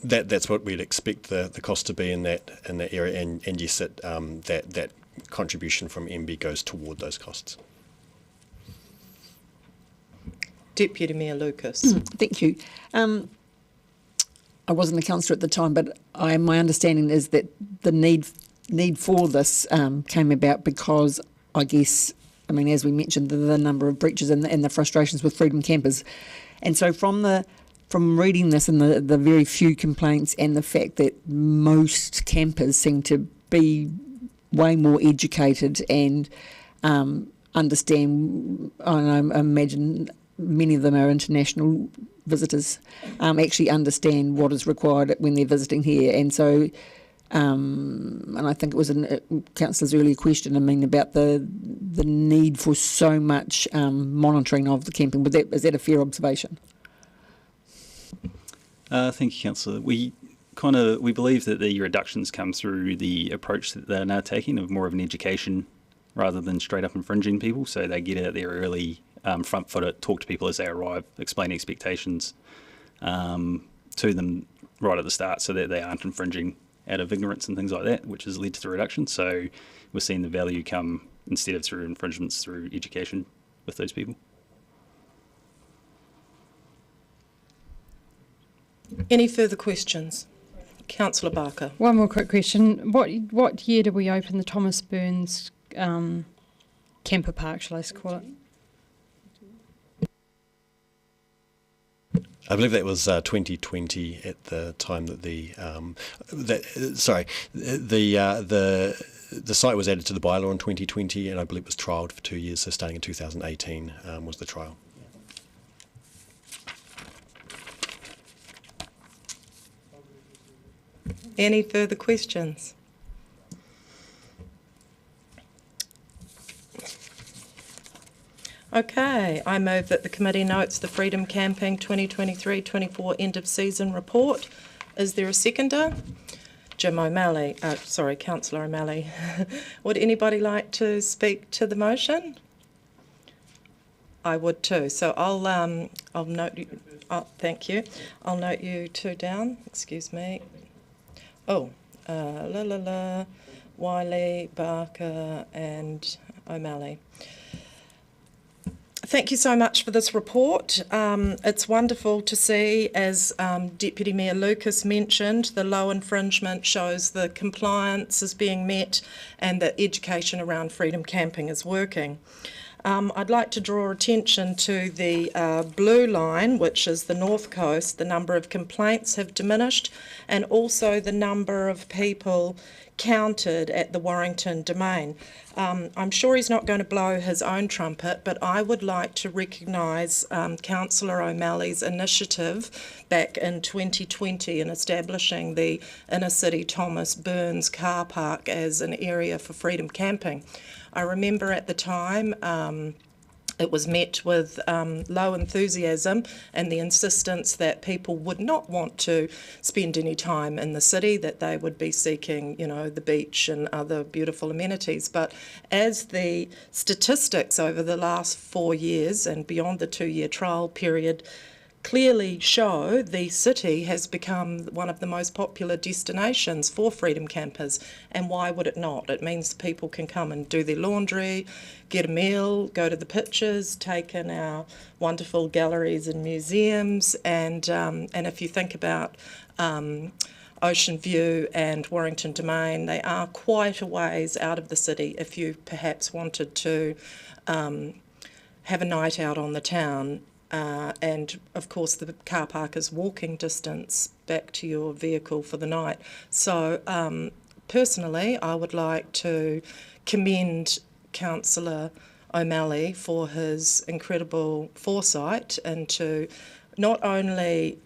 That's what we'd expect the cost to be in that area, and yes, that contribution from MB goes toward those costs. Deputy Mayor Lucas. Thank you. I wasn't a councillor at the time, but my understanding is that the need for this came about because, I guess, as we mentioned, the number of breaches and the frustrations with Freedom campers, and so from reading this and the very few complaints, and the fact that most campers seem to be way more educated and understand, I imagine many of them are international visitors, actually understand what is required when they're visiting here. And so, and I think it was in Councillor's earlier question, about the need for so much monitoring of the camping. Is that a fair observation? Thank you, Councillor. We believe that the reductions come through the approach that they're now taking of more of an education rather than straight up infringing people. So they get out there early, front foot it, talk to people as they arrive, explain expectations to them right at the start, so that they aren't infringing out of ignorance and things like that, which has led to the reduction. So we're seeing the value come, instead of through infringements, through education with those people. Any further questions? Councillor Barker. One more quick question. What year did we open the Thomas Burns camper park, shall I call it? I believe that was 2020 at the time that the site was added to the bylaw in 2020, and I believe it was trialled for 2 years, so starting in 2018 was the trial. Any further questions? Okay, I move that the committee notes the Freedom Camping 2023-24 end of season report. Is there a seconder? Councillor O'Malley. Would anybody like to speak to the motion? I would too. So I'll note you. Oh, thank you. I'll note you two down. Excuse me. Oh, Wiley, Barker, and O'Malley. Thank you so much for this report. It's wonderful to see, as Deputy Mayor Lucas mentioned, the low infringement shows the compliance is being met and that education around freedom camping is working. I'd like to draw attention to the blue line, which is the North Coast. The number of complaints have diminished, and also the number of people counted at the Warrington Domain. I'm sure he's not going to blow his own trumpet, but I would like to recognise Councillor O'Malley's initiative back in 2020 in establishing the inner city Thomas Burns car park as an area for freedom camping. I remember at the time it was met with low enthusiasm and the insistence that people would not want to spend any time in the city, that they would be seeking, the beach and other beautiful amenities. But as the statistics over the last 4 years and beyond the 2-year trial period clearly show, the city has become one of the most popular destinations for freedom campers. And why would it not? It means people can come and do their laundry, get a meal, go to the pictures, take in our wonderful galleries and museums. And if you think about Ocean View and Warrington Domain, they are quite a ways out of the city if you perhaps wanted to have a night out on the town. And of course the car park is walking distance back to your vehicle for the night. So personally I would like to commend Councillor O'Malley for his incredible foresight into not only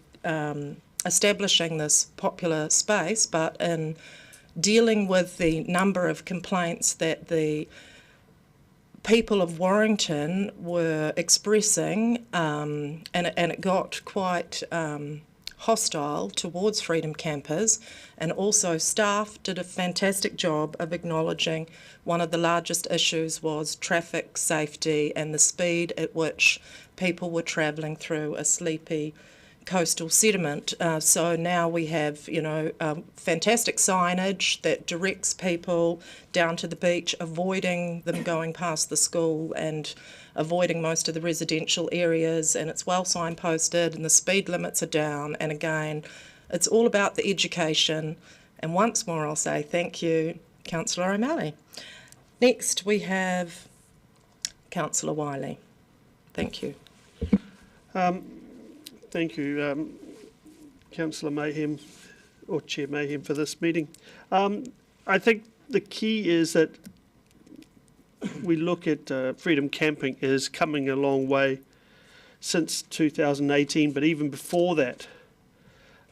establishing this popular space, but in dealing with the number of complaints that the people of Warrington were expressing, and it got quite hostile towards freedom campers, and also staff did a fantastic job of acknowledging one of the largest issues was traffic safety and the speed at which people were travelling through a sleepy coastal sediment. So now we have, fantastic signage that directs people down to the beach, avoiding them going past the school and avoiding most of the residential areas, and it's well signposted and the speed limits are down. And again, it's all about the education. And once more I'll say thank you, Councillor O'Malley. Next we have Councillor Wiley. Thank you. Thank you, Councillor Mayhem, or Chair Mayhem, for this meeting. I think the key is that we look at freedom camping is coming a long way since 2018, but even before that,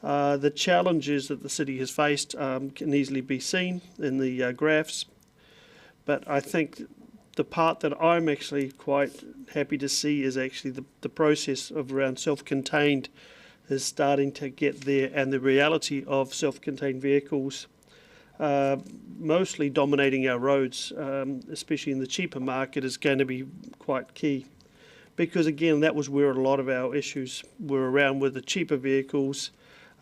the challenges that the city has faced can easily be seen in the graphs. But I think the part that I'm actually quite happy to see is actually the process of around self-contained is starting to get there, and the reality of self-contained vehicles mostly dominating our roads, especially in the cheaper market, is going to be quite key. Because again, that was where a lot of our issues were around, with the cheaper vehicles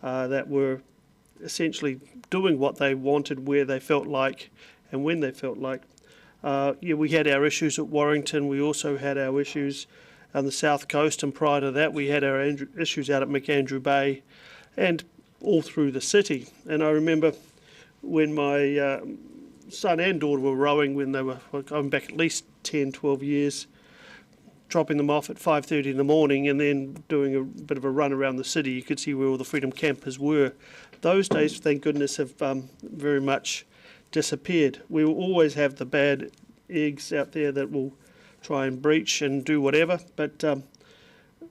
that were essentially doing what they wanted, where they felt like and when they felt like. We had our issues at Warrington. We also had our issues on the south coast, and prior to that we had our issues out at McAndrew Bay and all through the city. And I remember when my son and daughter were rowing, when they were going back at least 10, 12 years, dropping them off at 5:30 in the morning and then doing a bit of a run around the city. You could see where all the freedom campers were. Those days, thank goodness, have very much disappeared. We will always have the bad eggs out there that will try and breach and do whatever, but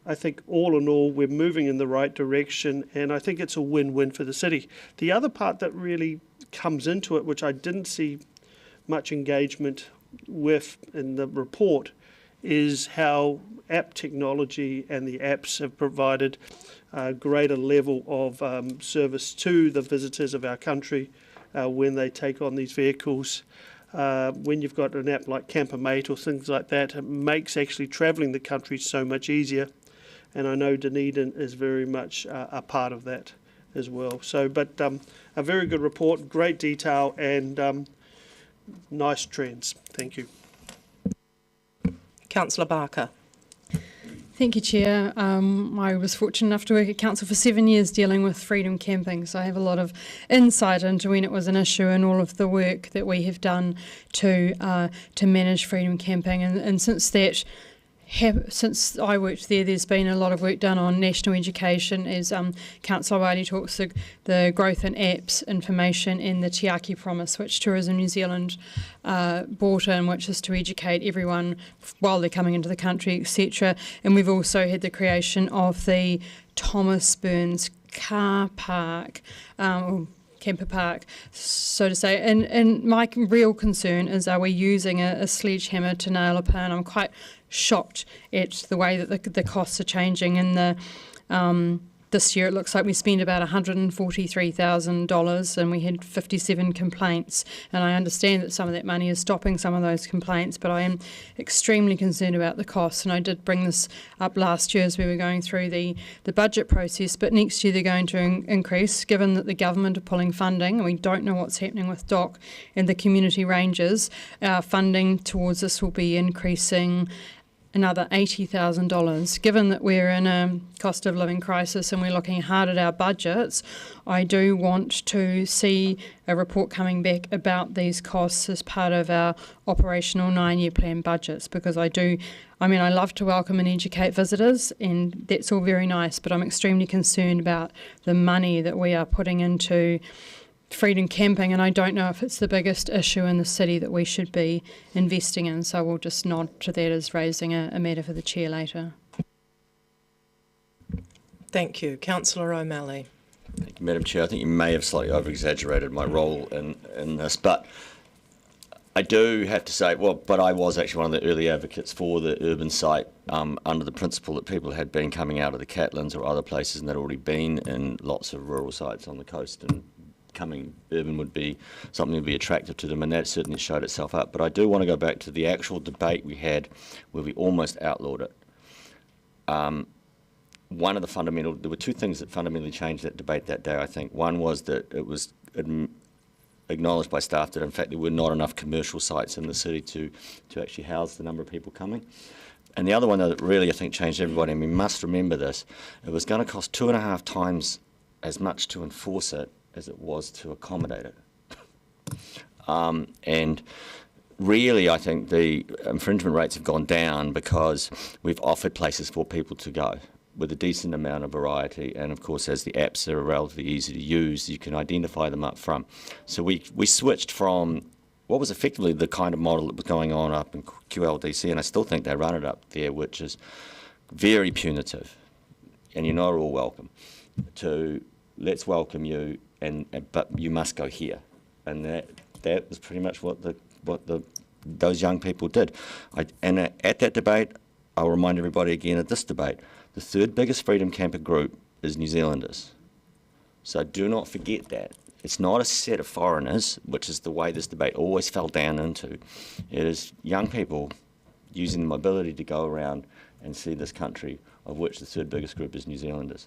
I think all in all, we're moving in the right direction, and I think it's a win-win for the city. The other part that really comes into it, which I didn't see much engagement with in the report, is how app technology and the apps have provided a greater level of service to the visitors of our country when they take on these vehicles. When you've got an app like Campermate or things like that, it makes actually travelling the country so much easier. And I know Dunedin is very much a part of that as well. So, but a very good report, great detail, and nice trends. Thank you. Councillor Barker. Thank you, Chair. I was fortunate enough to work at Council for 7 years dealing with freedom camping, so I have a lot of insight into when it was an issue and all of the work that we have done to manage freedom camping. And since that, since I worked there, there's been a lot of work done on national education, as Councillor Wiley talks, the growth in apps, information, and the Te Aki Promise, which Tourism New Zealand brought in, which is to educate everyone while they're coming into the country, etc. And we've also had the creation of the Thomas Burns car park, camper park, so to say. And my real concern is, are we using a sledgehammer to nail a pin? I'm quite shocked at the way that the costs are changing. And this year it looks like we spent about $143,000 and we had 57 complaints. And I understand that some of that money is stopping some of those complaints, but I am extremely concerned about the costs. And I did bring this up last year as we were going through the budget process, but next year they're going to increase, given that the government are pulling funding and we don't know what's happening with DOC and the community ranges. Our funding towards this will be increasing another $80,000. Given that we're in a cost of living crisis and we're looking hard at our budgets, I do want to see a report coming back about these costs as part of our operational 9-year plan budgets, because I love to welcome and educate visitors, and that's all very nice, but I'm extremely concerned about the money that we are putting into freedom camping, and I don't know if it's the biggest issue in the city that we should be investing in, so we'll just nod to that as raising a matter for the Chair later. Thank you. Councillor O'Malley. Thank you, Madam Chair. I think you may have slightly over-exaggerated my role in this, but I do have to say, but I was actually one of the early advocates for the urban site under the principle that people had been coming out of the Catlins or other places and they'd already been in lots of rural sites on the coast, and coming urban would be something that would be attractive to them, and that certainly showed itself up. But I do want to go back to the actual debate we had where we almost outlawed it. There were two things that fundamentally changed that debate that day, I think. One was that it was acknowledged by staff that in fact there were not enough commercial sites in the city to actually house the number of people coming. And the other one that really I think changed everybody, and we must remember this, it was going to cost 2.5 times as much to enforce it as it was to accommodate it. And really I think the infringement rates have gone down because we've offered places for people to go with a decent amount of variety, and of course as the apps are relatively easy to use, you can identify them up front. So we switched from what was effectively the kind of model that was going on up in QLDC, and I still think they run it up there, which is very punitive, and you're not all welcome, to let's welcome you, but you must go here, and that was pretty much what those young people did. And at that debate, I'll remind everybody again at this debate, the third biggest freedom camper group is New Zealanders. So do not forget that. It's not a set of foreigners, which is the way this debate always fell down into. It is young people using the mobility to go around and see this country, of which the third biggest group is New Zealanders.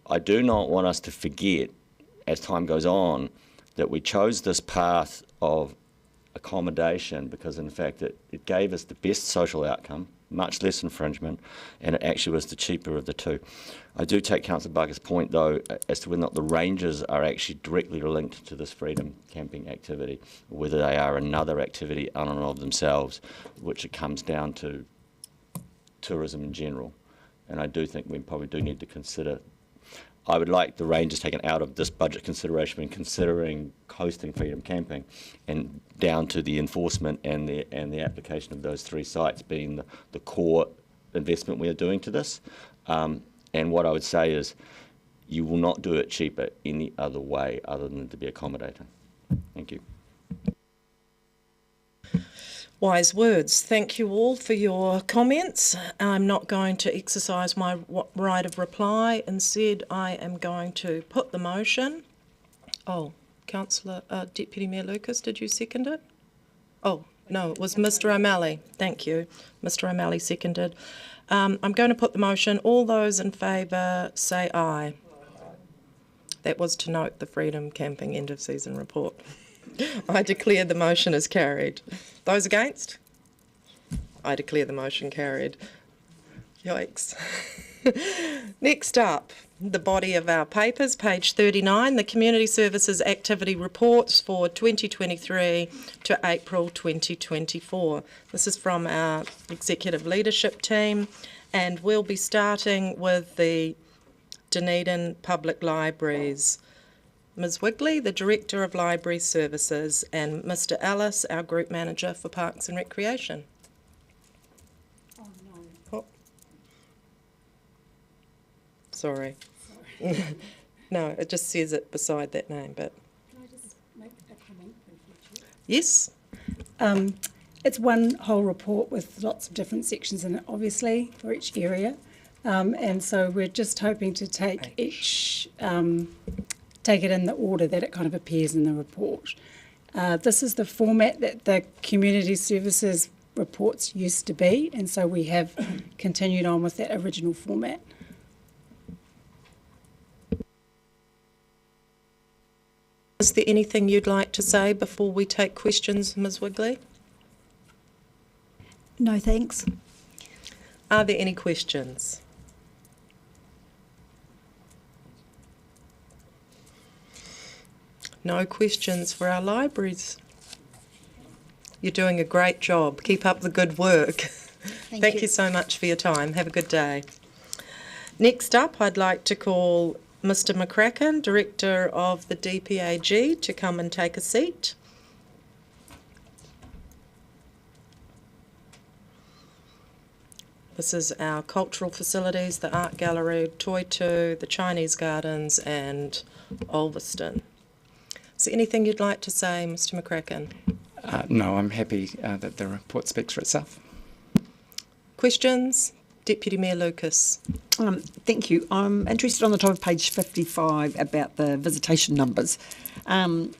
I do not want us to forget, as time goes on, that we chose this path of accommodation because in fact it gave us the best social outcome, much less infringement, and it actually was the cheaper of the two. I do take Councillor Barker's point though as to whether or not the ranges are actually directly linked to this freedom camping activity, or whether they are another activity on and of themselves, which it comes down to tourism in general. And I do think we probably do need to consider. I would like the ranges taken out of this budget consideration when considering hosting freedom camping, and down to the enforcement and the application of those three sites being the core investment we are doing to this. And what I would say is you will not do it cheaper any other way other than to be accommodating. Thank you. Wise words. Thank you all for your comments. I'm not going to exercise my right of reply. Instead, I am going to put the motion. Oh, Councillor, Deputy Mayor Lucas, did you second it? Oh, no, it was Mr O'Malley. Thank you. Mr O'Malley seconded. I'm going to put the motion. All those in favour say aye. That was to note the Freedom Camping end of season report. I declare the motion is carried. Those against? I declare the motion carried. Yikes. Next up, the body of our papers, page 39, the Community Services Activity Reports for 2023 to April 2024. This is from our Executive Leadership Team, and we'll be starting with the Dunedin Public Libraries. Ms Wigley, the Director of Library Services, and Mr Ellis, our Group Manager for Parks and Recreation. Oh, no. Oh. Sorry. No, it just says it beside that name, but... Can I just make a comment for future? Yes? It's one whole report with lots of different sections in it, obviously, for each area. And so we're just hoping to take take it in the order that it kind of appears in the report. This is the format that the community services reports used to be, and so we have continued on with that original format. Is there anything you'd like to say before we take questions, Ms Wigley? No, thanks. Are there any questions? No questions for our libraries. You're doing a great job. Keep up the good work. Thank you so much for your time. Have a good day. Next up, I'd like to call Mr McCracken, Director of the DPAG, to come and take a seat. This is our cultural facilities, the art gallery, Toitu, the Chinese gardens and Ulverston. Is there anything you'd like to say, Mr McCracken? No, I'm happy that the report speaks for itself. Questions? Deputy Mayor Lucas. Thank you. I'm interested on the top of page 55 about the visitation numbers and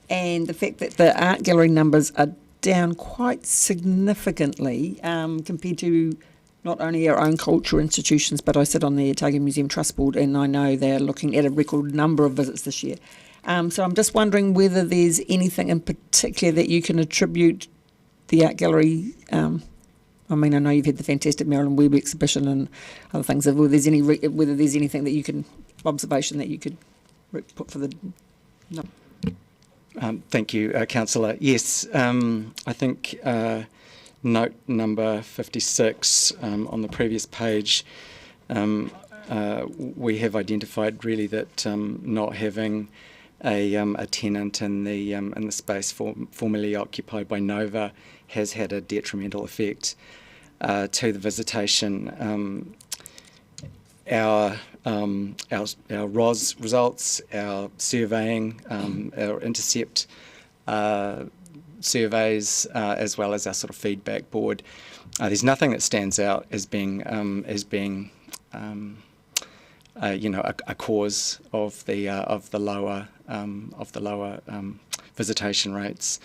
the fact that the art gallery numbers are down quite significantly compared to not only our own cultural institutions, but I sit on the Otago Museum Trust Board and I know they're looking at a record number of visits this year. So I'm just wondering whether there's anything in particular that you can attribute the art gallery. I mean, I know you've had the fantastic Marilyn Webb exhibition and other things. Whether there's anything that you can observation that you could put for the. No. Thank you, Councillor. Yes, I think note number 56 on the previous page. We have identified really that not having a tenant in the space formerly occupied by Nova has had a detrimental effect to the visitation. Our ROS results, our surveying, our intercept surveys, as well as our sort of feedback board, there's nothing that stands out as being a cause of the lower visitation rates,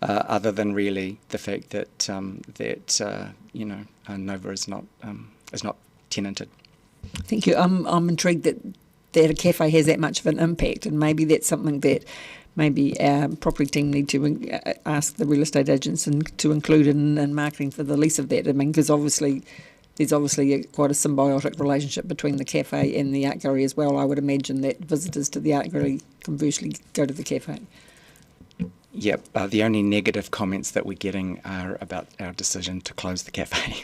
other than really the fact that Nova is not tenanted. Thank you. I'm intrigued that a cafe has that much of an impact, and maybe that's something that maybe our property team need to ask the real estate agents and to include in marketing for the lease of that. I mean, because there's obviously quite a symbiotic relationship between the cafe and the art gallery as well. I would imagine that visitors to the art gallery conversely go to the cafe. Yep, the only negative comments that we're getting are about our decision to close the cafe.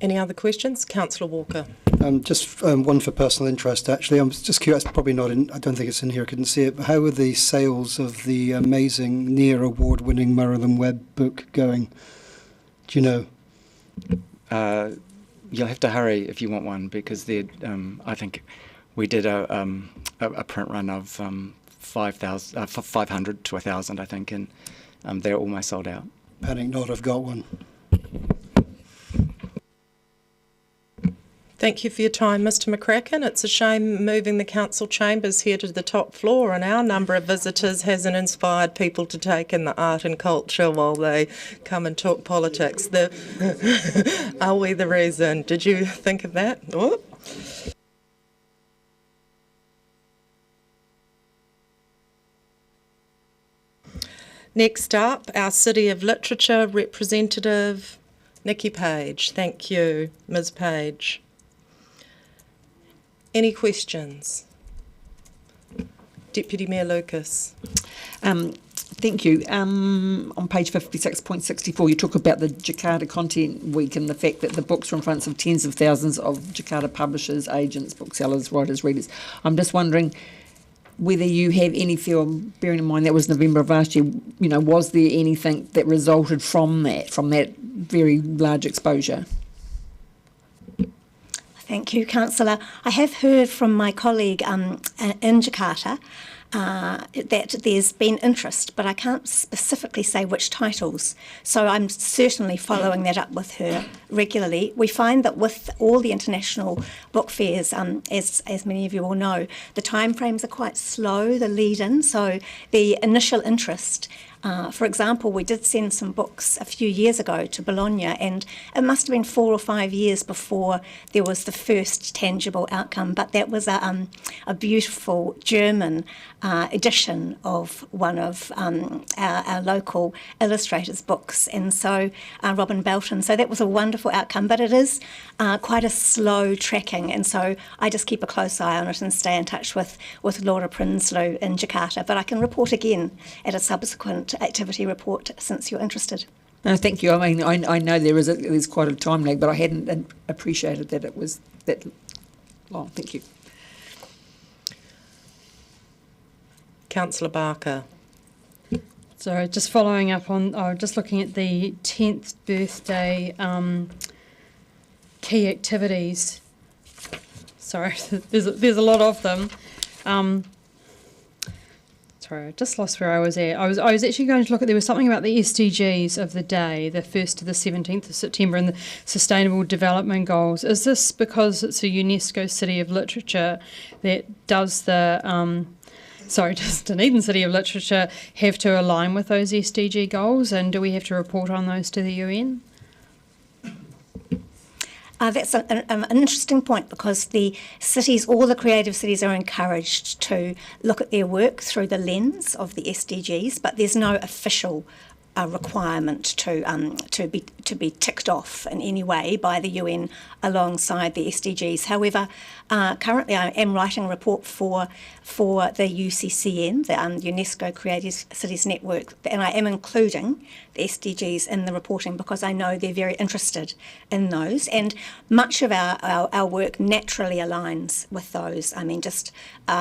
Any other questions? Councillor Walker. Just one for personal interest, actually. I'm just curious, probably not in, I don't think it's in here, I couldn't see it, but how are the sales of the amazing near award-winning Marilyn Webb book going? Do you know? You'll have to hurry if you want one, because I think we did a print run of 500 to 1,000, I think, and they're almost sold out. Panic not, I've got one. Thank you for your time, Mr McCracken. It's a shame moving the council chambers here to the top floor and our number of visitors hasn't inspired people to take in the art and culture while they come and talk politics. Are we the reason? Did you think of that? Oh. Next up, our City of Literature representative, Nikki Page. Thank you, Ms Page. Any questions? Deputy Mayor Lucas. Thank you. On page 56.64, you talk about the Jakarta Content Week and the fact that the books are in front of tens of thousands of Jakarta publishers, agents, booksellers, writers, readers. I'm just wondering whether you have any feel, bearing in mind that was November of last year, was there anything that resulted from that very large exposure? Thank you, Councillor. I have heard from my colleague in Jakarta that there's been interest, but I can't specifically say which titles. So I'm certainly following that up with her regularly. We find that with all the international book fairs, as many of you all know, the timeframes are quite slow, the lead-in, so the initial interest. For example, we did send some books a few years ago to Bologna, and it must have been 4 or 5 years before there was the first tangible outcome. But that was a beautiful German edition of one of our local illustrators' books, and so Robin Belton. So that was a wonderful outcome, but it is quite a slow tracking, and so I just keep a close eye on it and stay in touch with Laura Prinsloo in Jakarta. But I can report again at a subsequent activity report since you're interested. No, thank you. I mean, I know there's quite a time lag, but I hadn't appreciated that it was that long. Thank you. Councillor Barker. So just following up on, just looking at the 10th birthday key activities. Sorry, there's a lot of them. Sorry, I just lost where I was at. I was actually going to look at, there was something about the SDGs of the day, the 1st to the 17th of September, and the Sustainable Development Goals. Is this because it's a UNESCO City of Literature that does does Dunedin City of Literature have to align with those SDG goals, and do we have to report on those to the UN? That's an interesting point, because all the creative cities are encouraged to look at their work through the lens of the SDGs, but there's no official requirement to be ticked off in any way by the UN alongside the SDGs. However, currently I am writing a report for the UCCN, the UNESCO Creative Cities Network, and I am including the SDGs in the reporting because I know they're very interested in those, and much of our work naturally aligns with those. I mean, just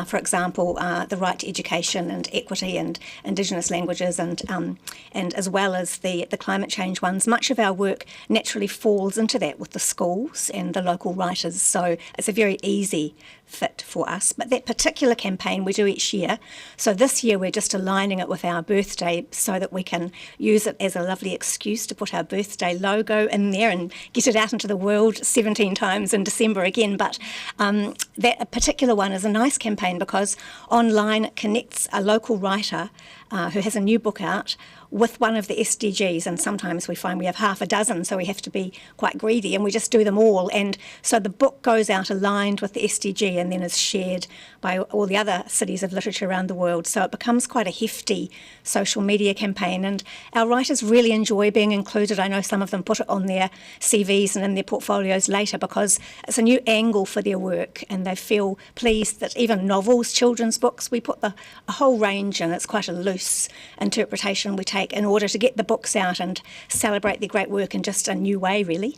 for example, the right to education and equity and Indigenous languages and as well as the climate change ones. Much of our work naturally falls into that with the schools and the local writers, so it's a very easy fit for us. But that particular campaign we do each year, so this year we're just aligning it with our birthday so that we can use it as a lovely excuse to put our birthday logo in there and get it out into the world 17 times in December again. But that particular one is a nice campaign because online it connects a local writer who has a new book out with one of the SDGs, and sometimes we find we have half a dozen, so we have to be quite greedy, and we just do them all. And so the book goes out aligned with the SDG and then is shared by all the other cities of literature around the world. So it becomes quite a hefty social media campaign, and our writers really enjoy being included. I know some of them put it on their CVs and in their portfolios later because it's a new angle for their work, and they feel pleased that even novels, children's books, we put a whole range in. It's quite a loose interpretation we take in order to get the books out and celebrate their great work in just a new way, really.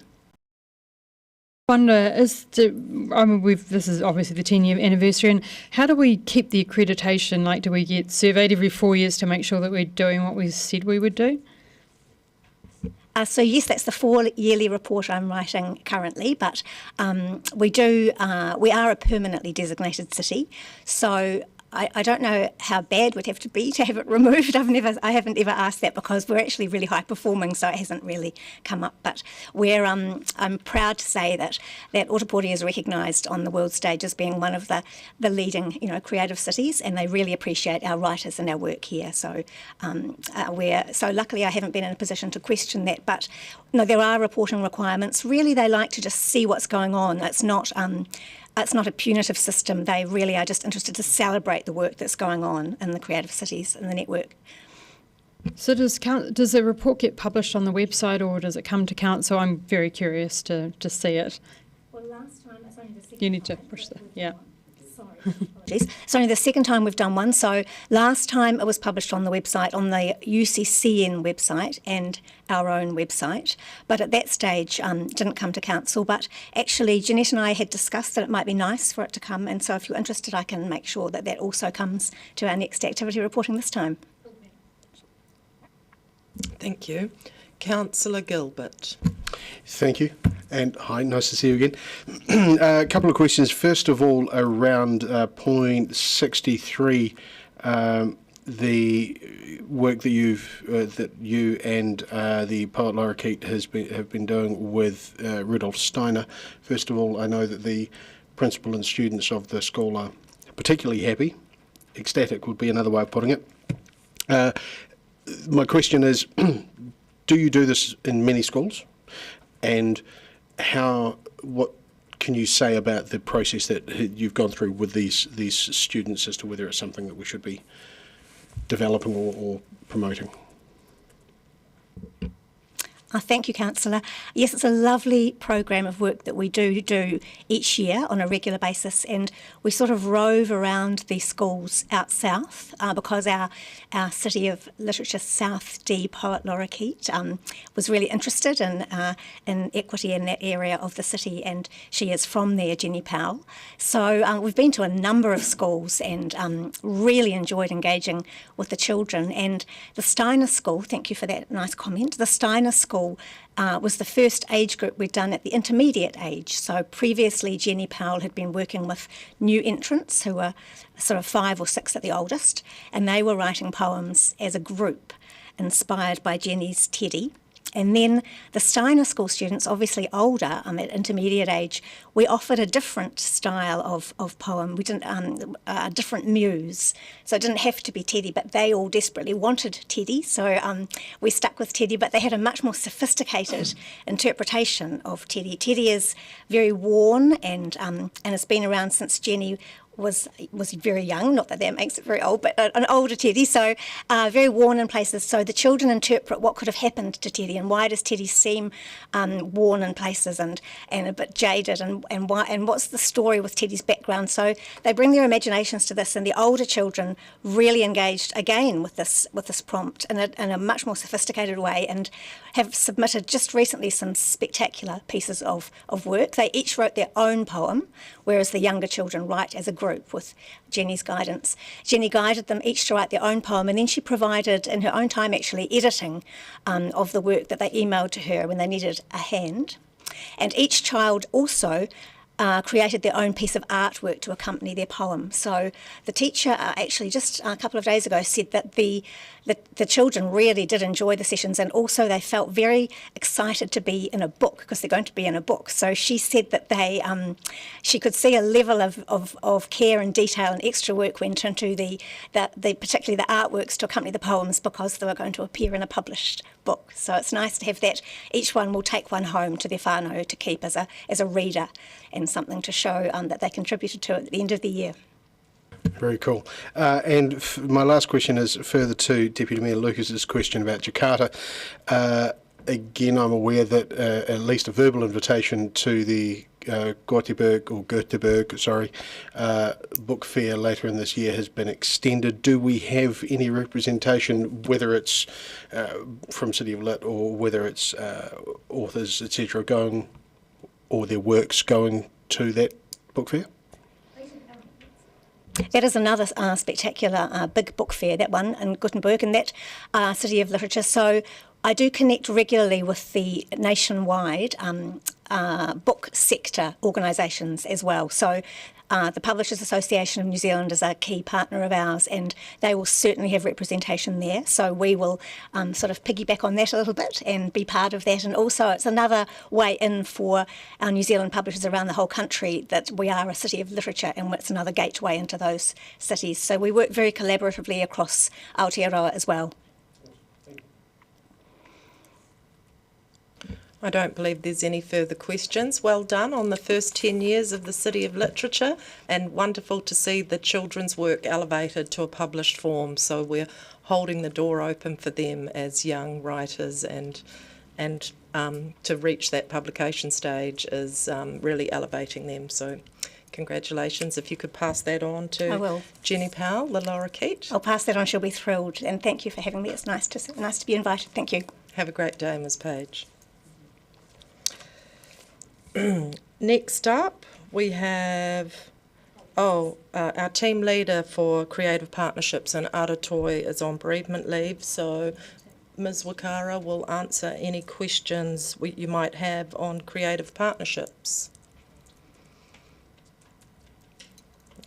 I wonder, this is obviously the 10-year anniversary, and how do we keep the accreditation? Like, do we get surveyed every 4 years to make sure that we're doing what we said we would do? So yes, that's the 4-yearly report I'm writing currently, but we are a permanently designated city, so I don't know how bad we'd have to be to have it removed. I haven't ever asked that because we're actually really high performing, so it hasn't really come up. But I'm proud to say that Ōtepoti is recognised on the world stage as being one of the leading creative cities, and they really appreciate our writers and our work here. So luckily I haven't been in a position to question that. But no, there are reporting requirements. Really, they like to just see what's going on. It's not a punitive system. They really are just interested to celebrate the work that's going on in the creative cities and the network. So does the report get published on the website, or does it come to council? I'm very curious to see it. Well, last time it's only the second. You need to push the Apologies. It's only the second time we've done one. So last time it was published on the website, on the UCCN website and our own website. But at that stage, didn't come to council. But actually, Jeanette and I had discussed that it might be nice for it to come. And so if you're interested, I can make sure that that also comes to our next activity reporting this time. Thank you. Councillor Gilbert. Thank you. And hi, nice to see you again. A couple of questions. First of all, around point 63, the work that you and the poet Lorikeet have been doing with Rudolf Steiner. First of all, I know that the principal and students of the school are particularly happy. Ecstatic would be another way of putting it. My question is, do you do this in many schools? And what can you say about the process that you've gone through with these students as to whether it's something that we should be developing or promoting? Thank you, Councillor. Yes, it's a lovely program of work that we do each year on a regular basis, and we sort of rove around the schools out south because our City of Literature South D poet Lorikeet was really interested in equity in that area of the city, and she is from there, Jenny Powell. So we've been to a number of schools and really enjoyed engaging with the children. And the Steiner School, thank you for that nice comment, the Steiner School was the first age group we'd done at the intermediate age. So previously Jenny Powell had been working with new entrants who were sort of 5 or 6 at the oldest, and they were writing poems as a group inspired by Jenny's Teddy. And then the Steiner School students, obviously older, at intermediate age, we offered a different style of poem. We didn't a different muse, so it didn't have to be Teddy, but they all desperately wanted Teddy, so we stuck with Teddy. But they had a much more sophisticated interpretation of Teddy. Teddy is very worn and has been around since Jenny was very young, not that makes it very old, but an older Teddy, so very worn in places. So the children interpret what could have happened to Teddy, and why does Teddy seem worn in places and a bit jaded, and what's the story with Teddy's background. So they bring their imaginations to this, and the older children really engaged again with this prompt in a much more sophisticated way, and have submitted just recently some spectacular pieces of work. They each wrote their own poem, whereas the younger children write as a group with Jenny's guidance. Jenny guided them each to write their own poem, and then she provided, in her own time actually, editing of the work that they emailed to her when they needed a hand. And each child also created their own piece of artwork to accompany their poem. So the teacher actually just a couple of days ago said that the children really did enjoy the sessions, and also they felt very excited to be in a book because they're going to be in a book. So she said that she could see a level of care and detail and extra work went into the particularly the artworks to accompany the poems, because they were going to appear in a published book. So it's nice to have that. Each one will take one home to their whānau to keep as a reader, and something to show that they contributed to at the end of the year. Very cool. And my last question is further to Deputy Mayor Lucas's question about Jakarta. Again, I'm aware that at least a verbal invitation to the Göteborg book fair later in this year has been extended. Do we have any representation, whether it's from City of Lit or whether it's authors, etc., going, or their works going to that book fair? That is another spectacular big book fair, that one in Gothenburg, and that City of Literature. So I do connect regularly with the nationwide book sector organisations as well. So the Publishers Association of New Zealand is a key partner of ours, and they will certainly have representation there. So we will sort of piggyback on that a little bit and be part of that. And also it's another way in for our New Zealand publishers around the whole country that we are a city of literature, and it's another gateway into those cities. So we work very collaboratively across Aotearoa as well. I don't believe there's any further questions. Well done on the first 10 years of the City of Literature, and wonderful to see the children's work elevated to a published form. So we're holding the door open for them as young writers, and to reach that publication stage is really elevating them. So congratulations. If you could pass that on to I will. Jenny Powell, the lorikeet. I'll pass that on. She'll be thrilled. And thank you for having me. It's nice to be invited. Thank you. Have a great day, Ms. Page. Next up, we have our team leader for creative partnerships and Aratoi is on bereavement leave, so Ms. Wakara will answer any questions you might have on creative partnerships.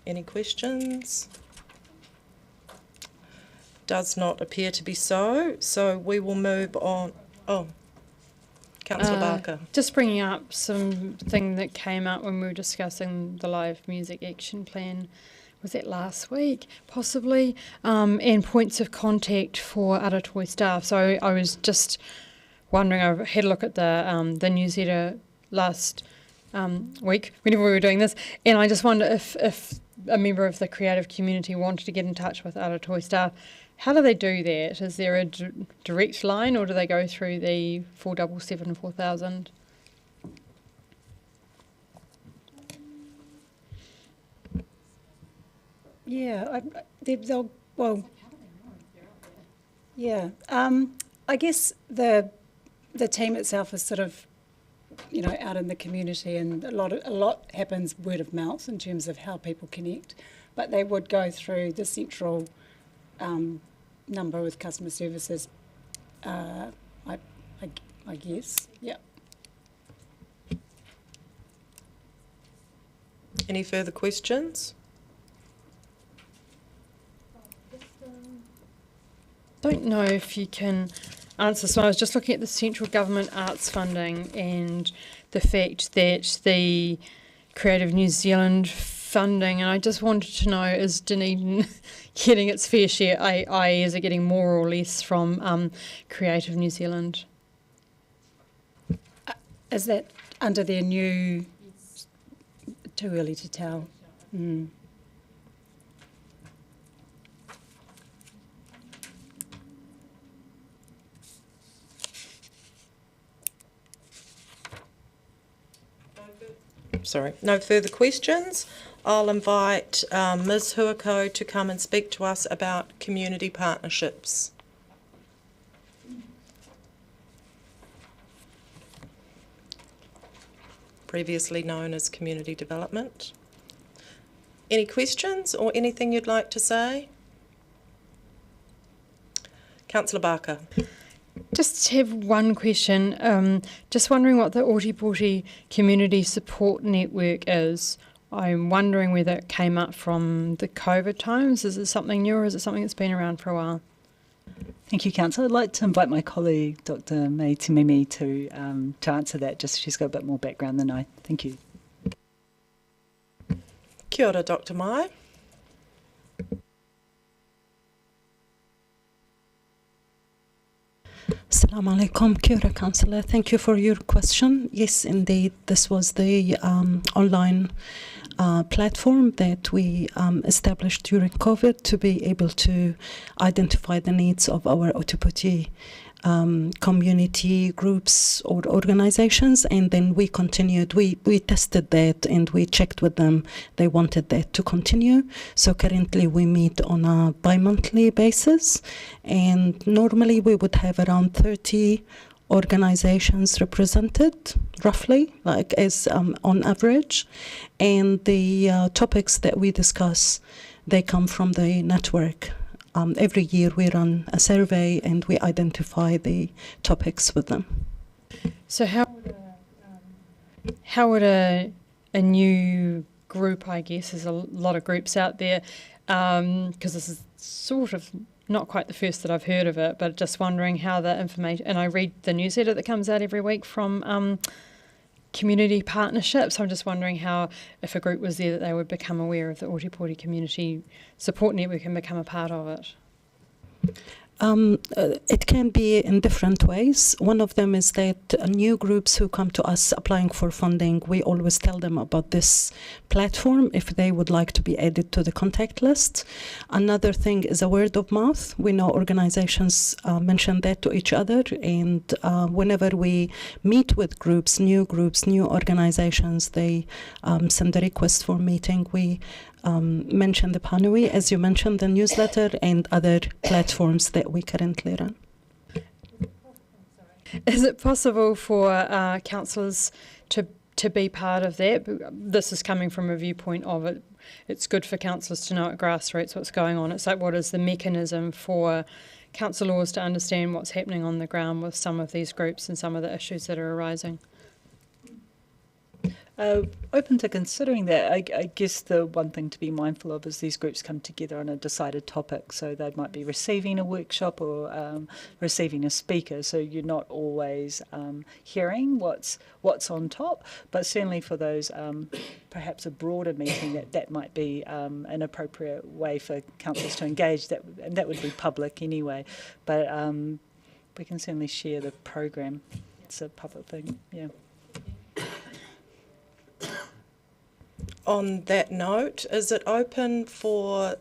Any questions? Does not appear to be so, so we will move on. Councillor Barker. Just bringing up something that came up when we were discussing the live music action plan. Was that last week, possibly? And points of contact for Aratoi staff. So I was just wondering, I had a look at the newsletter last week, whenever we were doing this, and I just wonder if a member of the creative community wanted to get in touch with Aratoi staff, how do they do that? Is there a direct line, or do they go through the 477 4000? Yeah, I guess the team itself is sort of, out in the community, and a lot happens word of mouth in terms of how people connect, but they would go through the central number with customer services, I guess, yeah. Any further questions? Don't know if you can answer. So I was just looking at the central government arts funding and the fact that the Creative New Zealand funding, and I just wanted to know, is Dunedin getting its fair share, i.e. is it getting more or less from Creative New Zealand? Is that under their new, too early to tell? Mm. Sorry, no further questions. I'll invite Ms. Huako to come and speak to us about community partnerships. Previously known as community development. Any questions or anything you'd like to say? Councillor Barker. Just have one question. Just wondering what the Ōtepoti Community Support Network is. I'm wondering whether it came up from the COVID times. Is it something new, or is it something that's been around for a while? Thank you, Councillor. I'd like to invite my colleague, Dr. Mai Timimi, to answer that. Just she's got a bit more background than I. Thank you. Kia ora, Dr. Mai. Assalamu alaikum, Kia ora, Councillor. Thank you for your question. Yes, indeed, this was the online platform that we established during COVID to be able to identify the needs of our Ōtepoti community groups or organizations, and then we continued. We tested that and we checked with them. They wanted that to continue. So currently we meet on a bi-monthly basis, and normally we would have around 30 organizations represented, roughly, like as on average. And the topics that we discuss, they come from the network every year we run a survey and we identify the topics with them. So how would a new group, I guess, there's a lot of groups out there, because this is sort of not quite the first that I've heard of it, but just wondering how the information, and I read the newsletter that comes out every week from community partnerships. I'm just wondering how, if a group was there, that they would become aware of the Ōtepoti Community Support Network and become a part of it. It can be in different ways. One of them is that new groups who come to us applying for funding, we always tell them about this platform if they would like to be added to the contact list. Another thing is a word of mouth. We know organizations mention that to each other, and whenever we meet with groups, new organizations, they send a request for meeting. We mention the Panui, as you mentioned, the newsletter, and other platforms that we currently run. Is it possible for councillors to be part of that? This is coming from a viewpoint of it. It's good for councillors to know at grassroots what's going on. It's like, what is the mechanism for councillors to understand what's happening on the ground with some of these groups and some of the issues that are arising? Open to considering that. I guess the one thing to be mindful of is these groups come together on a decided topic, so they might be receiving a workshop or receiving a speaker, so you're not always hearing what's on top, but certainly for those perhaps a broader meeting, that might be an appropriate way for councillors to engage, and that would be public anyway, but we can certainly share the program. It's a public thing, yeah. On that note, is it open for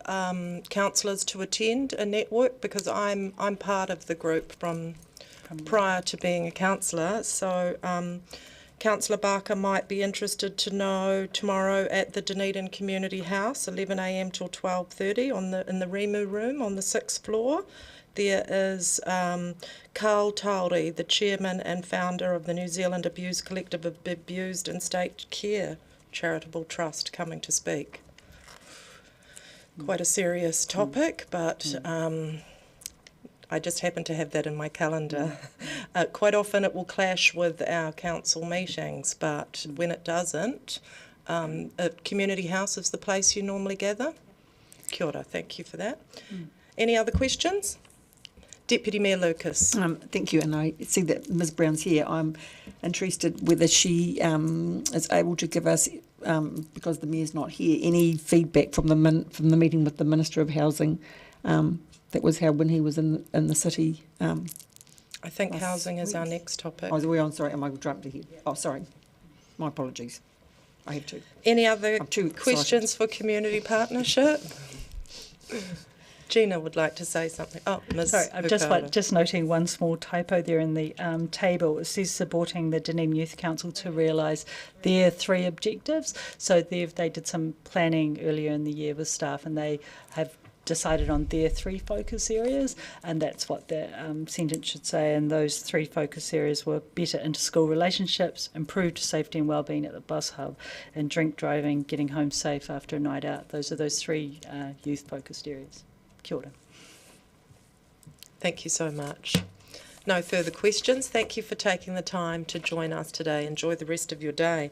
councillors to attend a network? Because I'm part of the group from prior to being a councillor. So Councillor Barker might be interested to know tomorrow at the Dunedin Community House, 11 a.m. till 12:30 in the Rimu room on the 6th floor. There is Carl Tauri, the chairman and founder of the New Zealand Abuse Collective of Abused and State Care Charitable Trust, coming to speak. Quite a serious topic, but I just happen to have that in my calendar. Quite often it will clash with our council meetings, but when it doesn't, a community house is the place you normally gather. Kia ora, thank you for that. Any other questions? Deputy Mayor Lucas. Thank you, and I see that Ms Brown's here. I'm interested whether she is able to give us, because the Mayor's not here, any feedback from the meeting with the Minister of Housing that was held when he was in the city. I think housing is our next topic. Oh, we're on, sorry, am I jumped ahead? Oh, sorry, my apologies. I have to. Any other questions for community partnership? Gina would like to say something. Oh, Ms. Sorry, I'm just noting one small typo there in the table. It says supporting the Dunedin Youth Council to realise their 3 objectives. So they did some planning earlier in the year with staff, and they have decided on their 3 focus areas, and that's what the sentence should say. And those 3 focus areas were better inter-school relationships, improved safety and wellbeing at the bus hub, and drink driving, getting home safe after a night out. Those are those 3 youth-focused areas. Kia ora. Thank you so much. No further questions. Thank you for taking the time to join us today. Enjoy the rest of your day.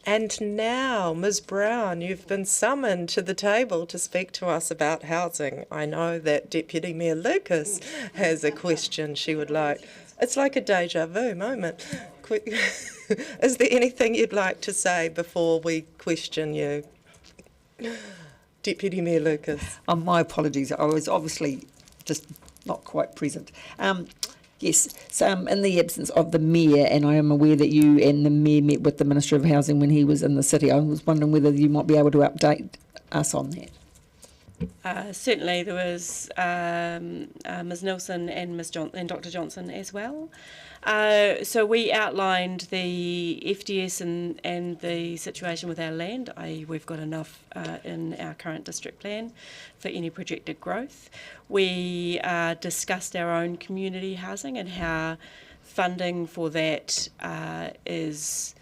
And now, Ms Brown, you've been summoned to the table to speak to us about housing. I know that Deputy Mayor Lucas has a question she would like. It's like a deja vu moment. Is there anything you'd like to say before we question you? Deputy Mayor Lucas. My apologies, I was obviously just not quite present. Yes, so in the absence of the Mayor, and I am aware that you and the Mayor met with the Minister of Housing when he was in the city, I was wondering whether you might be able to update us on that. Certainly there was Ms Nelson and and Dr Johnson as well. So we outlined the FDS and the situation with our land, i.e. we've got enough in our current district plan for any projected growth. We discussed our own community housing and how funding for that is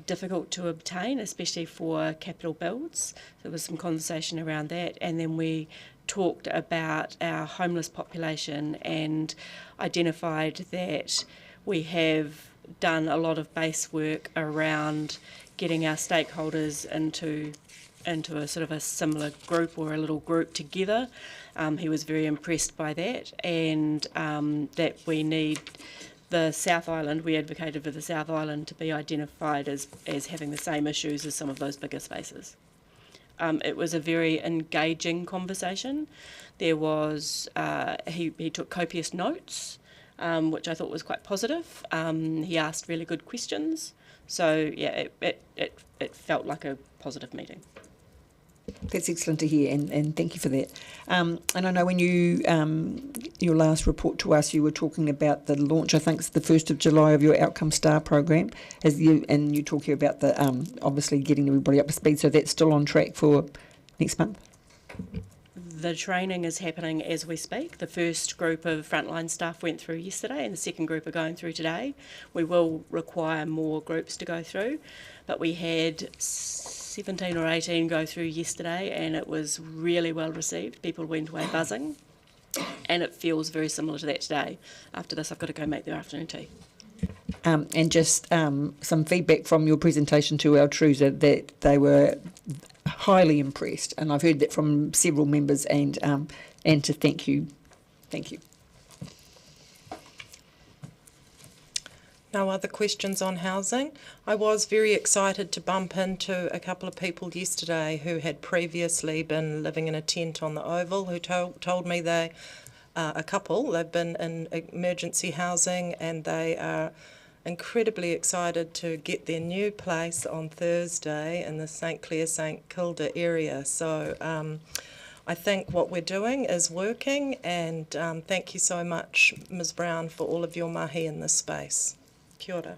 difficult to obtain, especially for capital builds. There was some conversation around that, and then we talked about our homeless population and identified that we have done a lot of base work around getting our stakeholders into a sort of a similar group or a little group together. He was very impressed by that, and that we need the South Island, we advocated for the South Island to be identified as having the same issues as some of those bigger spaces. It was a very engaging conversation. There was, he took copious notes, which I thought was quite positive. He asked really good questions. So yeah, it felt like a positive meeting. That's excellent to hear, and thank you for that. And I know when you, your last report to us, you were talking about the launch, I think it's the 1st of July, of your Outcome Star program, and you talk here about the obviously getting everybody up to speed, so that's still on track for next month? The training is happening as we speak. The first group of frontline staff went through yesterday and the second group are going through today. We will require more groups to go through, but we had 17 or 18 go through yesterday and it was really well received. People went away buzzing, and it feels very similar to that today. After this, I've got to go make their afternoon tea. And just some feedback from your presentation to our Truza that they were highly impressed, and I've heard that from several members, and to thank you. Thank you. No other questions on housing. I was very excited to bump into a couple of people yesterday who had previously been living in a tent on the Oval, who told me they've been in emergency housing and they are incredibly excited to get their new place on Thursday in the St Clair, St Kilda area. So I think what we're doing is working, and thank you so much, Ms Brown, for all of your mahi in this space. Kia ora.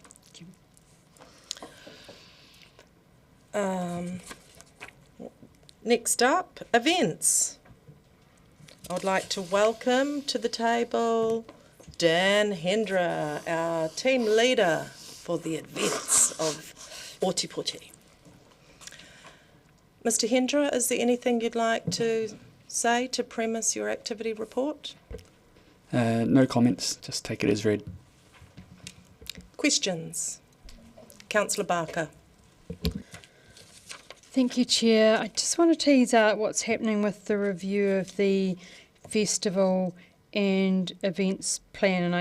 Next up, events. I would like to welcome to the table Dan Hendra, our team leader for the events of Otipoti. Mr Hendra, is there anything you'd like to say to premise your activity report? No comments, just take it as read. Questions? Councillor Barker. Thank you, Chair. I just want to tease out what's happening with the review of the festival and events plan, and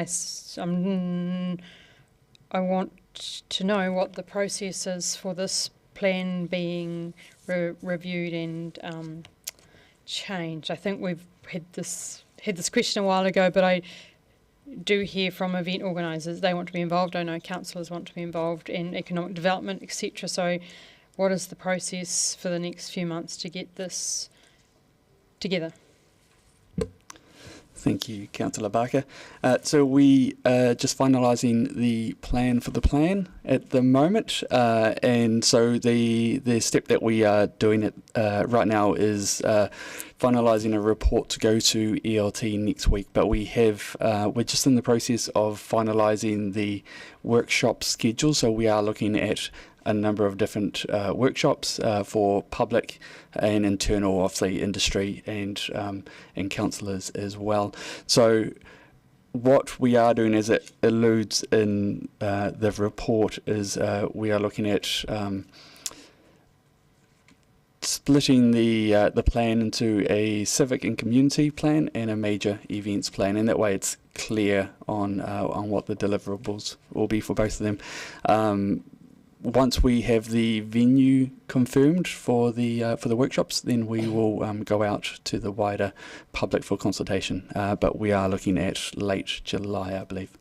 I want to know what the process is for this plan being reviewed and changed. I think we've had this question a while ago, but I do hear from event organisers they want to be involved. I know councillors want to be involved in economic development, etc. So what is the process for the next few months to get this together? Thank you, Councillor Barker. So we are just finalising the plan for the plan at the moment, and so the step that we are doing right now is finalising a report to go to ELT next week. But we're just in the process of finalising the workshop schedule. So we are looking at a number of different workshops for public and internal, obviously industry and councillors as well. So what we are doing, as it alludes in the report, is we are looking at splitting the plan into a civic and community plan and a major events plan, and that way it's clear on what the deliverables will be for both of them. Once we have the venue confirmed for the workshops, then we will go out to the wider public for consultation. But we are looking at late July, I believe.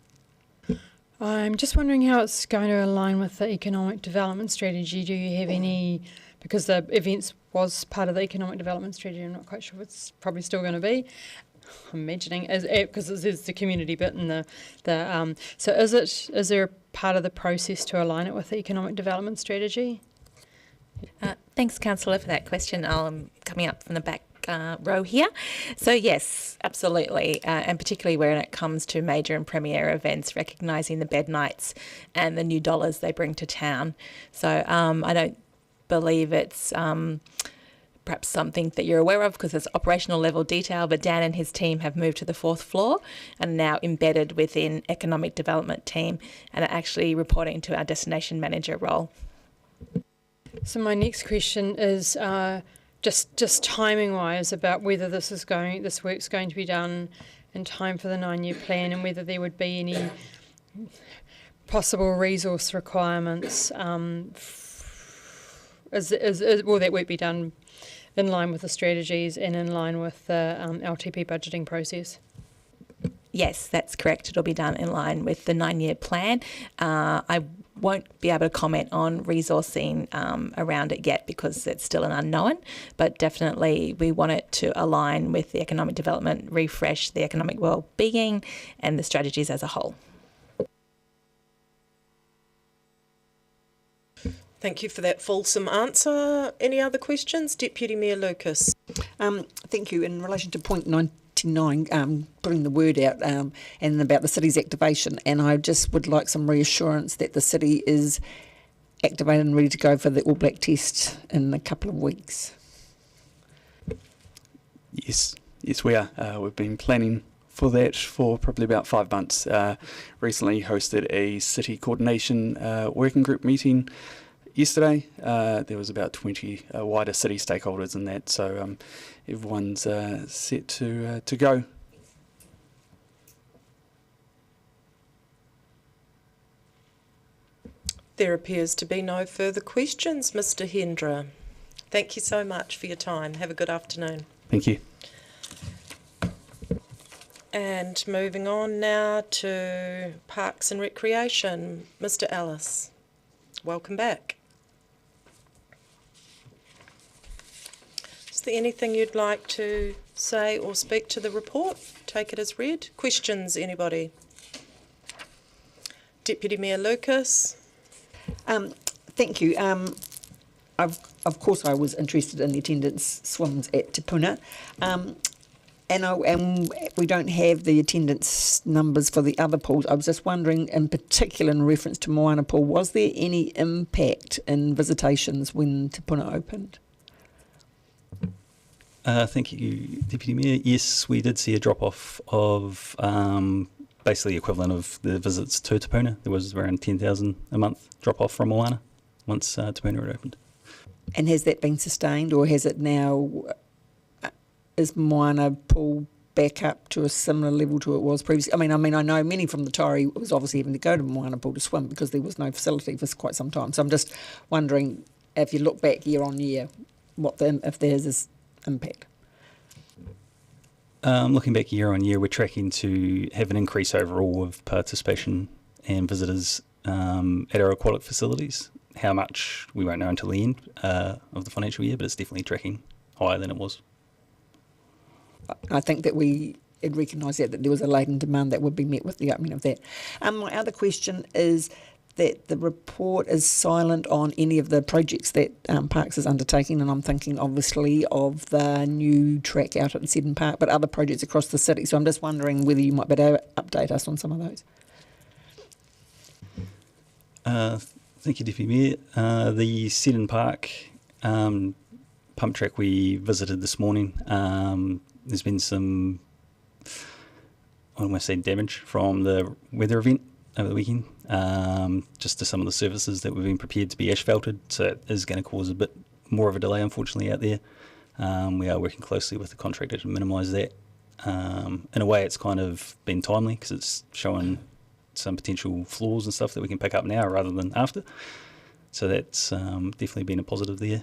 I'm just wondering how it's going to align with the economic development strategy. Do you have any, because the events was part of the economic development strategy, I'm not quite sure if it's probably still going to be. I'm imagining, because it says the community bit and so is there a part of the process to align it with the economic development strategy? Thanks, Councillor, for that question. I'm coming up from the back row here. So yes, absolutely, and particularly when it comes to major and premier events, recognising the bed nights and the new dollars they bring to town. So I don't believe it's perhaps something that you're aware of because it's operational level detail, but Dan and his team have moved to the 4th floor and are now embedded within economic development team and are actually reporting to our destination manager role. So my next question is just timing wise about whether this work's going to be done in time for the 9-year plan, and whether there would be any possible resource requirements. Will that work be done in line with the strategies and in line with the LTP budgeting process? Yes, that's correct. It'll be done in line with the 9-year plan. I won't be able to comment on resourcing around it yet because it's still an unknown, but definitely we want it to align with the economic development, refresh the economic well-being and the strategies as a whole. Thank you for that fulsome answer. Any other questions? Deputy Mayor Lucas. Thank you. In relation to point 99, putting the word out and about the city's activation, and I just would like some reassurance that the city is activated and ready to go for the All Black test in a couple of weeks. Yes, we are. We've been planning for that for probably about 5 months. Recently hosted a city coordination working group meeting yesterday. There was about 20 wider city stakeholders in that, so everyone's set to go. There appears to be no further questions, Mr. Hendra. Thank you so much for your time. Have a good afternoon. Thank you. And moving on now to Parks and Recreation, Mr. Ellis. Welcome back. Is there anything you'd like to say or speak to the report? Take it as read. Questions, anybody? Deputy Mayor Lucas. Thank you. Of course, I was interested in the attendance swims at Te Puna, and we don't have the attendance numbers for the other pools. I was just wondering, in particular, in reference to Moana Pool, was there any impact in visitations when Te Puna opened? Thank you, Deputy Mayor. Yes, we did see a drop-off of basically equivalent of the visits to Te Puna. There was around 10,000 a month drop-off from Moana once Te Puna had opened. And has that been sustained, or has it now, is Moana Pool back up to a similar level to it was previously? I mean, I know many from the Tauri was obviously having to go to Moana Pool to swim because there was no facility for quite some time. So I'm just wondering, if you look back year on year, if there's this impact. Looking back year on year, we're tracking to have an increase overall of participation and visitors at our aquatic facilities. How much, we won't know until the end of the financial year, but it's definitely tracking higher than it was. I think that we had recognised that there was a latent demand that would be met with the opening of that. My other question is that the report is silent on any of the projects that Parks is undertaking, and I'm thinking obviously of the new track out at Seddon Park, but other projects across the city. So I'm just wondering whether you might be able to update us on some of those. Thank you, Deputy Mayor. The Seddon Park pump track we visited this morning, there's been some, I don't want to say damage from the weather event over the weekend, just to some of the surfaces that we've been prepared to be asphalted, so it is going to cause a bit more of a delay, unfortunately, out there. We are working closely with the contractor to minimise that. In a way, it's kind of been timely because it's showing some potential flaws and stuff that we can pick up now rather than after. So that's definitely been a positive there.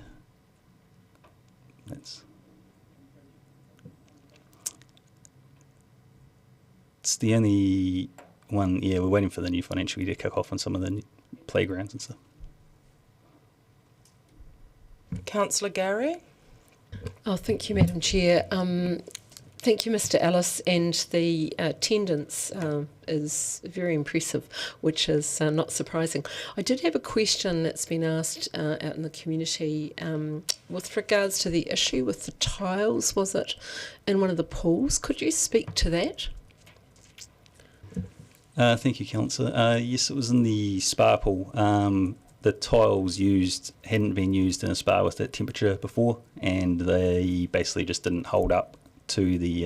It's the only one, yeah, we're waiting for the new financial year to kick off on some of the playgrounds and stuff. Councillor Gary. Oh, thank you, Madam Chair. Thank you, Mr. Ellis, and the attendance is very impressive, which is not surprising. I did have a question that's been asked out in the community with regards to the issue with the tiles, was it, in one of the pools? Could you speak to that? Thank you, Councillor. Yes, it was in the spa pool. the tiles used hadn't been used in a spa with that temperature before, and they basically just didn't hold up to the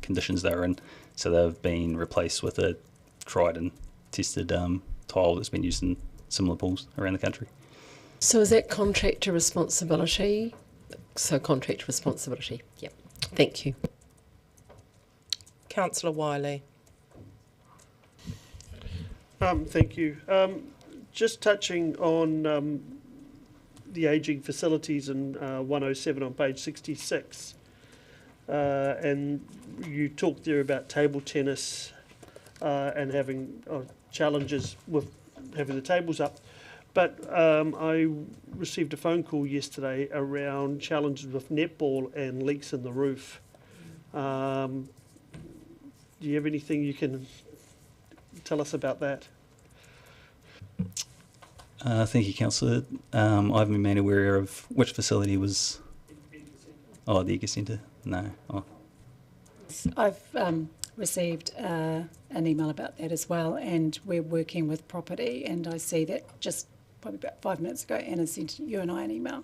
conditions they were in. So they've been replaced with a tried and tested tile that's been used in similar pools around the country. So is that contractor responsibility? So contractor responsibility, yep. Thank you. Councillor Wiley. Thank you. Just touching on the ageing facilities in 107 on page 66. And you talked there about table tennis and having challenges with having the tables up. But I received a phone call yesterday around challenges with netball and leaks in the roof. Do you have anything you can tell us about that? Thank you, Councillor. I haven't been made aware of which facility was... Oh, the Eco Centre? No. Oh. I've received an email about that as well, and we're working with property, and I see that just probably about 5 minutes ago Anna sent you and I an email.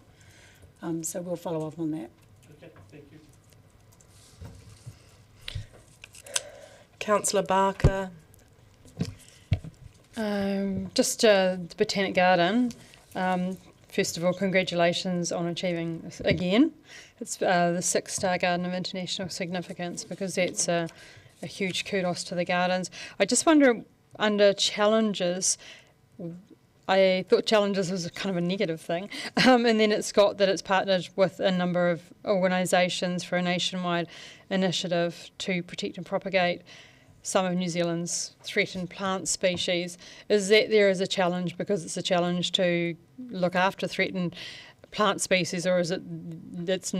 So we'll follow up on that. Okay, thank you. Councillor Barker. Just the Botanic Garden. First of all, congratulations on achieving this again. It's the 6-star Garden of International Significance, because that's a huge kudos to the gardens. I just wonder, under challenges, I thought challenges was kind of a negative thing, and then it's got that it's partnered with a number of organisations for a nationwide initiative to protect and propagate some of New Zealand's threatened plant species. Is that there is a challenge because it's a challenge to look after threatened plant species, or is it that's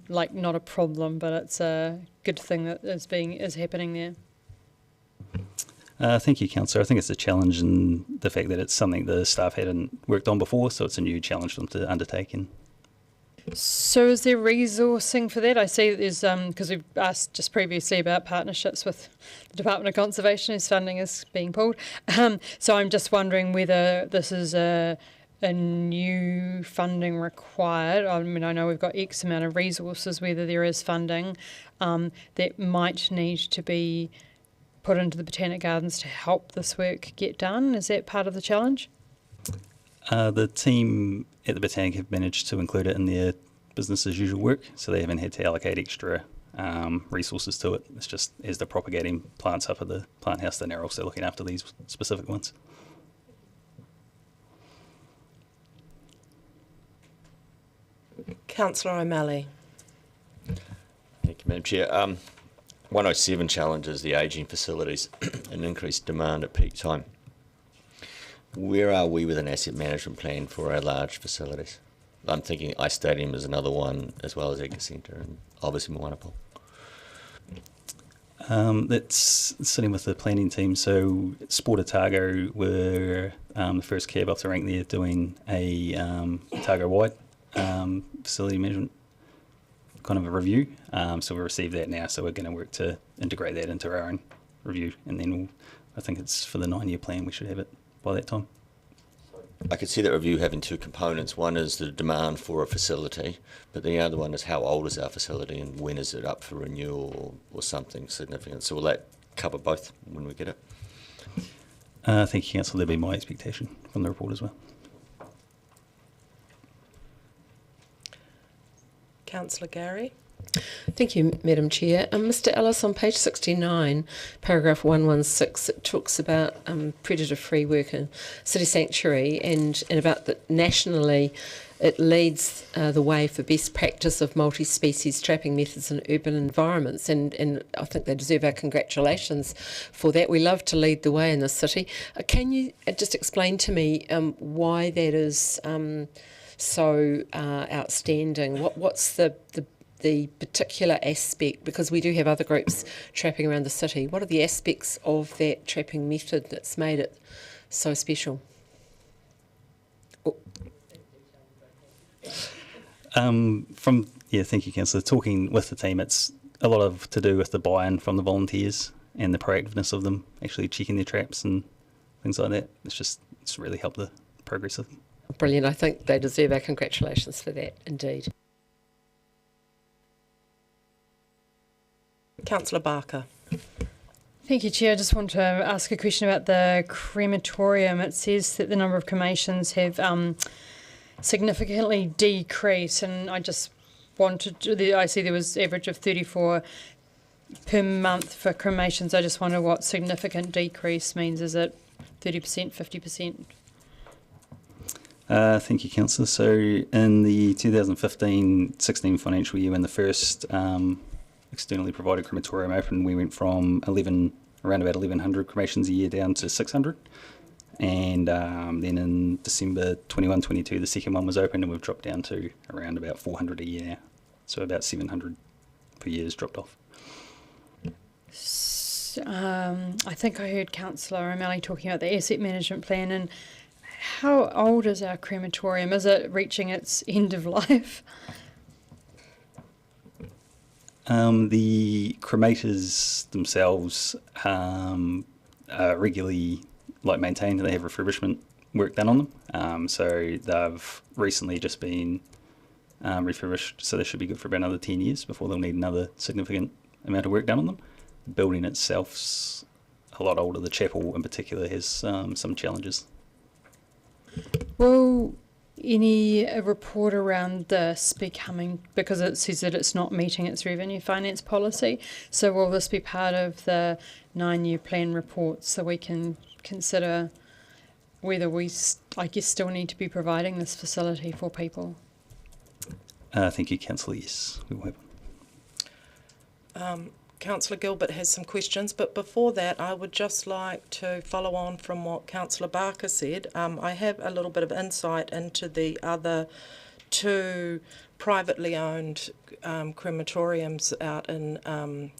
like not a problem, but it's a good thing that is happening there? Thank you, Councillor. I think it's a challenge in the fact that it's something the staff hadn't worked on before, so it's a new challenge for them to undertake. So is there resourcing for that? I see that there's, because we've asked just previously about partnerships with the Department of Conservation, whose funding is being pulled. So I'm just wondering whether this is a new funding required. I mean, I know we've got X amount of resources, whether there is funding that might need to be put into the Botanic Gardens to help this work get done. Is that part of the challenge? The team at the Botanic have managed to include it in their business as usual work, so they haven't had to allocate extra resources to it. It's just as they're propagating plants up at the plant house, then they're also looking after these specific ones. Councillor O'Malley. Thank you, Madam Chair. 107 challenges the ageing facilities and increased demand at peak time. Where are we with an asset management plan for our large facilities? I'm thinking Ice Stadium is another one, as well as Eco Centre and obviously Moanapol. That's sitting with the planning team. So Sport Otago were the first cab off the rank there, doing a Otago-wide facility management kind of a review. So we received that now, so we're going to work to integrate that into our own review, and then I think it's for the 9-year plan we should have it by that time. I could see that review having two components. One is the demand for a facility, but the other one is how old is our facility and when is it up for renewal or something significant. So will that cover both when we get it? Thank you, Councillor. That'd be my expectation from the report as well. Councillor Gary. Thank you, Madam Chair. Mr. Ellis, on page 69, paragraph 116, it talks about predator-free work in city sanctuary and about that nationally it leads the way for best practice of multi-species trapping methods in urban environments, and I think they deserve our congratulations for that. We love to lead the way in this city. Can you just explain to me why that is so outstanding? What's the particular aspect, because we do have other groups trapping around the city. What are the aspects of that trapping method that's made it so special? Thank you, Councillor. Talking with the team, it's a lot of to do with the buy-in from the volunteers and the proactiveness of them actually checking their traps and things like that. It's really helped the progress of them. Brilliant. I think they deserve our congratulations for that, indeed. Councillor Barker. Thank you, Chair. I just want to ask a question about the crematorium. It says that the number of cremations have significantly decreased, and I just wanted to, I see there was average of 34 per month for cremations. I just wonder what significant decrease means. Is it 30%, 50%? Thank you, Councillor. So in the 2015-16 financial year, when the first externally provided crematorium opened, we went from around about 1,100 cremations a year down to 600. And then in December 21-22, the second one was opened, and we've dropped down to around about 400 a year now. So about 700 per year has dropped off. I think I heard Councillor O'Malley talking about the asset management plan, and how old is our crematorium? Is it reaching its end of life? The cremators themselves are regularly maintained, and they have refurbishment work done on them. So they've recently just been refurbished, so they should be good for about another 10 years before they'll need another significant amount of work done on them. The building itself's a lot older. The chapel in particular has some challenges. Will any report around this be coming, because it says that it's not meeting its revenue finance policy, so will this be part of the 9-year plan report, so we can consider whether we, I guess, still need to be providing this facility for people? Thank you, Councillor. Yes, we will have. Councillor Gilbert has some questions, but before that I would just like to follow on from what Councillor Barker said. I have a little bit of insight into the other 2 privately owned crematoriums out in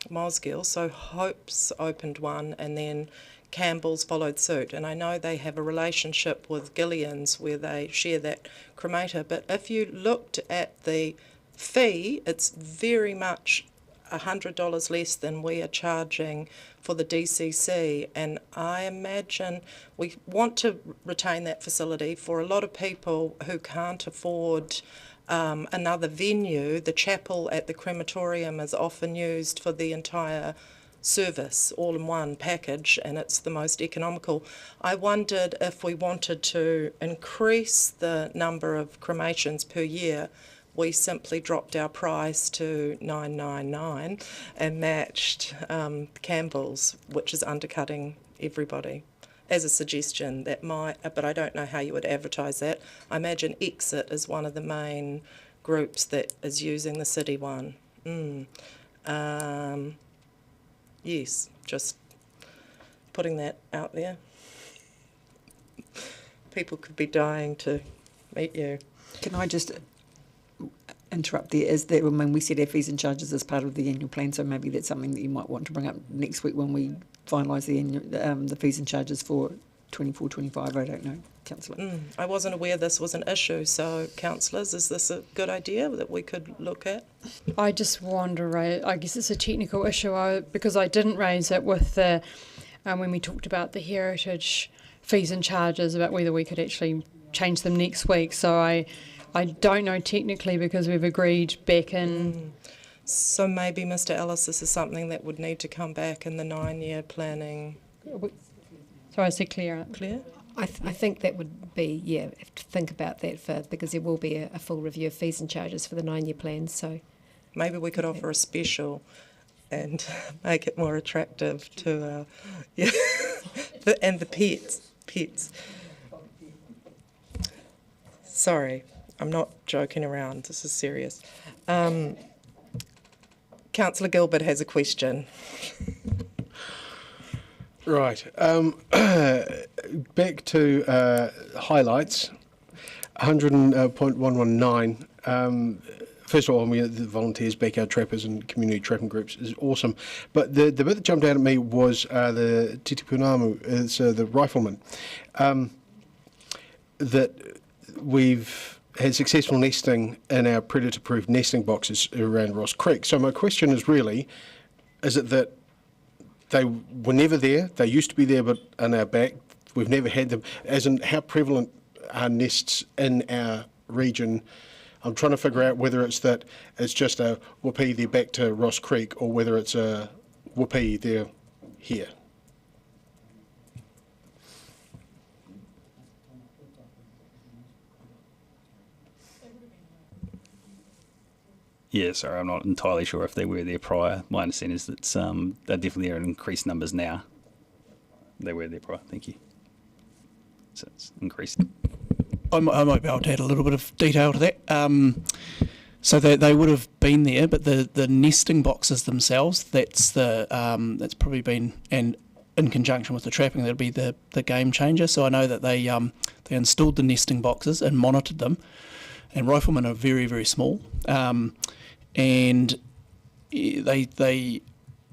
Mosgiel. So Hope's opened one, and then Campbell's followed suit, and I know they have a relationship with Gillian's where they share that cremator, but if you looked at the fee, it's very much $100 less than we are charging for the DCC, and I imagine we want to retain that facility for a lot of people who can't afford another venue. The chapel at the crematorium is often used for the entire service, all in one package, and it's the most economical. I wondered if we wanted to increase the number of cremations per year, we simply dropped our price to $9.99 and matched Campbell's, which is undercutting everybody. As a suggestion, that might, but I don't know how you would advertise that. I imagine Exit is one of the main groups that is using the city one. Yes, just putting that out there. People could be dying to meet you. Can I just interrupt there? Is that, I mean, we set our fees and charges as part of the annual plan, so maybe that's something that you might want to bring up next week when we finalise the fees and charges for 24-25. I don't know, Councillor. I wasn't aware this was an issue, so councillors, is this a good idea that we could look at? I just wonder, I guess it's a technical issue, because I didn't raise it with the, when we talked about the heritage fees and charges, about whether we could actually change them next week. So I don't know technically, because we've agreed back in... So maybe, Mr Ellis, this is something that would need to come back in the 9-year planning. Sorry, I said Claire. Claire? I think that would be, have to think about that because there will be a full review of fees and charges for the 9-year plan. So maybe we could offer a special and make it more attractive to, and the pets. Sorry, I'm not joking around. This is serious. Councillor Gilbert has a question. Right. Back to highlights. 100.119. First of all, the volunteers, backyard trappers and community trapping groups is awesome. But the bit that jumped out at me was the Titi Punamu, the rifleman, that we've had successful nesting in our predator-proof nesting boxes around Ross Creek. So my question is really, is it that they were never there, they used to be there but are now back, we've never had them, as in how prevalent nests in our region. I'm trying to figure out whether it's that it's just a whoopee, they're back to Ross Creek, or whether it's a whoopee, they're here. Yeah, sorry, I'm not entirely sure if they were there prior. My understanding is that they're definitely in increased numbers now. They were there prior, thank you. So it's increased. I might be able to add a little bit of detail to that. So they would have been there, but the nesting boxes themselves, that's probably been, and in conjunction with the trapping, that'll be the game changer. So I know that they installed the nesting boxes and monitored them, and riflemen are very, very small, and they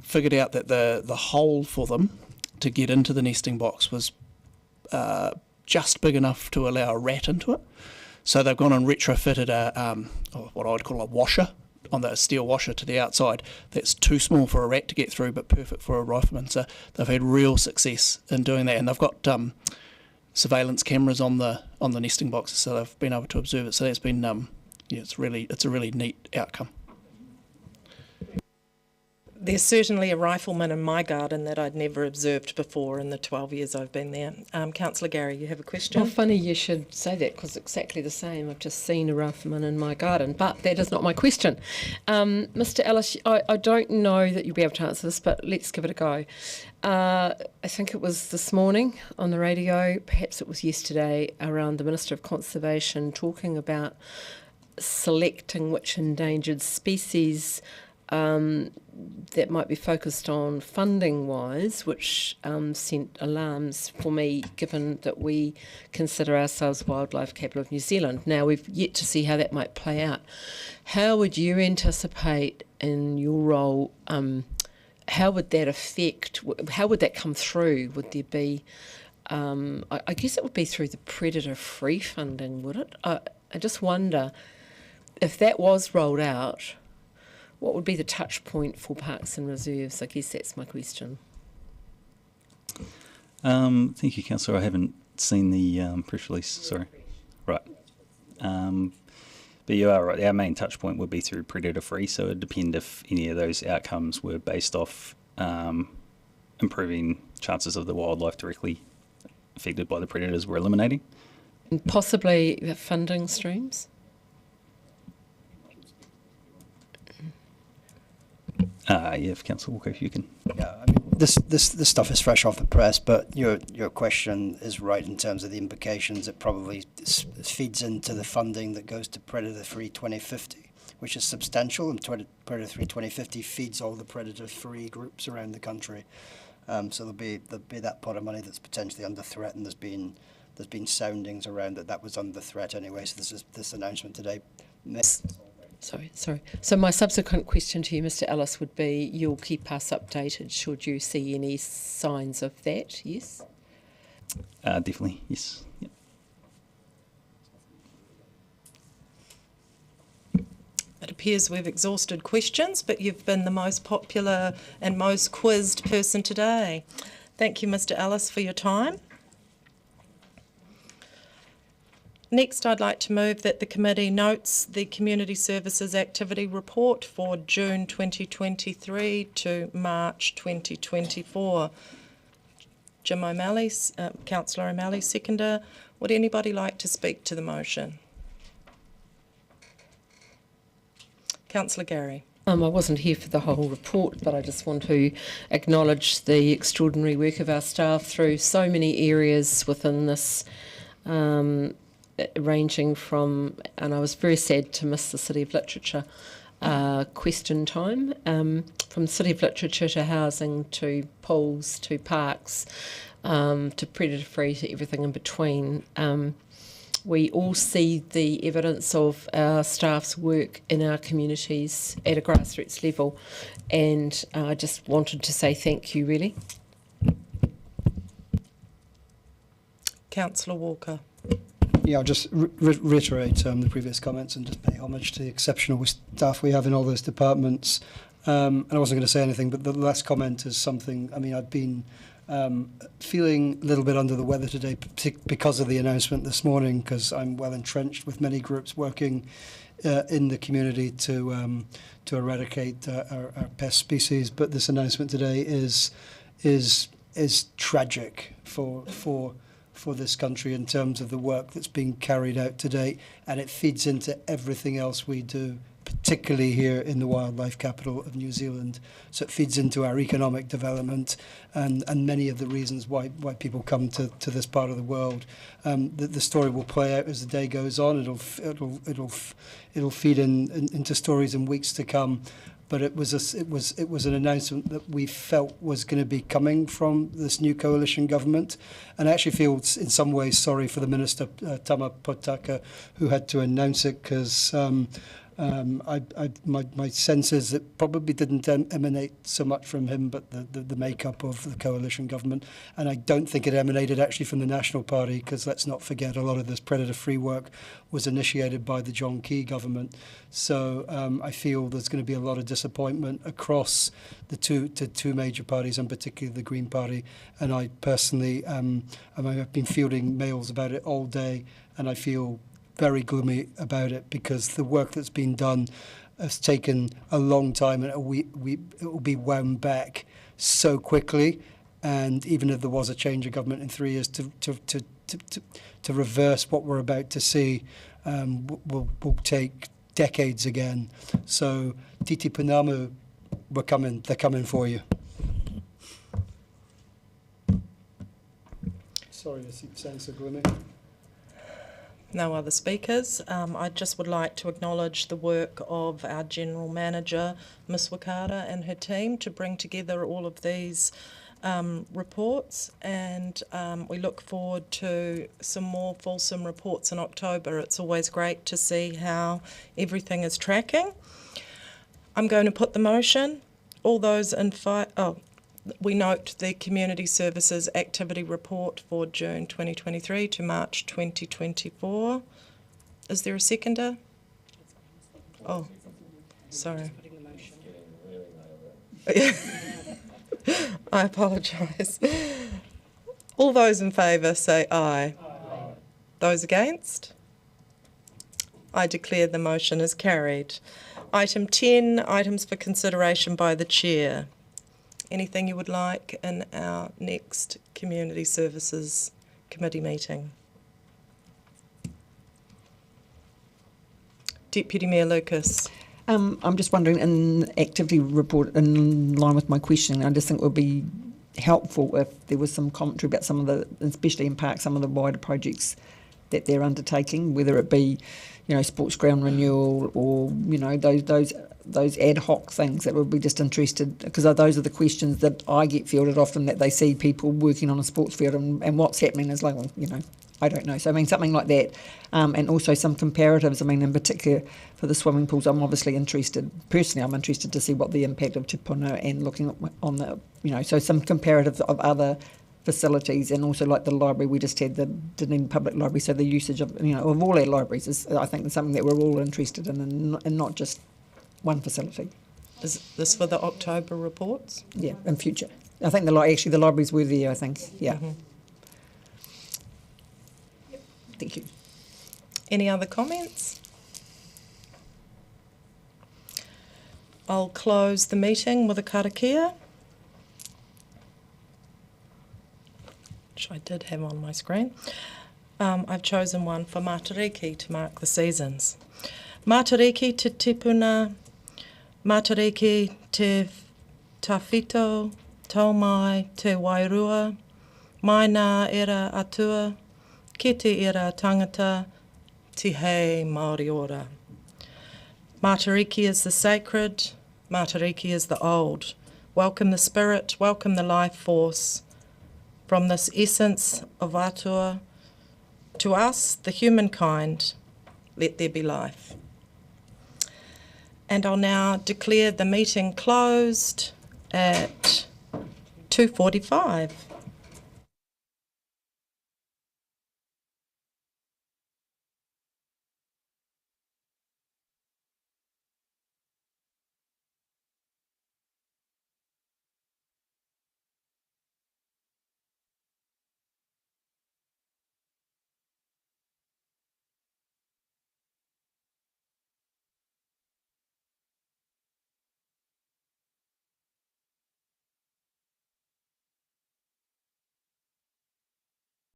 figured out that the hole for them to get into the nesting box was just big enough to allow a rat into it. So they've gone and retrofitted what I would call a washer, on the steel washer to the outside. That's too small for a rat to get through, but perfect for a rifleman. So they've had real success in doing that, and they've got surveillance cameras on the nesting boxes, so they've been able to observe it. So that's been it's a really neat outcome. There's certainly a rifleman in my garden that I'd never observed before in the 12 years I've been there. Councillor Gary, you have a question? Well, funny you should say that, because exactly the same. I've just seen a rifleman in my garden, but that is not my question. Mr. Ellis, I don't know that you'll be able to answer this, but let's give it a go. I think it was this morning on the radio, perhaps it was yesterday, around the Minister of Conservation talking about selecting which endangered species that might be focused on funding-wise, which sent alarms for me, given that we consider ourselves wildlife capital of New Zealand. Now, we've yet to see how that might play out. How would you anticipate in your role, how would that affect, how would that come through? Would there be, I guess it would be through the predator-free funding, would it? I just wonder, if that was rolled out, what would be the touch point for parks and reserves? I guess that's my question. Thank you, Councillor. I haven't seen the press release. Sorry. Right. But you are right. Our main touch point would be through predator-free, so it would depend if any of those outcomes were based off improving chances of the wildlife directly affected by the predators we're eliminating. And possibly the funding streams? Yeah, if Councillor Walker, if you can. Yeah, I mean, this stuff is fresh off the press, but your question is right in terms of the implications. It probably feeds into the funding that goes to Predator-Free 2050, which is substantial, and Predator-Free 2050 feeds all the predator-free groups around the country. So there'll be that pot of money that's potentially under threat, and there's been soundings around that was under threat anyway. So this announcement today. Sorry. So my subsequent question to you, Mr. Ellis, would be, you'll keep us updated should you see any signs of that, yes? Definitely, yes. Yep. It appears we've exhausted questions, but you've been the most popular and most quizzed person today. Thank you, Mr. Ellis, for your time. Next, I'd like to move that the committee notes the Community Services Activity Report for June 2023 to March 2024. Jim O'Malley, Councillor O'Malley, seconder. Would anybody like to speak to the motion? Councillor Gary. I wasn't here for the whole report, but I just want to acknowledge the extraordinary work of our staff through so many areas within this, ranging from, and I was very sad to miss the City of Literature question time, from City of Literature to housing to pools to parks to predator-free to everything in between. We all see the evidence of our staff's work in our communities at a grassroots level, and I just wanted to say thank you, really. Councillor Walker. Yeah, I'll just reiterate the previous comments and just pay homage to the exceptional staff we have in all those departments. And I wasn't going to say anything, but the last comment is something, I mean, I've been Feeling a little bit under the weather today because of the announcement this morning, because I'm well entrenched with many groups working in the community to eradicate our pest species. But this announcement today is tragic for this country in terms of the work that's being carried out today, and it feeds into everything else we do, particularly here in the wildlife capital of New Zealand. So it feeds into our economic development and many of the reasons why people come to this part of the world. The story will play out as the day goes on. It'll feed into stories in weeks to come. But it was an announcement that we felt was going to be coming from this new coalition government, and I actually feel in some ways sorry for the Minister Tama Potaka, who had to announce it, because my sense is it probably didn't emanate so much from him, but the makeup of the coalition government. And I don't think it emanated actually from the National Party, because let's not forget a lot of this predator-free work was initiated by the John Key government. So I feel there's going to be a lot of disappointment across the two major parties, and particularly the Green Party. And I personally, I've been fielding mails about it all day, and I feel very gloomy about it, because the work that's been done has taken a long time, and it will be wound back so quickly. And even if there was a change of government in 3 years, to reverse what we're about to see will take decades again. So Titi Punamu, they're coming for you. Sorry to sound so gloomy. No other speakers. I just would like to acknowledge the work of our General Manager, Ms Wakata, and her team to bring together all of these reports, and we look forward to some more fulsome reports in October. It's always great to see how everything is tracking. I'm going to put the motion. All those in favour... We note the Community Services Activity Report for June 2023 to March 2024. Is there a seconder? Oh, sorry. I apologise. All those in favour say aye. Aye. Those against? I declare the motion is carried. Item 10, items for consideration by the Chair. Anything you would like in our next Community Services Committee meeting? Deputy Mayor Lucas. I'm just wondering, in the activity report, in line with my question, I just think it would be helpful if there was some commentary about some of the, especially in parks, some of the wider projects that they're undertaking, whether it be, sports ground renewal or, those ad hoc things that would be just interested, because those are the questions that I get fielded often, that they see people working on a sports field and what's happening is like, well, I don't know. So, something like that. And also some comparatives. In particular for the swimming pools, I'm obviously interested, personally, I'm interested to see what the impact of Te Puna and looking on the, so some comparatives of other facilities, and also like the library, we just had the Dunedin Public Library, so the usage of, of all our libraries is, I think, something that we're all interested in, and not just one facility. Is this for the October reports? Yeah, in future. I think the libraries were there, I think, yeah. Mm-hmm. Thank you. Any other comments? I'll close the meeting with a karakia, which I did have on my screen. I've chosen one for Matariki to mark the seasons. Matariki te tipuna, Matariki te tawhito, taumai te wairua, mai nā era atua, ki te era tangata, te hei Māori ora. Matariki is the sacred, Matariki is the old. Welcome the spirit, welcome the life force. From this essence of atua, to us, the humankind, let there be life. And I'll now declare the meeting closed at 2:45.